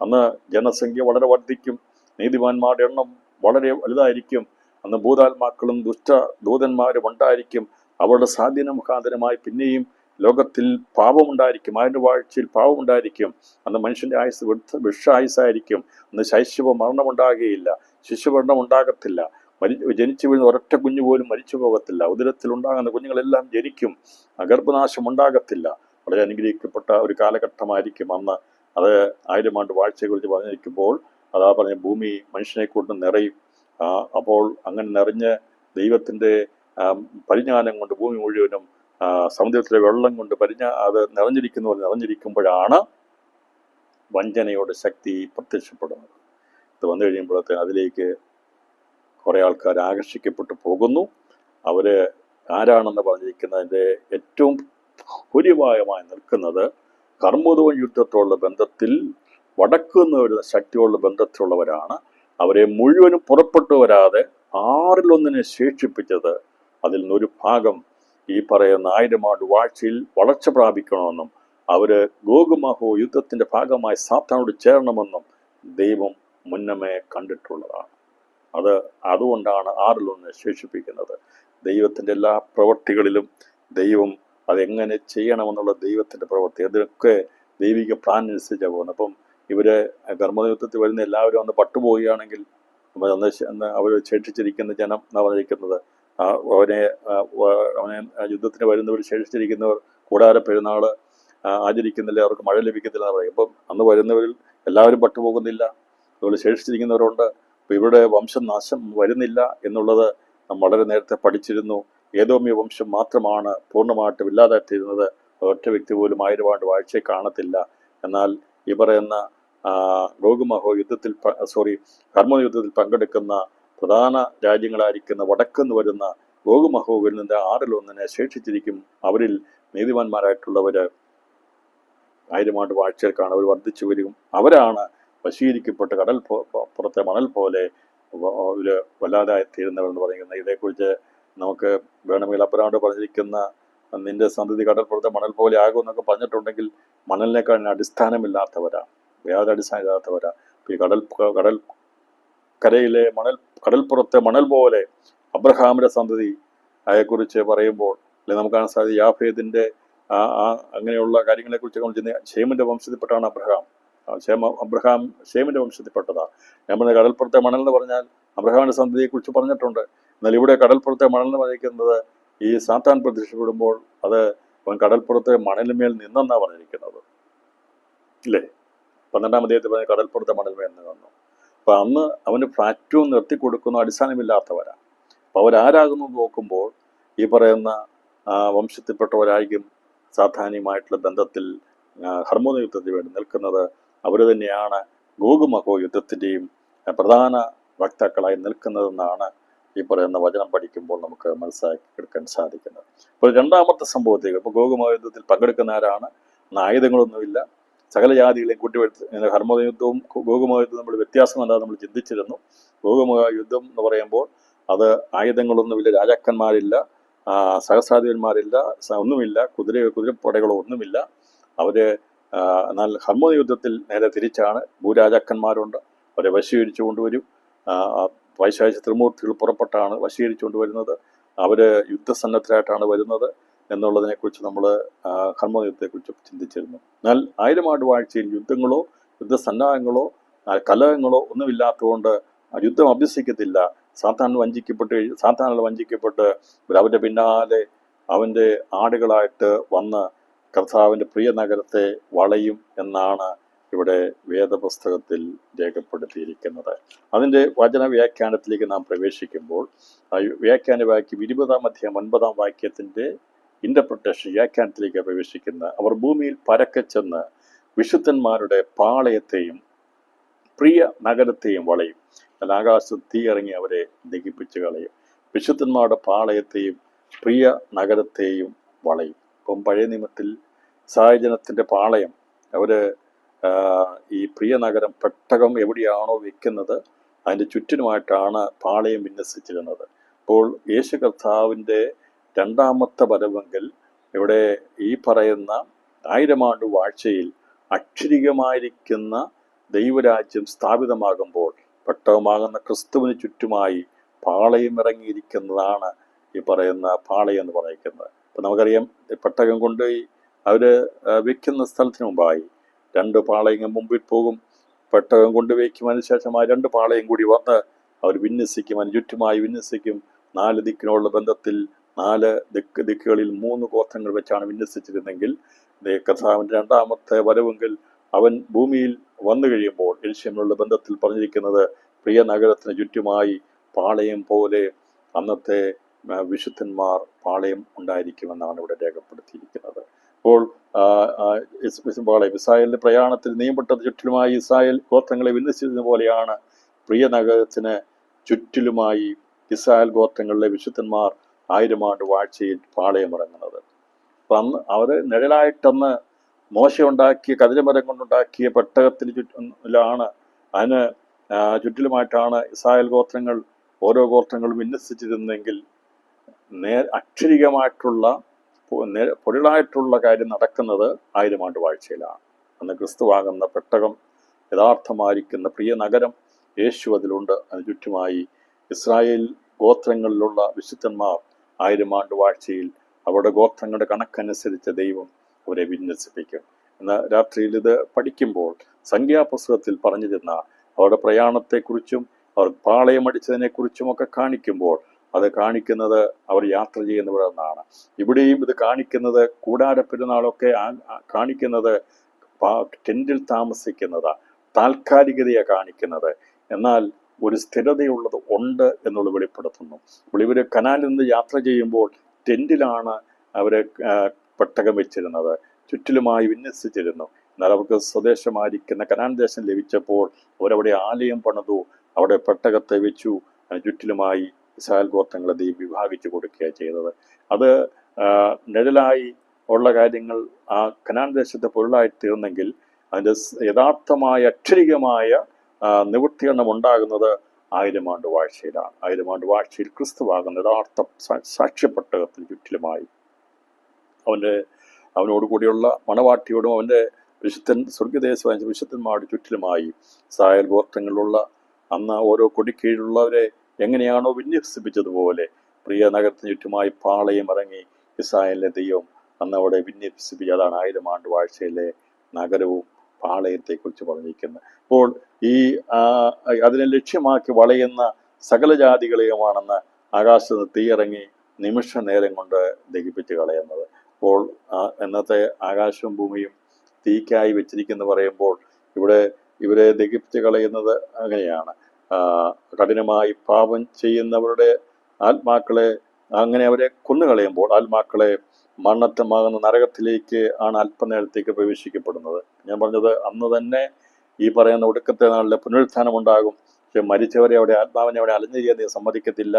അന്ന് ജനസംഖ്യ വളരെ വർദ്ധിക്കും, നീതിമാന്മാരുടെ എണ്ണം വളരെ വലുതായിരിക്കും. അന്ന് ഭൂതാത്മാക്കളും ദൂതന്മാരും ഉണ്ടായിരിക്കും. അവരുടെ സ്വാധീന മുഖാന്തരമായി പിന്നെയും ലോകത്തിൽ പാപമുണ്ടായിരിക്കും. 1000 വാഴ്ചയിൽ പാപമുണ്ടായിരിക്കും. അന്ന് മനുഷ്യൻ്റെ ആയുസ് വിഷായുസായിരിക്കും. അന്ന് ശൈശവ മരണമുണ്ടാകുകയില്ല, ശിശുമരണം ഉണ്ടാകത്തില്ല, ജനിച്ചു വീഴുന്ന ഒരൊറ്റ കുഞ്ഞു പോലും മരിച്ചു പോകത്തില്ല. ഉദരത്തിൽ ഉണ്ടാകുന്ന കുഞ്ഞുങ്ങളെല്ലാം ജനിക്കും, ഗർഭനാശം ഉണ്ടാകത്തില്ല. വളരെ അനുഗ്രഹിക്കപ്പെട്ട ഒരു കാലഘട്ടമായിരിക്കും അന്ന്. അത് 1000 ആണ്ട് വാഴ്ചയെക്കുറിച്ച് പറഞ്ഞിരിക്കുമ്പോൾ അതാ പറഞ്ഞ ഭൂമി മനുഷ്യനെ കൊണ്ട് നിറയും. അപ്പോൾ അങ്ങനെ നിറഞ്ഞ് ദൈവത്തിൻ്റെ പരിജ്ഞാനം കൊണ്ട് ഭൂമി മുഴുവനും സമുദ്രത്തിലെ വെള്ളം കൊണ്ട് അത് നിറഞ്ഞിരിക്കുമ്പോഴാണ് വഞ്ചനയുടെ ശക്തി പ്രത്യക്ഷപ്പെടുന്നത്. ഇത് വന്നു കഴിയുമ്പോഴത്തേന് അതിലേക്ക് കുറേ ആൾക്കാർ ആകർഷിക്കപ്പെട്ടു പോകുന്നു. അവർ ആരാണെന്ന് പറഞ്ഞിരിക്കുന്നതിൻ്റെ ഏറ്റവും ഭൂരിഭാഗമായി നിൽക്കുന്നത് ഹർമുദോൻ യുദ്ധത്തോടുള്ള ബന്ധത്തിൽ വടക്കു നിന്ന് വരുന്ന ശക്തിയോടുള്ള ബന്ധത്തിലുള്ളവരാണ്. അവരെ മുഴുവനും പുറപ്പെട്ടു വരാതെ 1 ശേഷിപ്പിച്ചത്. അതിൽ നിന്നൊരു ഭാഗം ഈ പറയുന്ന 1000 ആണ്ട് വാഴ്ചയിൽ വളർച്ച പ്രാപിക്കണമെന്നും അവര് ഗോഗ് മാഹോവ് യുദ്ധത്തിന്റെ ഭാഗമായി സാത്താനോട് ചേരണമെന്നും ദൈവം മുന്നമേ കണ്ടിട്ടുള്ളതാണ്. അതുകൊണ്ടാണ് 1 ശേഷിപ്പിക്കുന്നത്. ദൈവത്തിൻ്റെ എല്ലാ പ്രവൃത്തികളിലും ദൈവം അതെങ്ങനെ ചെയ്യണമെന്നുള്ള ദൈവത്തിൻ്റെ പ്രവൃത്തി, അതൊക്കെ ദൈവിക പ്ലാൻ അനുസരിച്ചാണ് പോകുന്നത്. അപ്പം ഇവര് കർമ്മയുദ്ധത്തിൽ വരുന്ന എല്ലാവരും അന്ന് പട്ടുപോവുകയാണെങ്കിൽ അവർ ശേഷിച്ചിരിക്കുന്ന ജനം എന്നാ പറഞ്ഞിരിക്കുന്നത് അവനെ അവനെ യുദ്ധത്തിന് വരുന്നവർ, ശേഷിച്ചിരിക്കുന്നവർ കൂടാര പെരുന്നാൾ ആചരിക്കുന്നില്ല, അവർക്ക് മഴ ലഭിക്കുന്നില്ല എന്ന് പറയും. അപ്പം അന്ന് വരുന്നവരിൽ എല്ലാവരും പട്ടുപോകുന്നില്ല, അതുപോലെ ശേഷിച്ചിരിക്കുന്നവരുണ്ട്. അപ്പം ഇവിടെ വംശനാശം വരുന്നില്ല എന്നുള്ളത് നാം വളരെ നേരത്തെ പഠിച്ചിരുന്നു. ഏദോമ്യ വംശം മാത്രമാണ് പൂർണ്ണമായിട്ടും ഇല്ലാതായിത്തീരുന്നത്. ഒറ്റ വ്യക്തി പോലും 1000 ആണ്ട് വാഴ്ചയെ കാണത്തില്ല. എന്നാൽ ഈ പറയുന്ന ഗോഗ്-മഹോഗ് യുദ്ധത്തിൽ ഹർമോൻ യുദ്ധത്തിൽ പങ്കെടുക്കുന്ന പ്രധാന രാജ്യങ്ങളായിരിക്കുന്ന വടക്കുന്ന് വരുന്ന ഗോഗ്-മഹോഗിൽ നിന്ന് 1/6 ശേഷിച്ചിരിക്കും. അവരിൽ നീതിമാന്മാരായിട്ടുള്ളവർ 1000 ആണ്ട് വാഴ്ചയിൽ കാണും. അവർ വർദ്ധിച്ചു വരും. അവരാണ് വശീകരിക്കപ്പെട്ട് കടൽ പുറത്തെ മണൽ പോലെ ഒരു വല്ലാതായിത്തീരുന്നവരെന്ന് പറയുന്നത്. ഇതേക്കുറിച്ച് നമുക്ക് വേണമെങ്കിൽ അബ്രഹാമോട് പറഞ്ഞിരിക്കുന്ന നിന്റെ സന്തതി കടൽപ്പുറത്തെ മണൽ പോലെ ആകും എന്നൊക്കെ പറഞ്ഞിട്ടുണ്ടെങ്കിൽ മണലിനേക്കാൾ അടിസ്ഥാനമില്ലാത്തവരാണ്, യാതൊരു അടിസ്ഥാനമില്ലാത്തവരാണ്. ഈ കടൽ കരയിലെ കടൽപ്പുറത്തെ മണൽ പോലെ അബ്രഹാമിന്റെ സന്തതി അതേക്കുറിച്ച് പറയുമ്പോൾ നമുക്ക് കാണാൻ സാധിക്കും. യാഫേദിന്റെ അങ്ങനെയുള്ള കാര്യങ്ങളെ കുറിച്ച് നമ്മൾ ഷേമിന്റെ വംശത്തിൽപ്പെട്ടാണ് അബ്രഹാം ഷേമിന്റെ വംശത്തിൽപ്പെട്ടതാണ്. ഞാൻ പറഞ്ഞ കടൽപ്പുറത്തെ മണൽ എന്ന് പറഞ്ഞാൽ അബ്രഹാമിന്റെ സന്തതിയെ കുറിച്ച് പറഞ്ഞിട്ടുണ്ട്. എന്നാൽ ഇവിടെ കടൽപ്പുറത്തെ മണൽ എന്ന് പറഞ്ഞിരിക്കുന്നത് ഈ സാത്താൻ പ്രത്യക്ഷപ്പെടുമ്പോൾ അത് അവൻ കടൽപ്പുറത്തെ മണലിന്മേൽ നിന്നെന്നാണ് പറഞ്ഞിരിക്കുന്നത്, ഇല്ലേ? 12-ാം അധ്യായത്തിൽ പറഞ്ഞ കടൽപ്പുറത്തെ മണലിന്മേൽ നിന്നു. അപ്പൊ അന്ന് അവന് ഫ്ലാറ്റും നിർത്തി കൊടുക്കുന്ന അടിസ്ഥാനമില്ലാത്തവരാണ്. അപ്പൊ അവരാരാകുന്നു നോക്കുമ്പോൾ ഈ പറയുന്ന വംശത്തിൽപ്പെട്ടവരായിരിക്കും സാധാന്യമായിട്ടുള്ള ബന്ധത്തിൽ ഹർമോൻ യുദ്ധത്തിന് വേണ്ടി നിൽക്കുന്നത്. അവർ തന്നെയാണ് ഗോഗ്-മഹോഗ് യുദ്ധത്തിൻ്റെയും പ്രധാന വക്താക്കളായി നിൽക്കുന്നതെന്നാണ് ഈ പറയുന്ന വചനം പഠിക്കുമ്പോൾ നമുക്ക് മനസ്സിലാക്കിയെടുക്കാൻ സാധിക്കുന്നത്. ഇപ്പോൾ രണ്ടാമത്തെ സംഭവത്തേക്ക്, ഇപ്പോൾ ഗോഗ്-മഹോഗ് യുദ്ധത്തിൽ പങ്കെടുക്കുന്ന ആരാണ്? ആയുധങ്ങളൊന്നുമില്ല, സകല ജാതികളെയും കൂട്ടിവരുത്തി. ഹർമോൻ യുദ്ധവും ഗോഗ്-മഹോഗ് യുദ്ധവും നമ്മൾ വ്യത്യാസം എന്താ നമ്മൾ ചിന്തിച്ചിരുന്നു. ഗോഗ്-മഹോഗ് യുദ്ധം എന്ന് പറയുമ്പോൾ അത് ആയുധങ്ങളൊന്നുമില്ല, രാജാക്കന്മാരില്ല, സഹസ്രാധിപന്മാരില്ല, ഒന്നുമില്ല, കുതിരപ്പടകളോ ഒന്നുമില്ല. എന്നാൽ ഹർമോൻ യുദ്ധത്തിൽ നേരെ തിരിച്ചാണ്. ഭൂരാജാക്കന്മാരുണ്ട്, അവരെ വശീകരിച്ചു കൊണ്ടുവരും. പൈശാചിക ത്രിമൂർത്തികൾ പുറപ്പെട്ടാണ് വശീകരിച്ചു കൊണ്ടുവരുന്നത്. അവര് യുദ്ധസന്നദ്ധരായിട്ടാണ് വരുന്നത് എന്നുള്ളതിനെക്കുറിച്ച് നമ്മൾ ഹർമോൻ യുദ്ധത്തെക്കുറിച്ച് ചിന്തിച്ചിരുന്നു. എന്നാൽ 1000 ആണ്ട് വാഴ്ചയിൽ യുദ്ധങ്ങളോ യുദ്ധസന്നാഹങ്ങളോ കലഹങ്ങളോ ഒന്നുമില്ലാത്തതുകൊണ്ട് യുദ്ധം അഭ്യസിക്കത്തില്ല. സാത്താനാൽ വഞ്ചിക്കപ്പെട്ട് അവന്റെ പിന്നാലെ അവന്റെ ആടുകളായിട്ട് വന്ന് കർത്താവിന്റെ പ്രിയ നഗരത്തെ വളയും എന്നാണ് ഇവിടെ വേദപുസ്തകത്തിൽ രേഖപ്പെടുത്തിയിരിക്കുന്നത്. അതിൻ്റെ വചന വ്യാഖ്യാനത്തിലേക്ക് നാം പ്രവേശിക്കുമ്പോൾ വ്യാഖ്യാന വാക്യം 20-ാം അധ്യായം 9-ാം വാക്യത്തിന്റെ ഇന്റർപ്രിട്ടേഷൻ വ്യാഖ്യാനത്തിലേക്ക് പ്രവേശിക്കുന്ന അവർ ഭൂമിയിൽ പരക്കെ ചെന്ന് വിശുദ്ധന്മാരുടെ പാളയത്തെയും പ്രിയ നഗരത്തെയും വളയും. എന്നാൽ ആകാശത്ത് തീ ഇറങ്ങി അവരെ ദഹിപ്പിച്ച് കളയും. വിശുദ്ധന്മാരുടെ പാളയത്തെയും പ്രിയ നഗരത്തെയും വളയും. ഇപ്പം പഴയ നിയമത്തിൽ ഇസ്രായേൽ പാളയം, അവര് ഈ പ്രിയ നഗരം പെട്ടകം എവിടെയാണോ വെക്കുന്നത് അതിൻ്റെ ചുറ്റിനുമായിട്ടാണ് പാളയം വിന്യസിച്ചിരുന്നത്. അപ്പോൾ യേശു കർത്താവിൻ്റെ രണ്ടാമത്തെ വരവെങ്കിൽ ഇവിടെ ഈ പറയുന്ന 1000 ആണ്ട് വാഴ്ചയിൽ അക്ഷരികമായിരിക്കുന്ന ദൈവരാജ്യം സ്ഥാപിതമാകുമ്പോൾ പെട്ടകമാകുന്ന ക്രിസ്തുവിന് ചുറ്റുമായി പാളയം ഇറങ്ങിയിരിക്കുന്നതാണ് ഈ പറയുന്ന പാളയം എന്ന് പറയുന്നത്. അപ്പം നമുക്കറിയാം, പെട്ടകം കൊണ്ട് അവര് വെക്കുന്ന സ്ഥലത്തിന് മുമ്പായി 2 പാളയങ്ങൾ മുമ്പിൽ പോകും. പെട്ടകം കൊണ്ടുവയ്ക്കും. അതിനുശേഷം ആ 2 പാളയം കൂടി വന്ന് അവർ വിന്യസിക്കും, അതിന് ചുറ്റുമായി വിന്യസിക്കും. 4 ദിക്കിനുള്ള ബന്ധത്തിൽ 4 ദിക്കുകളിൽ 3 ഗോത്രങ്ങൾ വെച്ചാണ് വിന്യസിച്ചിരുന്നെങ്കിൽ കർത്താവിൻ്റെ രണ്ടാമത്തെ വരവെങ്കിൽ അവൻ ഭൂമിയിൽ വന്നു കഴിയുമ്പോൾ യെരൂശലേമിലുള്ള ബന്ധത്തിൽ പറഞ്ഞിരിക്കുന്നത് പ്രിയ നഗരത്തിന് ചുറ്റുമായി പാളയം പോലെ അന്നത്തെ വിശുദ്ധന്മാർ പാളയം ഉണ്ടായിരിക്കുമെന്നാണ് ഇവിടെ രേഖപ്പെടുത്തിയിരിക്കുന്നത്. അപ്പോൾ ഇസ്രായേലിന്റെ പ്രയാണത്തിൽ നിയമിട്ടത് ചുറ്റിലുമായി ഇസ്രായേൽ ഗോത്രങ്ങളെ വിന്യസിച്ചത് പോലെയാണ് പ്രിയ നഗരത്തിന് ചുറ്റിലുമായി ഇസ്രായേൽ ഗോത്രങ്ങളിലെ വിശുദ്ധന്മാർ 1000 ആണ്ട് വാഴ്ചയിൽ പാളയം ഇറങ്ങുന്നത്. അപ്പം അന്ന് അവര് നിഴലായിട്ടന്ന് മോശ ഉണ്ടാക്കിയ കതിരമരം കൊണ്ടുണ്ടാക്കിയ പെട്ടകത്തിന് ചുറ്റിലാണ്, അതിന് ചുറ്റിലുമായിട്ടാണ് ഇസ്രായേൽ ഗോത്രങ്ങൾ ഓരോ ഗോത്രങ്ങളും വിന്യസിച്ചിരുന്നെങ്കിൽ അക്ഷരികമായിട്ടുള്ള പൊരുളായിട്ടുള്ള കാര്യം നടക്കുന്നത് 1000 ആണ്ട് വാഴ്ചയിലാണ്. അന്ന് ക്രിസ്തുവാകുന്ന പെട്ടകം യഥാർത്ഥമായിരിക്കുന്ന പ്രിയ നഗരം യേശു അതിലുണ്ട്. അതിന് ചുറ്റുമായി ഇസ്രായേൽ ഗോത്രങ്ങളിലുള്ള വിശുദ്ധന്മാർ 1000 ആണ്ട് വാഴ്ചയിൽ അവരുടെ ഗോത്രങ്ങളുടെ കണക്കനുസരിച്ച് ദൈവം അവരെ വിന്യസിപ്പിക്കും. എന്നാൽ രാത്രിയിൽ ഇത് പഠിക്കുമ്പോൾ സംഖ്യാപുസ്തകത്തിൽ പറഞ്ഞിരുന്ന അവരുടെ പ്രയാണത്തെക്കുറിച്ചും അവർ പാളയമടിച്ചതിനെക്കുറിച്ചും ഒക്കെ കാണിക്കുമ്പോൾ അത് കാണിക്കുന്നത് അവർ യാത്ര ചെയ്യുന്നവരെന്നാണ്. ഇവിടെയും ഇത് കാണിക്കുന്നത് കൂടാര പെരുന്നാളൊക്കെ കാണിക്കുന്നത് ടെന്റിൽ താമസിക്കുന്നതാ, താൽക്കാലികതയെ കാണിക്കുന്നത്. എന്നാൽ ഒരു സ്ഥിരതയുള്ളത് ഉണ്ട് എന്നുള്ളത് വെളിപ്പെടുത്തുന്നു. അപ്പോൾ ഇവർ കനാലിൽ നിന്ന് യാത്ര ചെയ്യുമ്പോൾ ടെന്റിലാണ് അവരെ പെട്ടകം വെച്ചിരുന്നത്, ചുറ്റിലുമായി വിന്യസിച്ചിരുന്നു. എന്നാൽ അവർക്ക് സ്വദേശമായിരിക്കുന്ന കനാൻ ദേശം ലഭിച്ചപ്പോൾ അവരവിടെ ആലയം പണിതു, അവിടെ പെട്ടകത്തെ വെച്ചു, ചുറ്റിലുമായി ഇസ്രായേൽ ഗോത്രങ്ങളെ ദൈവം വിഭാഗിച്ചു കൊടുക്കുകയാണ് ചെയ്തത്. അത് നിഴലായി ഉള്ള കാര്യങ്ങൾ ആ കനാൻ ദേശത്തെ പൊരുളായി തീർന്നെങ്കിൽ അതിൻ്റെ യഥാർത്ഥമായ അക്ഷരികമായ നിവൃത്തീകരണം ഉണ്ടാകുന്നത് 1000 ആണ്ട് വാഴ്ചയിലാണ്. 1000 ആണ്ട് വാഴ്ചയിൽ ക്രിസ്തുവാകുന്ന യഥാർത്ഥ സാക്ഷ്യപ്പെട്ടകത്തിന് ചുറ്റിലുമായി അവനോട് കൂടിയുള്ള മണവാട്ടിയോടും അവൻ്റെ സ്വർഗദേശ വിശുദ്ധന്മാരുടെ ചുറ്റിലുമായി ഇസ്രായേൽ ഗോത്രങ്ങളിലുള്ള അന്ന് ഓരോ കൊടിക്കീഴിലുള്ളവരെ എങ്ങനെയാണോ വിന്യസിപ്പിച്ചതുപോലെ പ്രിയ നഗരത്തിന് ചുറ്റുമായി പാളയം ഇറങ്ങി ഇസ്രായേലിലെ ദൈവം അന്ന് അവിടെ വിന്യസിപ്പിച്ച. അതാണ് 1000 ആണ്ട് വാഴ്ചയിലെ നഗരവും പാളയത്തെക്കുറിച്ച് പറഞ്ഞിരിക്കുന്നത്. അപ്പോൾ ഈ അതിനെ ലക്ഷ്യമാക്കി വളയുന്ന സകല ജാതികളെയുമാണെന്ന് ആകാശത്ത് തീയിറങ്ങി നിമിഷ നേരം കൊണ്ട് ദഹിപ്പിച്ച് കളയുന്നത്. അപ്പോൾ ഇന്നത്തെ ആകാശവും ഭൂമിയും തീക്കായി വെച്ചിരിക്കുന്ന പറയുമ്പോൾ ഇവിടെ ഇവരെ ദഹിപ്പിച്ച് കളയുന്നത് അങ്ങനെയാണ്. കഠിനമായി പാപം ചെയ്യുന്നവരുടെ ആത്മാക്കളെ അങ്ങനെ അവരെ കൊന്നുകളയുമ്പോൾ ആത്മാക്കളെ മരണത്തമാകുന്ന നരകത്തിലേക്ക് ആണ് അല്പനേരത്തേക്ക് പ്രവേശിക്കപ്പെടുന്നത്. ഞാൻ പറഞ്ഞത് അന്ന് തന്നെ ഈ പറയുന്ന ഒടുക്കത്തെ നാളിലെ പുനരുത്ഥാനം ഉണ്ടാകും. പക്ഷെ മരിച്ചവരെ അവിടെ ആത്മാവിനെ അവിടെ അലഞ്ഞു സമ്മതിക്കത്തില്ല.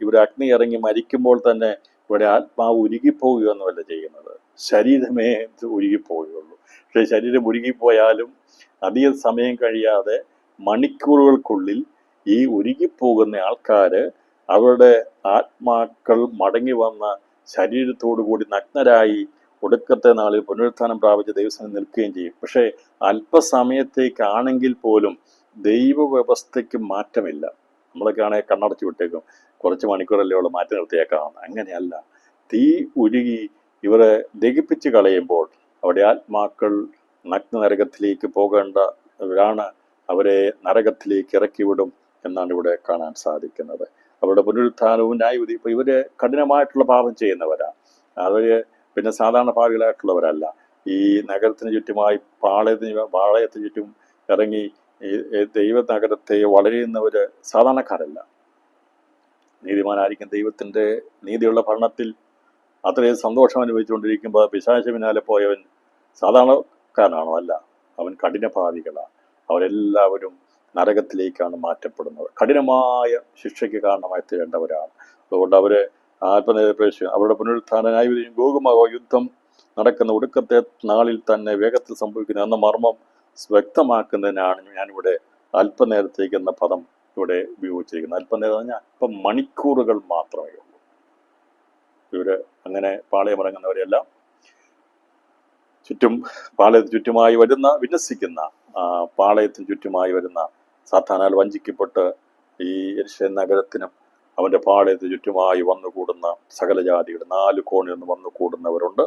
ഇവർ അഗ്നി ഇറങ്ങി മരിക്കുമ്പോൾ തന്നെ ഇവിടെ ആത്മാവ് ഉരുകിപ്പോവുകയൊന്നുമല്ല ചെയ്യുന്നത്, ശരീരമേ ഉരുകിപ്പോവുകയുള്ളൂ. പക്ഷെ ശരീരം ഉരുകിപ്പോയാലും അധിക സമയം കഴിയാതെ മണിക്കൂറുകൾക്കുള്ളിൽ ഈ ഉരുകിപ്പോകുന്ന ആൾക്കാർ അവരുടെ ആത്മാക്കൾ മടങ്ങി വന്ന ശരീരത്തോടു കൂടി നഗ്നരായി ഒടുക്കത്തെ നാളിൽ പുനരുത്ഥാനം പ്രാപിച്ച് ദൈവസന്നിധിയിൽ നിൽക്കുകയും ചെയ്യും. പക്ഷേ അല്പസമയത്തേക്കാണെങ്കിൽ പോലും ദൈവവ്യവസ്ഥയ്ക്ക് മാറ്റമില്ല. നമ്മളൊക്കെ ആണെങ്കിൽ കണ്ണടച്ചു വിട്ടേക്കും, കുറച്ച് മണിക്കൂറല്ലേ ഉള്ളൂ, മാറ്റി നിർത്തിയേക്കാം. അങ്ങനെയല്ല. തീ ഉരുകി ഇവരെ ദഹിപ്പിച്ച് കളയുമ്പോൾ അവിടെ ആത്മാക്കൾ നഗ്ന നരകത്തിലേക്ക് പോകേണ്ടവരാണ്, അവരെ നരകത്തിലേക്ക് ഇറക്കിവിടും എന്നാണ് ഇവിടെ കാണാൻ സാധിക്കുന്നത്. അവരുടെ പുനരുത്ഥാനവും ന്യായവിധി. ഇപ്പോൾ ഇവര് കഠിനമായിട്ടുള്ള പാപം ചെയ്യുന്നവരാ, അവര് പിന്നെ സാധാരണ പാപികളായിട്ടുള്ളവരല്ല. ഈ നഗരത്തിന് ചുറ്റുമായി പാളയത്തിന് ചുറ്റും ഇറങ്ങി ദൈവ നഗരത്തെ വളരുന്നവര് സാധാരണക്കാരല്ല. നീതിമാനായിരിക്കും ദൈവത്തിന്റെ നീതിയുള്ള ഭരണത്തിൽ അത്രയും സന്തോഷം അനുഭവിച്ചുകൊണ്ടിരിക്കുമ്പോൾ പിശാച് പിന്നാലെ പോയവൻ സാധാരണക്കാരനാണോ? അല്ല, അവൻ കഠിനപാപികളാണ്. അവരെല്ലാവരും നരകത്തിലേക്കാണ് മാറ്റപ്പെടുന്നത്. കഠിനമായ ശിക്ഷയ്ക്ക് കാരണമായി തീരേണ്ടവരാണ്. അതുകൊണ്ട് അവര് ആത്മനിർഭേഷം അവരുടെ പുനരുത്ഥാനായി ഗോഗുമഹോ യുദ്ധം നടക്കുന്ന ഒടുക്കത്തെ നാളിൽ തന്നെ വേഗത്തിൽ സംഭവിക്കുന്നത് എന്ന മർമ്മം വ്യക്തമാക്കുന്നതിനാണ് ഞാനിവിടെ അല്പനേരത്തേക്ക് എന്ന പദം ഇവിടെ ഉപയോഗിച്ചിരിക്കുന്നത്. അല്പനേരം പറഞ്ഞാൽ അല്പം മണിക്കൂറുകൾ മാത്രമേ ഉള്ളൂ. ഇവര് അങ്ങനെ പാളയമിറങ്ങുന്നവരെല്ലാം പാളയത്തിന് ചുറ്റുമായി വരുന്ന വിന്യസിക്കുന്ന പാളയത്തിന് ചുറ്റുമായി വരുന്ന സാത്താനാൽ വഞ്ചിക്കപ്പെട്ട് ഈ യെരൂശലേം നഗരത്തിനും അവന്റെ പാളയത്തിന് ചുറ്റുമായി വന്നുകൂടുന്ന സകല ജാതികൾ 4 കോണിൽ നിന്ന് വന്നുകൂടുന്നവരുണ്ട്.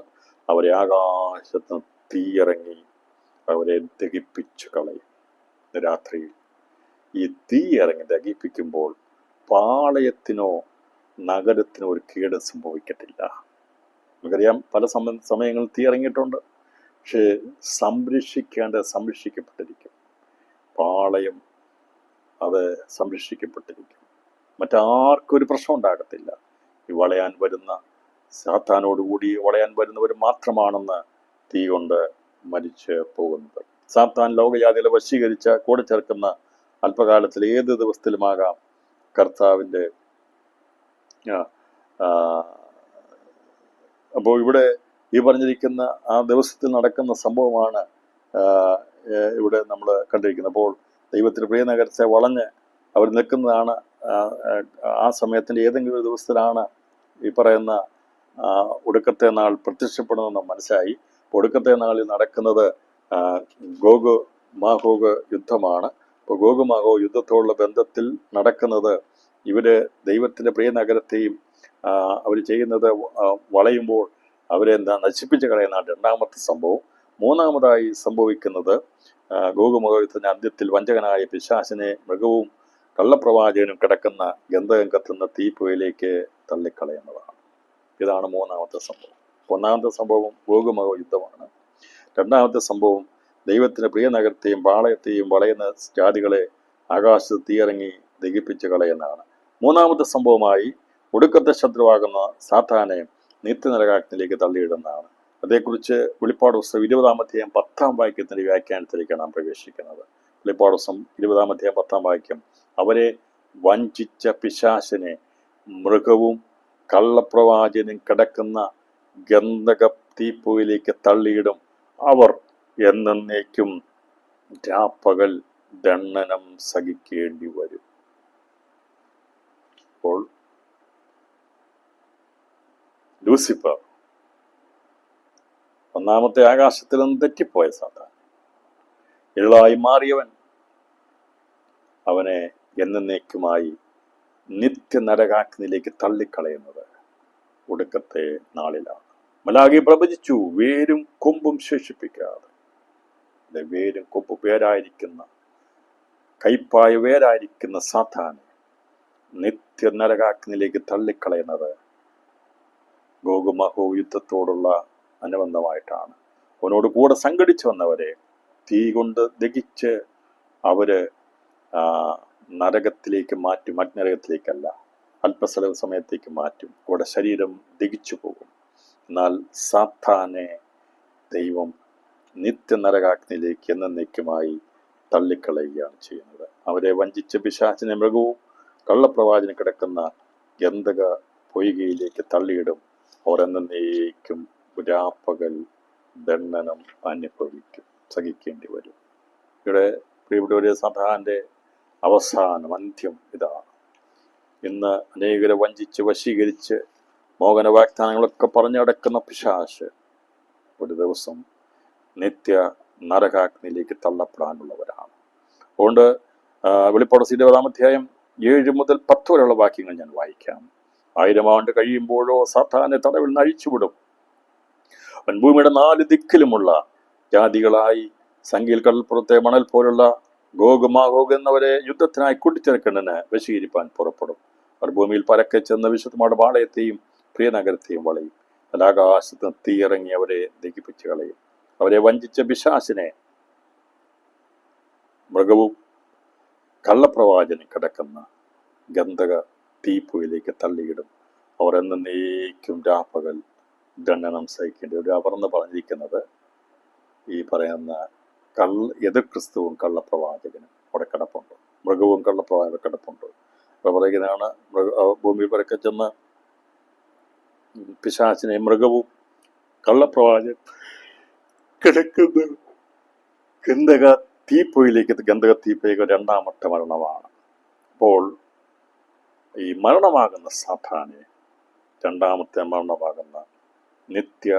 അവരെ ആകാശത്ത് തീയിറങ്ങി അവരെ ദഹിപ്പിച്ചു കളയും. രാത്രിയിൽ ഈ തീ ഇറങ്ങി ദഹിപ്പിക്കുമ്പോൾ പാളയത്തിനോ നഗരത്തിനോ ഒരു കേട് സംഭവിക്കത്തില്ല. നമുക്കറിയാം, പല സമയങ്ങളിൽ തീ ഇറങ്ങിയിട്ടുണ്ട്. പക്ഷേ സംരക്ഷിക്കപ്പെട്ടിരിക്കും. പാളയം അത് സംരക്ഷിക്കപ്പെട്ടിരിക്കും. മറ്റാർക്കും ഒരു പ്രശ്നം ഉണ്ടാകത്തില്ല. ഈ വളയാൻ വരുന്ന സാത്താനോടുകൂടി വളയാൻ വരുന്നവർ മാത്രമാണെന്ന് തീ കൊണ്ട് മരിച്ച് പോകുന്നത്. സാത്താൻ ലോകജാതികളെ വശീകരിച്ച കൂടെ ചേർക്കുന്ന അല്പകാലത്തിൽ ഏത് ദിവസത്തിലുമാകാം കർത്താവിൻ്റെ. അപ്പോൾ ഇവിടെ ഈ പറഞ്ഞിരിക്കുന്ന ആ ദിവസത്തിൽ നടക്കുന്ന സംഭവമാണ് ഇവിടെ നമ്മൾ കണ്ടിരിക്കുന്നത്. അപ്പോൾ ദൈവത്തിന് പ്രിയ നഗരത്തെ വളഞ്ഞ് അവർ നിൽക്കുന്നതാണ്. ആ സമയത്തിൻ്റെ ഏതെങ്കിലും ഒരു ദിവസത്തിലാണ് ഈ പറയുന്ന ഒടുക്കത്തെ നാൾ പ്രത്യക്ഷപ്പെടുന്നതെന്ന് മനസ്സിലായി. ഒടുക്കത്തെ നാളിൽ നടക്കുന്നത് ഗോഗ് മാഗോഗ് യുദ്ധമാണ്. ഇപ്പോൾ ഗോഗ് മാഗോഗ് യുദ്ധത്തോടുള്ള ബന്ധത്തിൽ നടക്കുന്നത് ഇവര് ദൈവത്തിന്റെ പ്രിയ നഗരത്തെയും അവർ ചെയ്യുന്നത് വളയുമ്പോൾ അവരെ നശിപ്പിച്ച് കളയുന്നതാണ് രണ്ടാമത്തെ സംഭവം. മൂന്നാമതായി സംഭവിക്കുന്നത് ഗോഗ് മാഗോഗ് യുദ്ധത്തിന്റെ അന്ത്യത്തിൽ വഞ്ചകനായ പിശാചിനെ മൃഗവും കള്ളപ്രവാചകനും കിടക്കുന്ന ഗന്ധകം കത്തുന്ന തീപ്പുകയിലേക്ക് തള്ളിക്കളയുന്നതാണ്. ഇതാണ് മൂന്നാമത്തെ സംഭവം. ഒന്നാമത്തെ സംഭവം ഗോഗുമഹ യുദ്ധമാണ്. രണ്ടാമത്തെ സംഭവം ദൈവത്തിന് പ്രിയ നഗരത്തെയും പാളയത്തെയും വളയുന്ന ജാതികളെ ആകാശത്ത് തീയിറങ്ങി ദഹിപ്പിച്ച് കളയുന്നതാണ്. മൂന്നാമത്തെ സംഭവമായി ഒടുക്കത്തെ ശത്രുവാകുന്ന സാത്താനെ നിത്യനരകാഗ്നിയിലേക്ക് തള്ളിയിടുന്നതാണ്. അതേക്കുറിച്ച് വെളിപ്പാട് പുസ്തകം 20-ാം അധ്യായം 10-ാം വാക്യത്തിന്റെ വ്യാഖ്യാനത്തിലേക്ക് നാം പ്രവേശിക്കുന്നത്. വെളിപ്പാട് പുസ്തകം 20-ാം അധ്യായം 10-ാം വാക്യം, അവരെ വഞ്ചിച്ച പിശാചിനെ മൃഗവും കള്ളപ്രവാചകനും കിടക്കുന്ന ഗന്ധക തീപ്പുകയിലേക്ക് തള്ളിയിടും. അവർ എന്നേക്കും രാപ്പകൽ ദണ്ഡനം സഹിക്കേണ്ടി വരും. അപ്പോൾ ലൂസിഫർ ഒന്നാമത്തെ ആകാശത്തിൽ നിന്ന് തെറ്റിപ്പോയ സാത്താൻ, ഇരുളായി മാറിയവൻ, അവനെ എന്നേക്കുമായി നിത്യനരകാഗ്നിയിലേക്ക് തള്ളിക്കളയുന്നത് ഒടുക്കത്തെ നാളിലാണ്. മലാഖി പ്രവചിച്ചു, വേരും കൊമ്പും ശേഷിപ്പിക്കാതെ. വേരും കൊമ്പ് വേരായിരിക്കുന്ന, കൈപ്പായ വേരായിരിക്കുന്ന സാത്താനെ നിത്യനരകാഗ്നിയിലേക്ക് തള്ളിക്കളയുന്നത് ഗോഗുമഹോ യുദ്ധത്തോടുള്ള അനുബന്ധമായിട്ടാണ്. അവനോട് കൂടെ സംഘടിച്ചു വന്നവരെ തീ കൊണ്ട് ദഹിച്ച് അവര് നരകത്തിലേക്ക് മാറ്റും. അഗ്നരകത്തിലേക്കല്ല, അല്പസ്ഥല സമയത്തേക്ക് മാറ്റും. അവിടെ ശരീരം ദഹിച്ചു പോകും. എന്നാൽ സാത്താനെ ദൈവം നിത്യനരകാഗ്നിയിലേക്ക് എന്നേക്കുമായി തള്ളിക്കളയുകയാണ് ചെയ്യുന്നത്. അവരെ വഞ്ചിച്ച പിശാചിനെ മൃഗവും കള്ളപ്രവാചകനും കിടക്കുന്ന ഗന്ധക പൊയ്കയിലേക്ക് തള്ളിയിടും. അവർ എന്നേക്കും രാപ്പകൽ ദണ്ഡനം അനുഭവിക്കും, സഹിക്കേണ്ടി വരും. ഇവിടെ പ്രിയപ്പെട്ടവരെ, സാത്താന്റെ അവസാനം, അന്ത്യം ഇതാണ്. ഇന്ന് അനേകരെ വഞ്ചിച്ച് വശീകരിച്ച് മോഹന വാഗ്ദാനങ്ങളൊക്കെ പറഞ്ഞടക്കുന്ന പിശാച് ഒരു ദിവസം നിത്യ നരകാഗ്നിയിലേക്ക് തള്ളപ്പെടാനുള്ളവരാണ്. അതുകൊണ്ട് വെളിപ്പാട് 20-ാം അധ്യായം 7 മുതൽ 10 വരെയുള്ള വാക്യങ്ങൾ ഞാൻ വായിക്കാം. 1000 ആണ്ട് കഴിയുമ്പോഴോ സാത്താനെ തടവിൽ നിന്ന് അഴിച്ചുവിടും. അവൻ ഭൂമിയുടെ 4 ദിക്കിലുമുള്ള ജാതികളായി സംഖ്യയിൽ കടൽപ്പുറത്തെ മണൽ പോലുള്ള ഗോഗ് മാഗോഗ് എന്നവരെ യുദ്ധത്തിനായി കൂട്ടിച്ചേർക്കേണ്ടതിന് വശീകരിപ്പാൻ പുറപ്പെടും. അവർ ഭൂമിയിൽ പരക്കെ ചെന്ന് വിശുദ്ധമായ പാളയത്തെയും പ്രിയ നഗരത്തെയും വളയും. ആകാശത്ത് തീയിറങ്ങി അവരെ ദഹിപ്പിച്ച് കളയും. അവരെ വഞ്ചിച്ച പിശാചിനെ മൃഗവും കള്ളപ്രവാചകനും കിടക്കുന്ന ഗന്ധക തീപ്പുയിലേക്ക് തള്ളിയിടും. അവർ എന്നേക്കും രാപ്പകൽ ദണ്ഡനം സഹിക്കേണ്ടി വരും. അവർന്ന് പറഞ്ഞിരിക്കുന്നത് ഈ പറയുന്ന എതിർ ക്രിസ്തുവും കള്ളപ്രവാചകനും അവിടെ കിടപ്പുണ്ട്. മൃഗവും കള്ളപ്രവാചകനും കിടപ്പുണ്ട്. പറയുന്നതാണ്, ഭൂമി പരക്കെ ചെന്ന് പിശാചിനെ മൃഗവും കള്ളപ്രവാചകൻ കിടക്കുന്ന ഗന്ധക തീപ്പൊയിലേക്ക് രണ്ടാമത്തെ മരണമാണ്. അപ്പോൾ ഈ മരണമാകുന്ന സാത്താനെ രണ്ടാമത്തെ മരണമാകുന്ന നിത്യ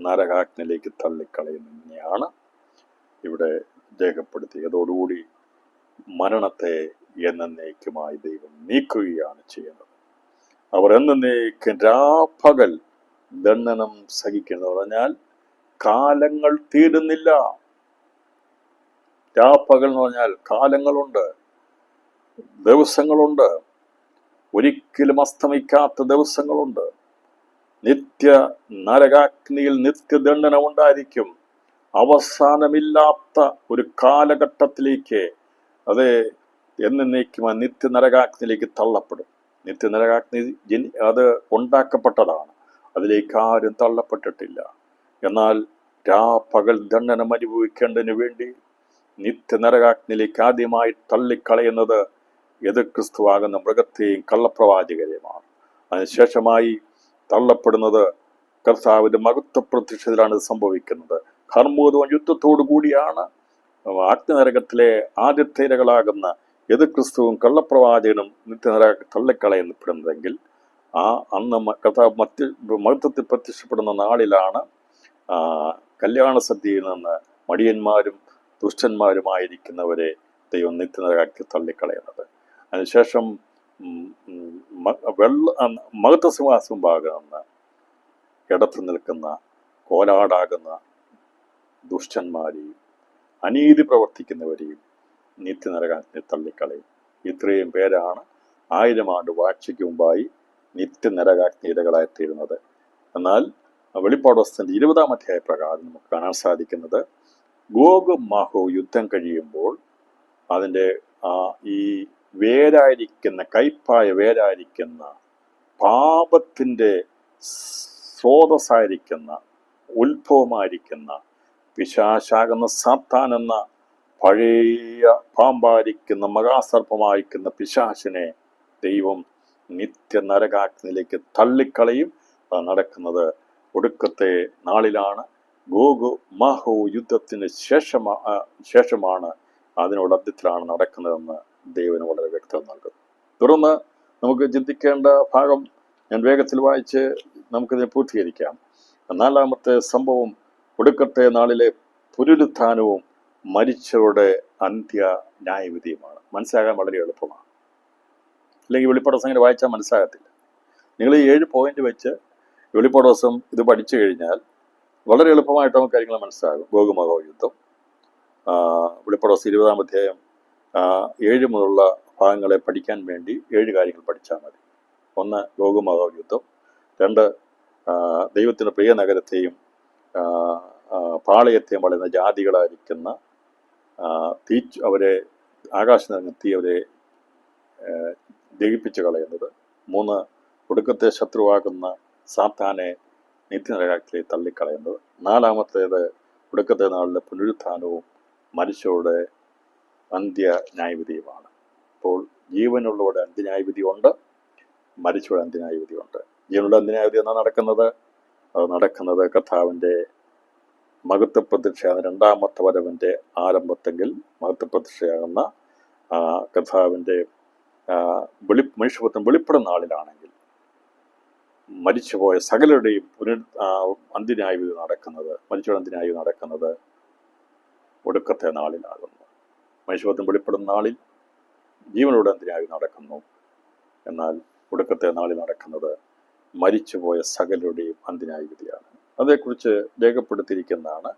നരകാഗ്നിയിലേക്ക് തള്ളിക്കളയുന്നതിനെയാണ് ഇവിടെ രേഖപ്പെടുത്തി. അതോടുകൂടി മരണത്തെ എന്നേക്കുമായി ദൈവം നീക്കുകയാണ് ചെയ്യുന്നത്. അവർ എന്നേക്കും രാപ്പകൽ ദണ്ഡനം സഹിക്കുന്നത് പറഞ്ഞാൽ കാലങ്ങൾ തീരുന്നില്ല. രാപ്പകൽ എന്ന് പറഞ്ഞാൽ കാലങ്ങളുണ്ട്, ദിവസങ്ങളുണ്ട്, ഒരിക്കലും അസ്തമിക്കാത്ത ദിവസങ്ങളുണ്ട്. നിത്യ നരകാഗ്നിയിൽ നിത്യദണ്ഡനം ഉണ്ടായിരിക്കും. അവസാനമില്ലാത്ത ഒരു കാലഘട്ടത്തിലേക്ക് അത് എന്നേക്കും നിത്യനരകാഗ്നിയിലേക്ക് തള്ളപ്പെടും. നിത്യനരകാഗ്നി അത് ഉണ്ടാക്കപ്പെട്ടതാണ്, അതിലേക്ക് ആരും തള്ളപ്പെട്ടിട്ടില്ല. എന്നാൽ രാപ്പകൽ ദണ്ഡനം അനുഭവിക്കേണ്ടതിന് വേണ്ടി നിത്യനരകാഗ്നിയിലേക്ക് ആദ്യമായി തള്ളിക്കളയുന്നത് എതിർ ക്രിസ്തുവാകുന്ന മൃഗത്തെയും കള്ളപ്രവാചകരെയുമാണ്. അതിനുശേഷമായി തള്ളപ്പെടുന്നത് കർത്താവിന്റെ മഹത്വ പ്രത്യക്ഷത്തിലാണ് ഇത് സംഭവിക്കുന്നത്. ഹർമൂദവും യുദ്ധത്തോടു കൂടിയാണ് അഗ്നിനരകത്തിലെ ആദ്യത്തെ ഇരകളാകുന്ന എതിർ ക്രിസ്തുവും കള്ളപ്രവാചകനും നിത്യനരക തള്ളിക്കളയപ്പെടുന്നതെങ്കിൽ അന്ന് കർത്താവ് മഹത്വത്തിൽ പ്രത്യക്ഷപ്പെടുന്ന നാളിലാണ് കല്യാണ സദ്യയിൽ നിന്ന് മടിയന്മാരും ദുഷ്ടന്മാരുമായിരിക്കുന്നവരെ ദൈവം നിത്യനരകാക്കി തള്ളിക്കളയുന്നത്. അതിനുശേഷം മഹത്വ സിംഹാസനം ഭാഗമെന്ന് കിടത്തു നിൽക്കുന്ന കോലാടാകുന്ന ദുഷ്ടന്മാരെയും അനീതി പ്രവർത്തിക്കുന്നവരെയും നിത്യനരകാഗ്നി തള്ളിക്കളയും. ഇത്രയും പേരാണ് 1000 ആണ്ട് വാഴ്ചയ്ക്ക് മുമ്പായി നിത്യനരകാഗ്നിയിരകളായിത്തീരുന്നത്. എന്നാൽ വെളിപ്പാട് പുസ്തകത്തിന്റെ 20-ാം അധ്യായ പ്രകാരം നമുക്ക് കാണാൻ സാധിക്കുന്നത് ഗോഗ് മാഗോഗ് യുദ്ധം കഴിയുമ്പോൾ അതിൻ്റെ ഈ വേരായിരിക്കുന്ന, കയ്പായ വേരായിരിക്കുന്ന, പാപത്തിൻ്റെ സ്രോതസ്സായിരിക്കുന്ന, ഉത്ഭവമായിരിക്കുന്ന പിശാചാകുന്ന സാത്താൻ എന്ന പഴയ പാമ്പായിരിക്കുന്ന, മഹാസർപ്പമായിരിക്കുന്ന പിശാചിനെ ദൈവം നിത്യനരകാഗ്നിയിലേക്ക് തള്ളിക്കളയും. അത് നടക്കുന്നത് ഒടുക്കത്തെ നാളിലാണ്. ഗോഗ് മാഗോഗ് യുദ്ധത്തിന് ശേഷമാണ് അതിനോട് അന്ത്യത്തിലാണ് നടക്കുന്നതെന്ന് ദൈവന് വളരെ വ്യക്തത നൽകുന്നു. തുടർന്ന് നമുക്ക് ചിന്തിക്കേണ്ട ഭാഗം ഞാൻ വേഗത്തിൽ വായിച്ച് നമുക്കിതിനെ പൂർത്തീകരിക്കാം. 4-ാമത്തെ സംഭവം ഒടുക്കത്തെ നാളിലെ പുനരുത്ഥാനവും മരിച്ചവരുടെ അന്ത്യ ന്യായവിധിയുമാണ്. മനസ്സിലാകാൻ വളരെ എളുപ്പമാണ്. അല്ലെങ്കിൽ വെളിപ്പാട് പുസ്തകം വായിച്ചാൽ മനസ്സിലാകത്തില്ല. നിങ്ങൾ ഈ 7 പോയിന്റ് വെച്ച് വെളിപ്പാട് പുസ്തകം ഇത് പഠിച്ചു കഴിഞ്ഞാൽ വളരെ എളുപ്പമായിട്ട് നമുക്ക് കാര്യങ്ങൾ മനസ്സിലാകും. ഗോഗ് മാഗോഗ് യുദ്ധം, വെളിപ്പാട് പുസ്തകം 20-ാം അധ്യായം 7 മുതലുള്ള ഭാഗങ്ങളെ പഠിക്കാൻ വേണ്ടി 7 കാര്യങ്ങൾ പഠിച്ചാൽ മതി. 1, ഗോഗ് മാഗോഗ് യുദ്ധം. 2, ദൈവത്തിൻ്റെ പ്രിയ നഗരത്തെയും പാളയത്തെയും വളരുന്ന ജാതികളായിരിക്കുന്ന അവരെ ആകാശത്തിറങ്ങി അവരെ ദഹിപ്പിച്ച് കളയുന്നത്. 3, ഒടുക്കത്തെ ശത്രുവാകുന്ന സാത്താനെ നിത്യനരകത്തിലേക്ക് തള്ളിക്കളയുന്നത്. 4-ാമത്തേത് ഒടുക്കത്തെ നാളിലെ പുനരുത്ഥാനവും മരിച്ചവരുടെ അന്ത്യ ന്യായവിധിയുമാണ്. അപ്പോൾ ജീവനുള്ളവരുടെ അന്ത്യന്യായവിധിയുണ്ട്, മരിച്ചവരുടെ അന്ത്യന്യായവിധിയുണ്ട്. ജീവനുള്ള അന്ത്യന്യായവിധി എന്നാണ് നടക്കുന്നത്. അത് നടക്കുന്നത് കർത്താവിൻ്റെ മഹത്വപ്രതീക്ഷയാകുന്ന 2-ാമത്തെ വരവിൻ്റെ ആരംഭത്തെങ്കിൽ മഹത്വപ്രതീക്ഷയാകുന്ന കർത്താവിൻ്റെ മനുഷ്യപുത്രൻ വെളിപ്പെടുന്ന നാളിലാണെങ്കിൽ മരിച്ചുപോയ സകലരുടെയും അന്ത്യന്യായവിധി നടക്കുന്നത്, മരിച്ചവരുടെ അന്ത്യന്യായവിധി നടക്കുന്നത് ഒടുക്കത്തെ നാളിലാകുന്നു. മനുഷ്യപുത്രൻ വെളിപ്പെടുന്ന നാളിൽ ജീവനോടെ അന്ത്യന്യായവിധി നടക്കുന്നു. എന്നാൽ ഒടുക്കത്തെ നാളിൽ നടക്കുന്നത് മരിച്ചുപോയ സകലരുടെയും അന്ത്യന്യായവിധിയാണ്. അതേക്കുറിച്ച് രേഖപ്പെടുത്തിയിരിക്കുന്നതാണ്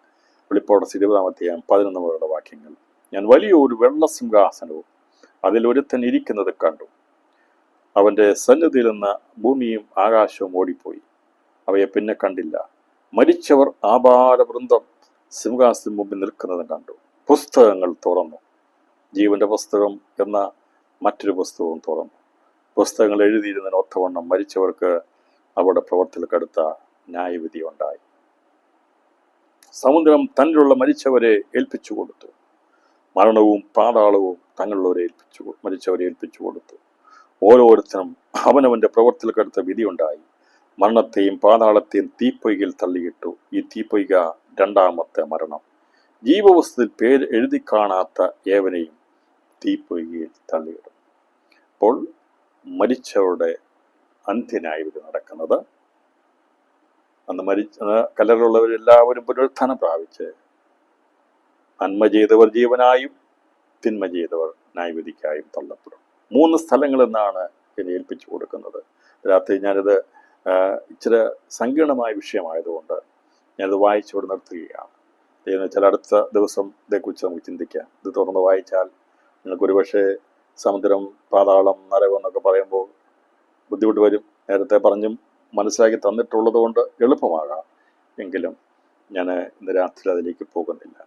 വെളിപ്പാട് 20-ാം അധ്യായം 11 മുതലുള്ള വാക്യങ്ങൾ. ഞാൻ വലിയൊരു വെള്ള സിംഹാസനവും അതിലൊരുത്തൻ ഇരിക്കുന്നത് കണ്ടു. അവൻ്റെ സന്നിധിയിൽ നിന്ന് ഭൂമിയും ആകാശവും ഓടിപ്പോയി, അവയെ പിന്നെ കണ്ടില്ല. മരിച്ചവർ ആപാലവൃന്ദം സിംഹാസനത്തിന് മുമ്പിൽ നിൽക്കുന്നതും കണ്ടു. പുസ്തകങ്ങൾ തുറന്നു. ജീവന്റെ പുസ്തകം എന്ന മറ്റൊരു പുസ്തകവും തുറന്നു. പുസ്തകങ്ങൾ എഴുതിയിരുന്നതിന് ഒത്തവണ്ണം മരിച്ചവർക്ക് അവരുടെ പ്രവർത്തികൾക്കടുത്ത ന്യായവിധി ഉണ്ടായി. സമുദ്രം തന്നിലുള്ള മരിച്ചവരെ ഏൽപ്പിച്ചു കൊടുത്തു. മരണവും പാതാളവും തങ്ങളുള്ളവരെ മരിച്ചവരെ ഏൽപ്പിച്ചു കൊടുത്തു. ഓരോരുത്തരും അവനവന്റെ പ്രവർത്തികൾക്കടുത്ത വിധിയുണ്ടായി. മരണത്തെയും പാതാളത്തെയും തീപ്പൊയ്കയിൽ തള്ളിയിട്ടു. ഈ തീപ്പൊയ്ക 2-ാമത്തെ മരണം. ജീവപുസ്തകത്തിൽ പേര് എഴുതി കാണാത്ത ഏവനെയും തീപ്പൊയ്കയിൽ തള്ളിയിടും. അപ്പോൾ മരിച്ചവരുടെ അന്ത്യന്യായവിധി നടക്കുന്നത്, അന്ന് കല്ലറിലുള്ളവരെല്ലാവരും പുനരുത്ഥാനം പ്രാപിച്ച് നന്മ ചെയ്തവർ ജീവനായും തിന്മ ചെയ്തവർ ന്യായവിധിക്കായും തള്ളപ്പെടും. 3 സ്ഥലങ്ങളിൽ നിന്നാണ് എന്നെ ഏൽപ്പിച്ചു കൊടുക്കുന്നത്. രാത്രി ഞാനിത് ഇച്ചിരി സങ്കീർണമായ വിഷയമായതുകൊണ്ട് ഞാനിത് വായിച്ചിവിടെ നിർത്തുകയാണ്. ചില അടുത്ത ദിവസം ഇതേക്കുറിച്ച് നമുക്ക് ചിന്തിക്കാം. ഇത് തുറന്ന് വായിച്ചാൽ നിങ്ങൾക്ക് ഒരുപക്ഷെ സമുദ്രം, പാതാളം, നരകം എന്നൊക്കെ പറയുമ്പോൾ ബുദ്ധിമുട്ട് വരും. നേരത്തെ പറഞ്ഞും മനസ്സിലാക്കി തന്നിട്ടുള്ളത് കൊണ്ട് എളുപ്പമാകാം. എങ്കിലും ഞാൻ ഇന്ന് രാത്രി അതിലേക്ക് പോകുന്നില്ല.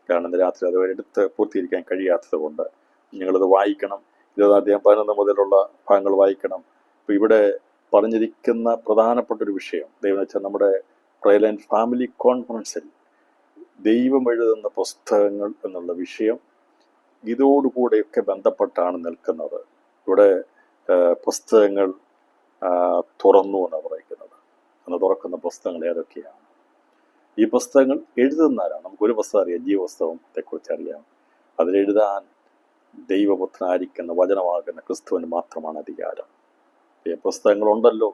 കാരണം ഇന്ന് രാത്രി അത് എടുത്ത് പൂർത്തീകരിക്കാൻ കഴിയാത്തത് കൊണ്ട് നിങ്ങളിത് വായിക്കണം. 20-ാം അധ്യായം 11 മുതലുള്ള ഭാഗങ്ങൾ വായിക്കണം. ഇപ്പോൾ ഇവിടെ പറഞ്ഞിരിക്കുന്ന പ്രധാനപ്പെട്ടൊരു വിഷയം ദൈവം വെച്ചാൽ നമ്മുടെ പ്രയർ ആൻഡ് ഫാമിലി കോൺഫറൻസിൽ ദൈവം എഴുതുന്ന പുസ്തകങ്ങൾ എന്നുള്ള വിഷയം ഇതോടുകൂടെയൊക്കെ ബന്ധപ്പെട്ടാണ് നിൽക്കുന്നത്. ഇവിടെ പുസ്തകങ്ങൾ തുറന്നു എന്നാണ് പറയുന്നത്. അന്ന് തുറക്കുന്ന പുസ്തകങ്ങൾ ഏതൊക്കെയാണ്? ഈ പുസ്തകങ്ങൾ എഴുതുന്നവരാണ്. നമുക്കൊരു പുസ്തകം അറിയാം, ജീവപുസ്തകത്തെക്കുറിച്ച് അറിയാം. അതിലെഴുതാൻ ദൈവപുത്രനായിരിക്കുന്ന വചനമാകുന്ന ക്രിസ്തുവിന് മാത്രമാണ് അധികാരം. ഈ പുസ്തകങ്ങളുണ്ടല്ലോ,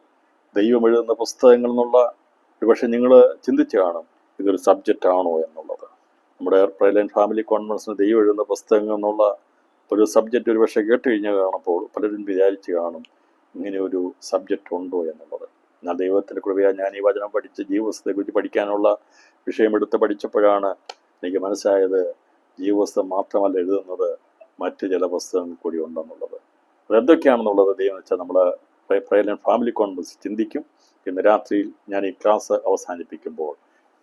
ദൈവം എഴുതുന്ന പുസ്തകങ്ങൾ എന്നുള്ള ഒരുപക്ഷെ നിങ്ങൾ ചിന്തിച്ചു കാണും ഇതൊരു സബ്ജക്റ്റ് ആണോ എന്നുള്ളത്. നമ്മുടെ പ്രയർ ആൻഡ് ഫാമിലി കോൺഫറൻസിന് ദൈവം എഴുതുന്ന പുസ്തകങ്ങൾ എന്നുള്ള ഒരു സബ്ജക്റ്റ് ഒരുപക്ഷെ കേട്ട് കഴിഞ്ഞാൽ കാണപ്പോൾ പലരും വിചാരിച്ച് കാണും ഇങ്ങനെ ഒരു സബ്ജക്റ്റ് ഉണ്ടോ എന്നുള്ളത്. എന്നാൽ ദൈവത്തിൻ്റെ കൃപയാൽ ഞാൻ ഈ വചനം പഠിച്ച് ജീവപുസ്തകത്തെക്കുറിച്ച് പഠിക്കാനുള്ള വിഷയം എടുത്ത് പഠിച്ചപ്പോഴാണ് എനിക്ക് മനസ്സിലായത് ജീവപുസ്തകം മാത്രമല്ല എഴുതുന്നത്, മറ്റ് ചില പുസ്തകങ്ങൾ കൂടി ഉണ്ടെന്നുള്ളത്. അതെന്തൊക്കെയാണെന്നുള്ളത് ദൈവം വെച്ചാൽ നമ്മൾ പ്രയലൻ ഫാമിലി കോൺഫറൻസ് ചിന്തിക്കും. ഇന്ന് രാത്രിയിൽ ഞാൻ ഈ ക്ലാസ് അവസാനിപ്പിക്കുമ്പോൾ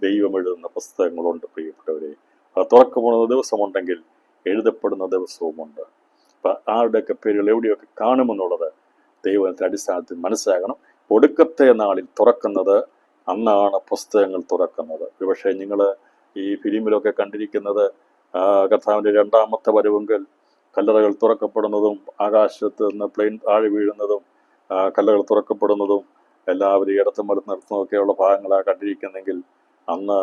ദൈവം എഴുതുന്ന പുസ്തകങ്ങളുണ്ട് പ്രിയപ്പെട്ടവരെ. അത് തുറക്കപ്പെടുന്ന ദിവസമുണ്ടെങ്കിൽ എഴുതപ്പെടുന്ന ദിവസവുമുണ്ട്. അപ്പം ആരുടെയൊക്കെ പേരുകൾ എവിടെയൊക്കെ കാണുമെന്നുള്ളത് ദൈവത്തിൻ്റെ അടിസ്ഥാനത്തിൽ മനസ്സിലാകണം. ഒടുക്കത്തെ നാളിൽ തുറക്കുന്നത് അന്നാണ് പുസ്തകങ്ങൾ തുറക്കുന്നത്. ഒരുപക്ഷെ നിങ്ങൾ ഈ ഫിലിമിലൊക്കെ കണ്ടിരിക്കുന്നത് കർത്താവിൻ്റെ രണ്ടാമത്തെ വരവെങ്കിൽ കല്ലറകൾ തുറക്കപ്പെടുന്നതും ആകാശത്ത് നിന്ന് പ്ലെയിൻ താഴെ വീഴുന്നതും കല്ലറകൾ തുറക്കപ്പെടുന്നതും എല്ലാവരും ഇടത്തും വലത്ത് നിർത്തുന്നതൊക്കെയുള്ള ഭാഗങ്ങളാണ് കണ്ടിരിക്കുന്നെങ്കിൽ അന്ന്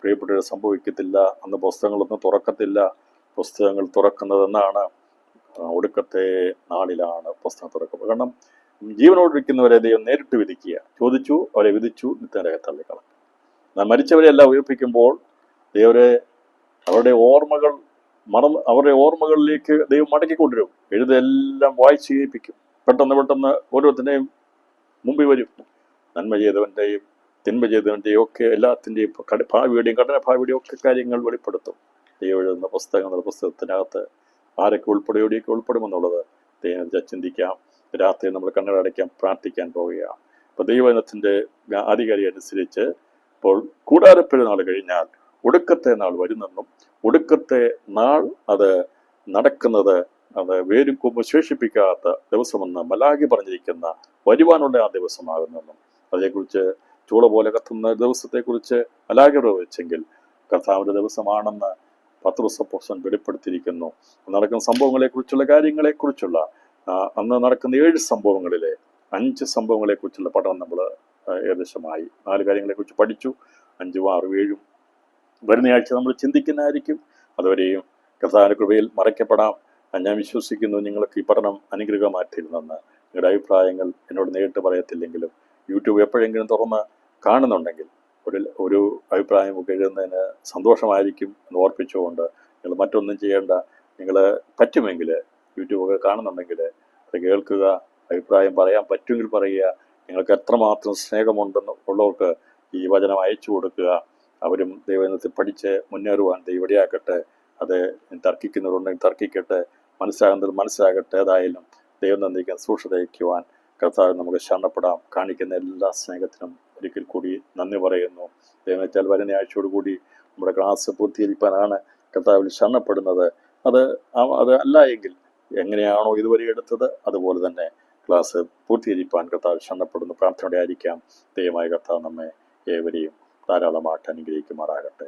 പ്രിയപ്പെട്ടവർ സംഭവിക്കത്തില്ല. അന്ന് പുസ്തകങ്ങളൊന്നും തുറക്കത്തില്ല. പുസ്തകങ്ങൾ തുറക്കുന്നതെന്നാണ് ഒടുക്കത്തെ നാളിലാണ് പുസ്തകം തുറക്കുന്നത്. കാരണം ജീവനോടിരിക്കുന്നവരെ ദൈവം നേരിട്ട് വിധിക്കുക. ചോദിച്ചു, അവരെ വിധിച്ചു, നിത്യനരകത്തിൽ തള്ളിക്കളഞ്ഞു. എന്നാൽ മരിച്ചവരെ എല്ലാം ഉയർപ്പിക്കുമ്പോൾ ദൈവരെ അവരുടെ ഓർമ്മകൾ അവരുടെ ഓർമ്മകളിലേക്ക് ദൈവം മടക്കിക്കൊണ്ടിരും. എഴുതെല്ലാം വായിച്ച് ചെയ്യിപ്പിക്കും. പെട്ടെന്ന് ഓരോരുത്തരുടെയും മുമ്പിൽ വരും. നന്മ ചെയ്തവൻ്റെയും തിന്മ ചെയ്തവൻ്റെയും ഒക്കെ എല്ലാത്തിൻ്റെയും ഭാവിയുടെയും കഠിന ഭാവിയുടെയും ഒക്കെ കാര്യങ്ങൾ വെളിപ്പെടുത്തും. ദൈവം എഴുതുന്ന പുസ്തകങ്ങൾ പുസ്തകത്തിനകത്ത് ആരൊക്കെ ഉൾപ്പെടെയോടെയൊക്കെ ഉൾപ്പെടുമെന്നുള്ളത് ദൈവം ചിന്തിക്കാം. രാത്രി നമ്മൾ കണ്ണടയ്ക്കാൻ പ്രാർത്ഥിക്കാൻ പോവുകയാണ്. അപ്പോൾ ദൈവജനത്തിൻ്റെ ആധികാരിക അനുസരിച്ച് ഇപ്പോൾ കൂടാരപ്പെരുന്നാൾ കഴിഞ്ഞാൽ ഒടുക്കത്തെ നാൾ വരുന്നെന്നും ഒടുക്കത്തെ നാൾ അത് നടക്കുന്നത് അത് വേരും കൊമ്പ് ശേഷിപ്പിക്കാത്ത ദിവസമെന്ന് മലാഖി പറഞ്ഞിരിക്കുന്ന വരുവാനുള്ള ആ ദിവസമാകുന്നെന്നും അതേക്കുറിച്ച് ചൂള പോലെ കത്തുന്ന ദിവസത്തെക്കുറിച്ച് മലാഖി പ്രവചിച്ചെങ്കിൽ കർത്താവിൻ്റെ ദിവസമാണെന്ന് പത്രോസ് അപ്പോസ്തലൻ വെളിപ്പെടുത്തിയിരിക്കുന്നു. നടക്കുന്ന സംഭവങ്ങളെക്കുറിച്ചുള്ള കാര്യങ്ങളെക്കുറിച്ചുള്ള അന്ന് നടക്കുന്ന 7 സംഭവങ്ങളിലെ 5 സംഭവങ്ങളെക്കുറിച്ചുള്ള പഠനം നമ്മൾ ഏകദേശമായി 4 കാര്യങ്ങളെക്കുറിച്ച് പഠിച്ചു. 5, 6, 7 വരുന്നയാഴ്ച നമ്മൾ ചിന്തിക്കുന്നതായിരിക്കും. അതുവരെയും കർത്താവിൻ്റെ കൃപയിൽ മറയ്ക്കപ്പെടാം. ഞാൻ വിശ്വസിക്കുന്നു നിങ്ങൾക്ക് ഈ പഠനം അനുഗ്രഹമായിട്ടിരുന്നെന്ന്. നിങ്ങളുടെ അഭിപ്രായങ്ങൾ എന്നോട് നേരിട്ട് പറയത്തില്ലെങ്കിലും യൂട്യൂബ് എപ്പോഴെങ്കിലും തുറന്ന് കാണുന്നുണ്ടെങ്കിൽ ഒരു അഭിപ്രായമൊക്കെ എഴുതുന്നതിന് സന്തോഷമായിരിക്കും എന്ന് ഓർപ്പിച്ചുകൊണ്ട് നിങ്ങൾ മറ്റൊന്നും ചെയ്യേണ്ട. നിങ്ങൾ പറ്റുമെങ്കിൽ യൂട്യൂബൊക്കെ കാണുന്നുണ്ടെങ്കിൽ അത് കേൾക്കുക, അഭിപ്രായം പറയാൻ പറ്റുമെങ്കിൽ പറയുക. നിങ്ങൾക്ക് എത്രമാത്രം സ്നേഹമുണ്ടെന്ന് ഉള്ളവർക്ക് ഈ വചനം അയച്ചു കൊടുക്കുക. അവരും ദൈവത്തിൽ പഠിച്ച് മുന്നേറുവാൻ ദൈവടിയാക്കട്ടെ. അത് തർക്കിക്കുന്നവരുണ്ടെങ്കിൽ തർക്കിക്കട്ടെ, മനസ്സിലാകുന്നത് മനസ്സിലാകട്ടെ. ഏതായാലും ദൈവം തന്നിരിക്കാൻ സൂക്ഷ്മതയ്ക്കുവാൻ കർത്താവ് നമുക്ക് ശരണപ്പെടാം. കാണിക്കുന്ന എല്ലാ സ്നേഹത്തിനും ഒരിക്കൽ കൂടി നന്ദി പറയുന്നു. ദൈവം വെച്ചാൽ വരുന്ന ആഴ്ചയോടുകൂടി നമ്മുടെ ക്ലാസ് പൂർത്തീകരിക്കാനാണ് കർത്താവിൽ ശരണപ്പെടുന്നത്. അത് അല്ല എങ്കിൽ എങ്ങനെയാണോ ഇതുവരെ എടുത്തത് അതുപോലെ തന്നെ ക്ലാസ് പൂർത്തീകരിക്കാൻ കർത്താവിൽ ശരണപ്പെടുന്നു. പ്രാർത്ഥനയോടെ ആയിരിക്കാം. ദൈവമായ കർത്താവ് നമ്മെ ഏവരെയും ധാരാളമായിട്ട് അനുഗ്രഹിക്കുമാറാകട്ടെ.